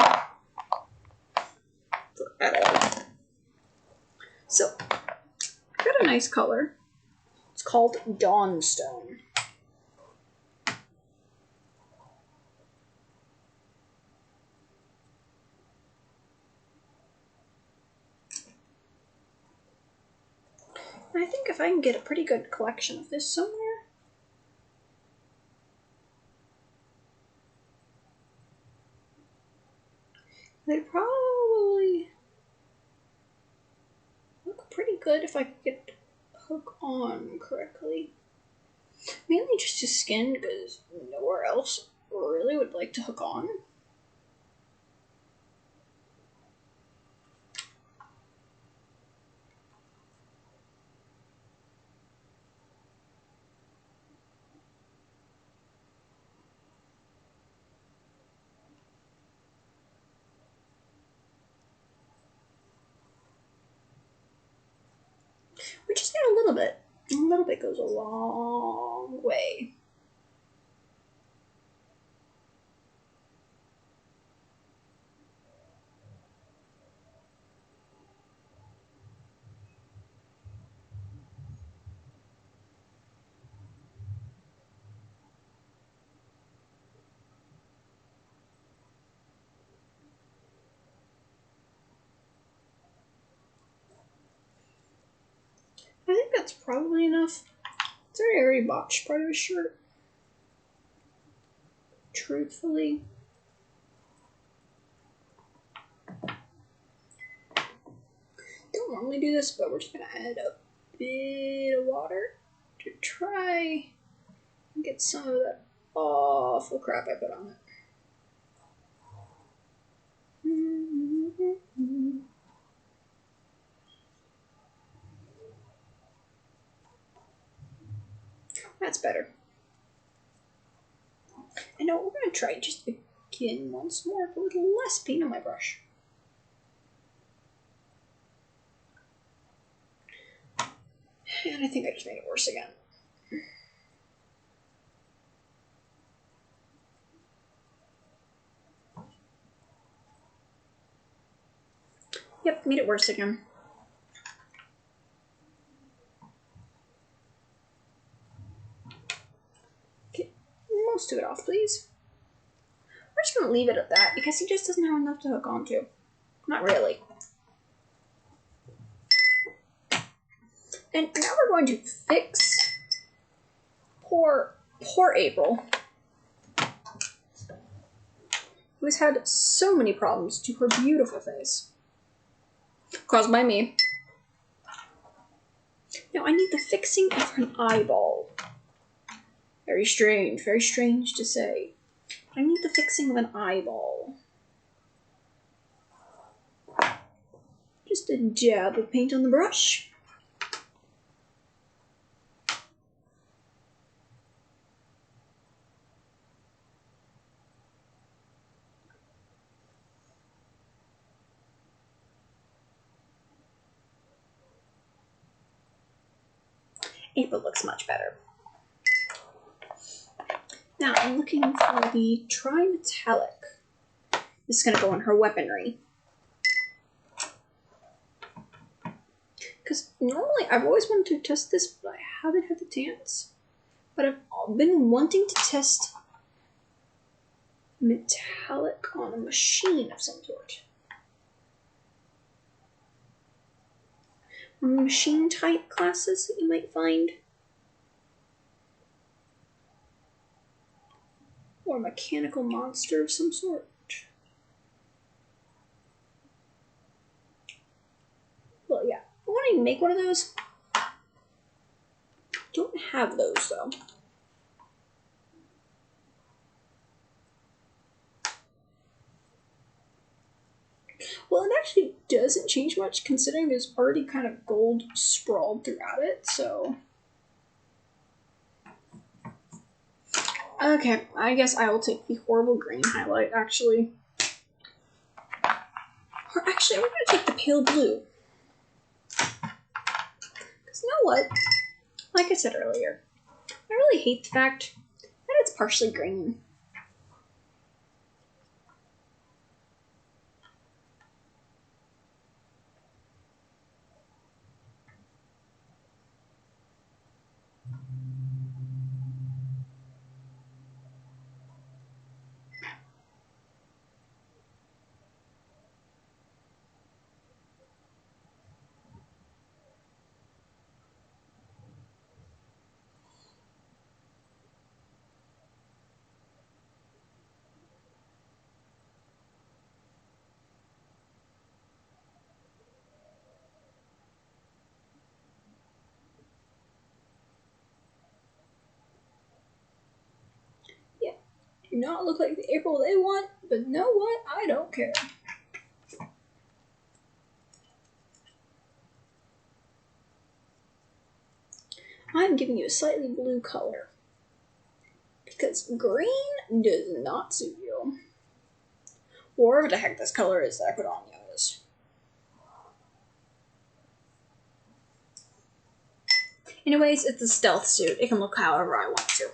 at all. So, I've got a nice color. It's called Dawnstone. And I think if I can get a pretty good collection of this somewhere, they'd probably look pretty good if I could get hook on correctly. Mainly just to skin, because nowhere else really would like to hook on. We just need a little bit. A little bit goes a long way. I think that's probably enough. It's already botched part of his shirt. Truthfully. Don't normally do this, but we're just gonna add a bit of water to try and get some of that awful crap I put on it. That's better. And now we're going to try just again once more with a little less paint on my brush. And I think I just made it worse again. Yep, made it worse again. Get most of it off, please. We're just going to leave it at that because he just doesn't have enough to hook onto. Not really. And now we're going to fix poor April, who has had so many problems to her beautiful face. Caused by me. Now I need the fixing of her eyeball. Very strange to say. I need the fixing of an eyeball. Just a dab of paint on the brush. April looks much better. Now I'm looking for the trimetallic. This is going to go on her weaponry. Because normally I've always wanted to test this, but I haven't had the chance. But I've been wanting to test metallic on a machine of some sort. Or machine type classes that you might find. Or a mechanical monster of some sort. Well, yeah. I want to make one of those. Don't have those, though. Well, it actually doesn't change much considering there's already kind of gold sprawled throughout it, so... Okay, I guess I will take the horrible green highlight, actually. Or actually, I'm going to take the pale blue. Because you know what? Like I said earlier, I really hate the fact that it's partially green. Do not look like the April they want, but know what? I don't care. I'm giving you a slightly blue color. Because green does not suit you. Or whatever the heck this color is that I put on you is. Anyways, it's a stealth suit. It can look however I want to.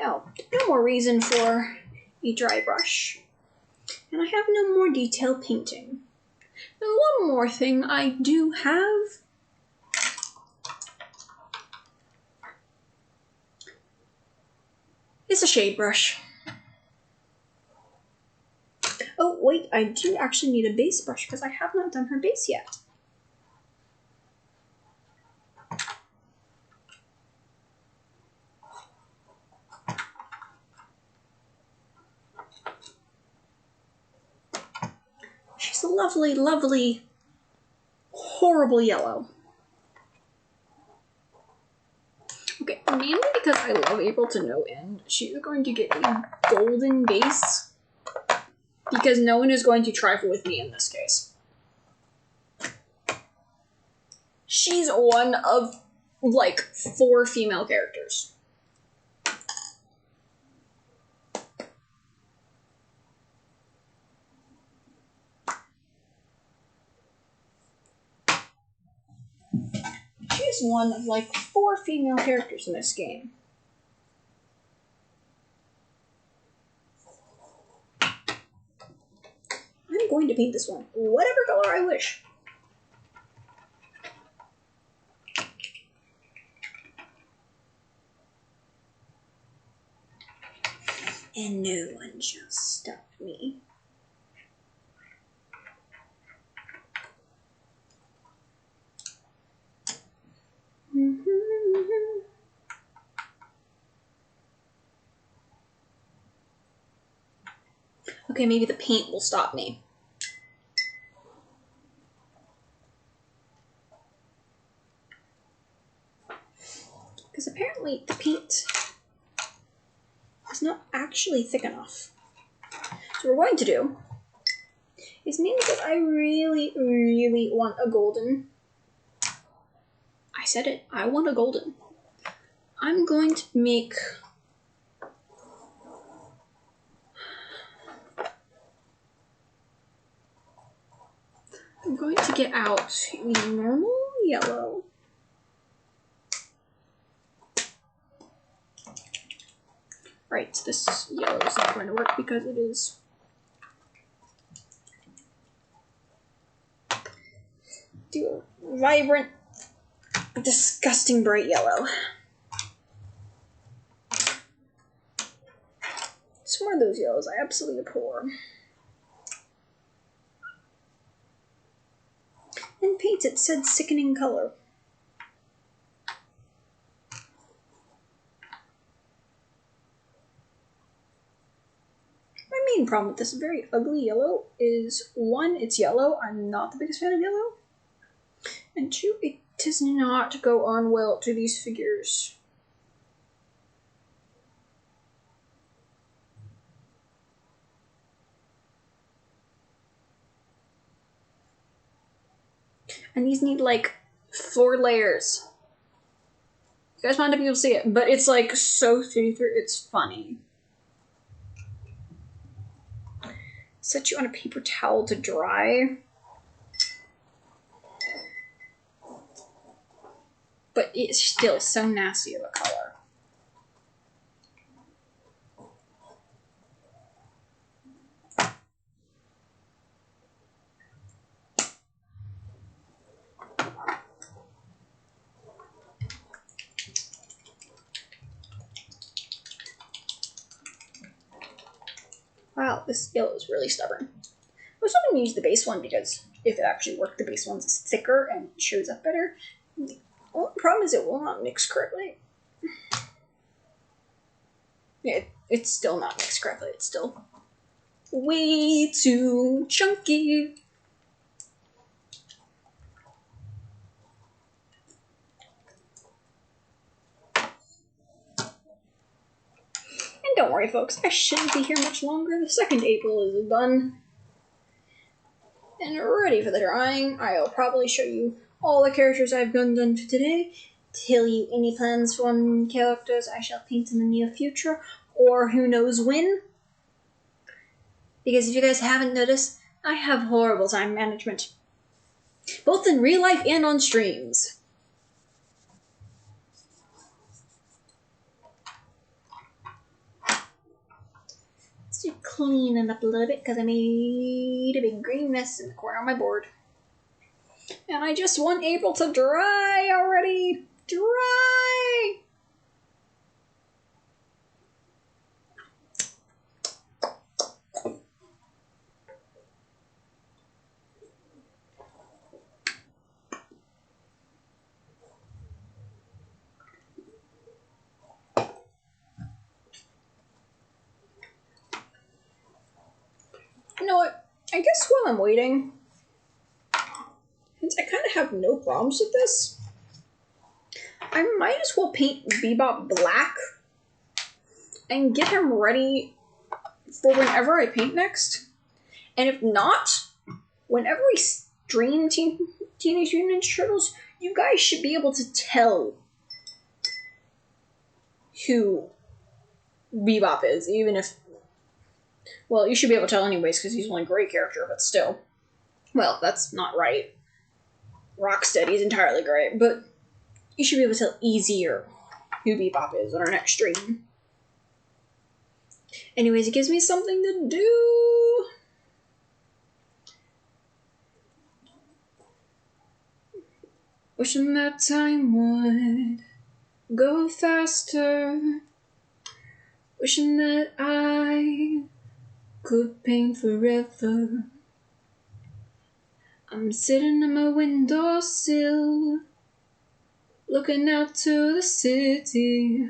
Now, no more reason for a dry brush. And I have no more detail painting. Now, one more thing I do have is a shade brush. Oh, wait, I do actually need a base brush because I have not done her base yet. She's a lovely, lovely, horrible yellow. Okay, mainly because I love April to no end, she's going to get a golden base because no one is going to trifle with me in this case. She's one of, like, 4 female characters. She's one of, like, 4 female characters in this game. I'm going to paint this one whatever color I wish. And no one shall stop me. Okay, maybe the paint will stop me. Because apparently the paint is not actually thick enough. So what we're going to do is mainly because I really, really want a golden. I said it, I want a golden. I'm going to make... I'm going to get out the normal yellow. Right, this yellow is not going to work because it is do a vibrant, disgusting bright yellow. It's one of those yellows I absolutely abhor. And paint it said sickening color. My main problem with this very ugly yellow is, 1, it's yellow. I'm not the biggest fan of yellow. And 2, it does not go on well to these figures. And these need like 4 layers. You guys want to be able to see it, but it's like so see-through, it's funny. Set you on a paper towel to dry. But it's still so nasty of a color. Wow, this yellow is really stubborn. I was hoping to use the base one because if it actually worked, the base one's thicker and shows up better. The only problem is it will not mix correctly. Yeah, it's still not mixed correctly. It's still way too chunky. And don't worry, folks, I shouldn't be here much longer. The 2nd April is done. And ready for the drawing. I'll probably show you all the characters I've done for today. Tell you any plans for characters I shall paint in the near future, or who knows when. Because if you guys haven't noticed, I have horrible time management. Both in real life and on streams. Let's just clean it up a little bit because I made a big green mess in the corner of my board. And I just want April to dry already. Dry! You know what? I guess while I'm waiting, since I kind of have no problems with this, I might as well paint Bebop black and get him ready for whenever I paint next. And if not, whenever we stream Teenage Mutant Ninja Turtles, you guys should be able to tell who Bebop is, even if... Well, you should be able to tell anyways, because he's only a gray character, but still. Well, that's not right. Rocksteady's entirely gray, but you should be able to tell easier who Bebop is on our next stream. Anyways, it gives me something to do. Wishing that time would go faster. Wishing that I could paint forever. I'm sitting on my windowsill, looking out to the city.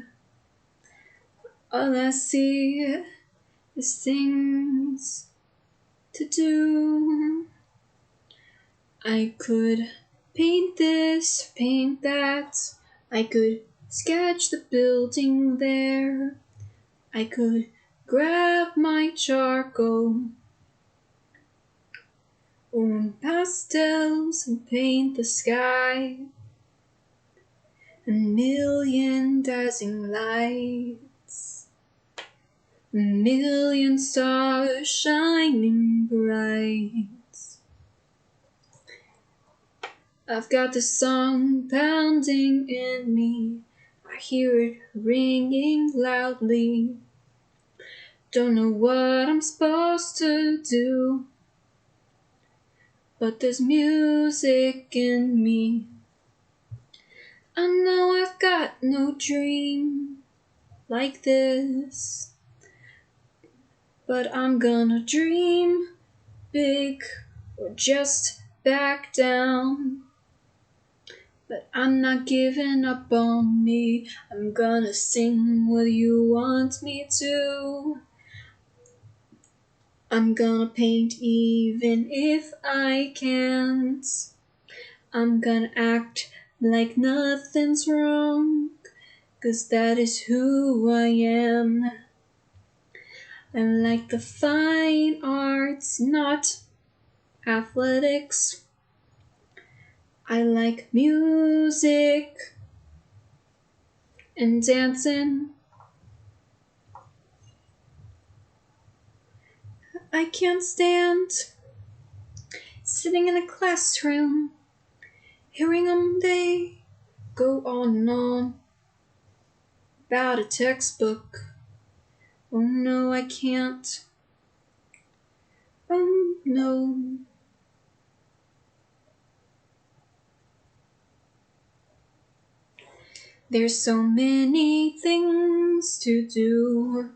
All I see is things to do. I could paint this, paint that. I could sketch the building there. I could grab my charcoal or pastels and paint the sky. A million dazzling lights, a million stars shining bright. I've got the song pounding in me, I hear it ringing loudly. Don't know what I'm supposed to do, but there's music in me. I know I've got no dream like this, but I'm gonna dream big or just back down. But I'm not giving up on me. I'm gonna sing what you want me to. I'm gonna paint even if I can't. I'm gonna act like nothing's wrong, 'cause that is who I am. I like the fine arts, not athletics. I like music and dancing. I can't stand sitting in a classroom, hearing them they go on and on about a textbook. Oh no, I can't. Oh no. There's so many things to do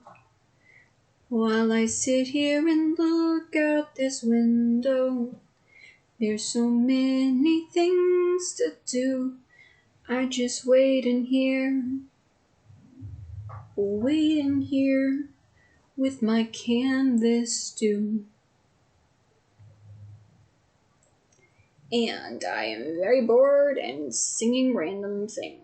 while I sit here and look out this window. There's so many things to do. I just wait in here with my canvas too. And I am very bored and singing random things.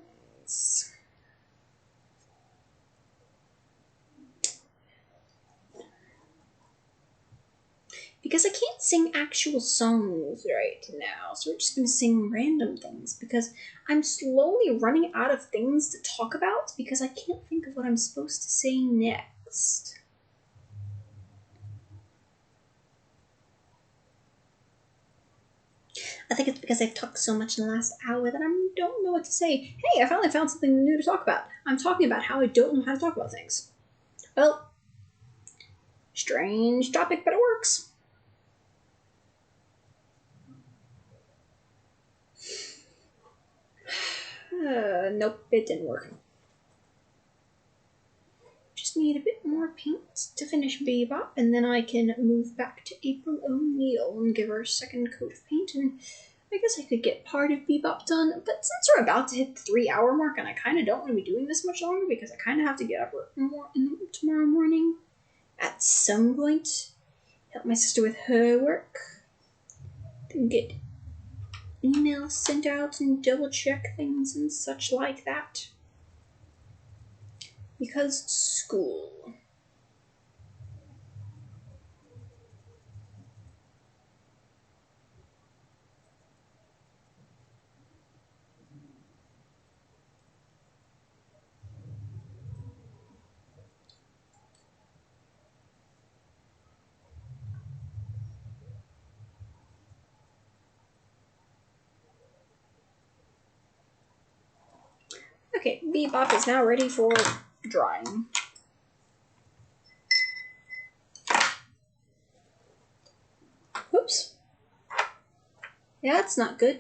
Because I can't sing actual songs right now, so we're just going to sing random things because I'm slowly running out of things to talk about because I can't think of what I'm supposed to say next. I think it's because I've talked so much in the last hour that I don't know what to say. Hey, I finally found something new to talk about. I'm talking about how I don't know how to talk about things. Well, strange topic, but it works. Nope, it didn't work. Just need a bit more paint to finish Bebop, and then I can move back to April O'Neil and give her a second coat of paint, and I guess I could get part of Bebop done, but since we're about to hit the 3-hour mark, and I kind of don't want to be doing this much longer because I kind of have to get up tomorrow morning at some point, help my sister with her work, then get emails sent out and double check things and such like that. Because school. Okay, Bebop is now ready for drying. Whoops. Yeah, that's not good.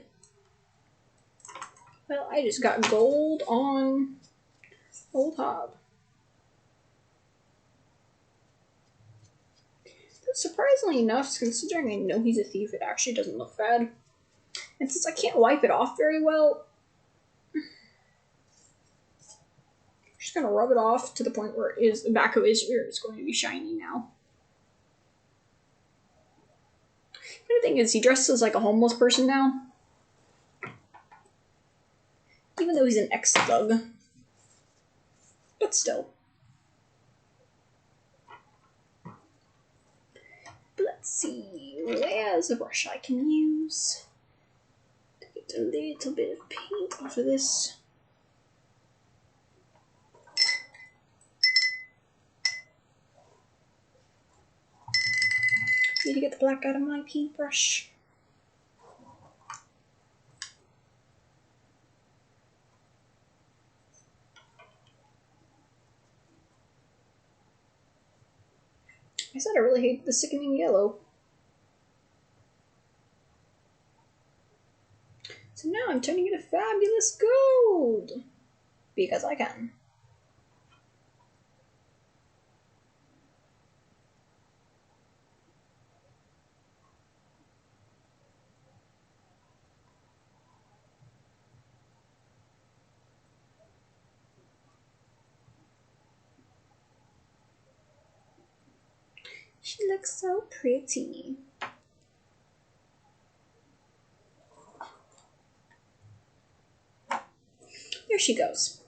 Well, I just got gold on Old Hob. Surprisingly enough, considering I know he's a thief, it actually doesn't look bad. And since I can't wipe it off very well, I'm just gonna rub it off to the point where the back of his ear is going to be shiny now. The thing is, he dresses like a homeless person now. Even though he's an ex-thug. But still. But let's see, where's a brush I can use to get a little bit of paint off of this. Need to get the black out of my paintbrush. I said I really hate the sickening yellow. So now I'm turning it a fabulous gold. Because I can. She looks so pretty. There she goes.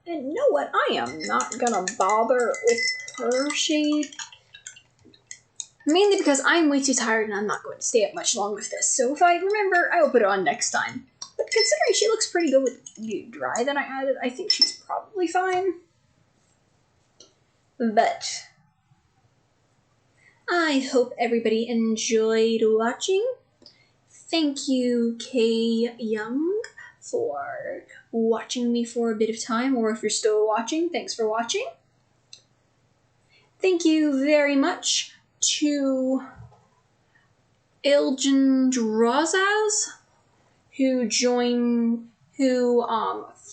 And you know what? I am not gonna bother with her shade. Mainly because I'm way too tired and I'm not going to stay up much long with this. So if I remember, I will put it on next time. But considering she looks pretty good with the dry that I added, I think she's probably fine. But I hope everybody enjoyed watching. Thank you, Kay Young, for watching me for a bit of time, or if you're still watching, thanks for watching. Thank you very much to Iljan Drazaz, who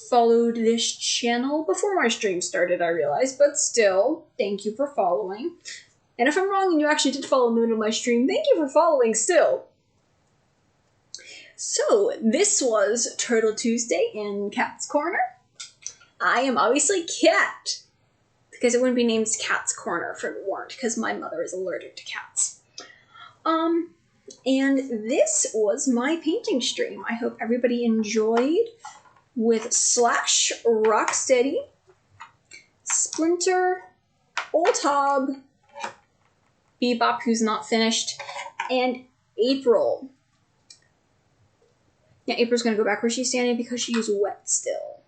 followed this channel before my stream started, I realized, but still, thank you for following. And if I'm wrong and you actually did follow in the middle of my stream, thank you for following still. So, this was Turtle Tuesday in Cat's Corner. I am obviously Cat, because it wouldn't be named Cat's Corner if it weren't, because my mother is allergic to cats. And this was my painting stream. I hope everybody enjoyed with Slash, Rocksteady, Splinter, Old Hob, Bebop, who's not finished, and April. Yeah, April's gonna go back where she's standing because she's wet still.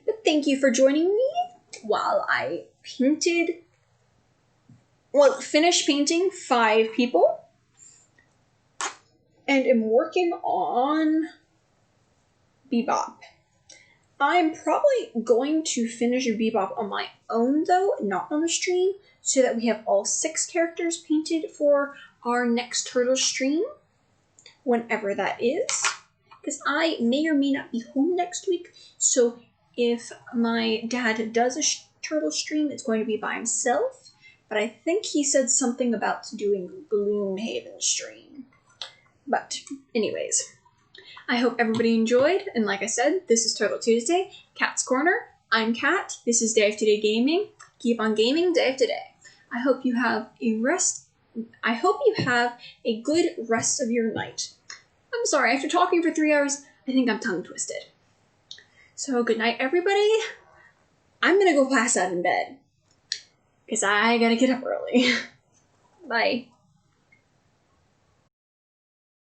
But thank you for joining me while I finished painting 5 people. And am working on Bebop. I'm probably going to finish Bebop on my own, though, not on the stream, so that we have all 6 characters painted for our next Turtle stream, whenever that is. Because I may or may not be home next week, so if my dad does a Turtle stream, it's going to be by himself. But I think he said something about doing Gloomhaven stream. But anyways, I hope everybody enjoyed, and like I said, this is Turtle Tuesday, Cat's Corner. I'm Cat. This is Day After Day Gaming. Keep on gaming day after day. I hope you have a good rest of your night. I'm sorry, after talking for 3 hours, I think I'm tongue twisted. So good night, everybody. I'm gonna go pass out in bed, because I gotta get up early. Bye.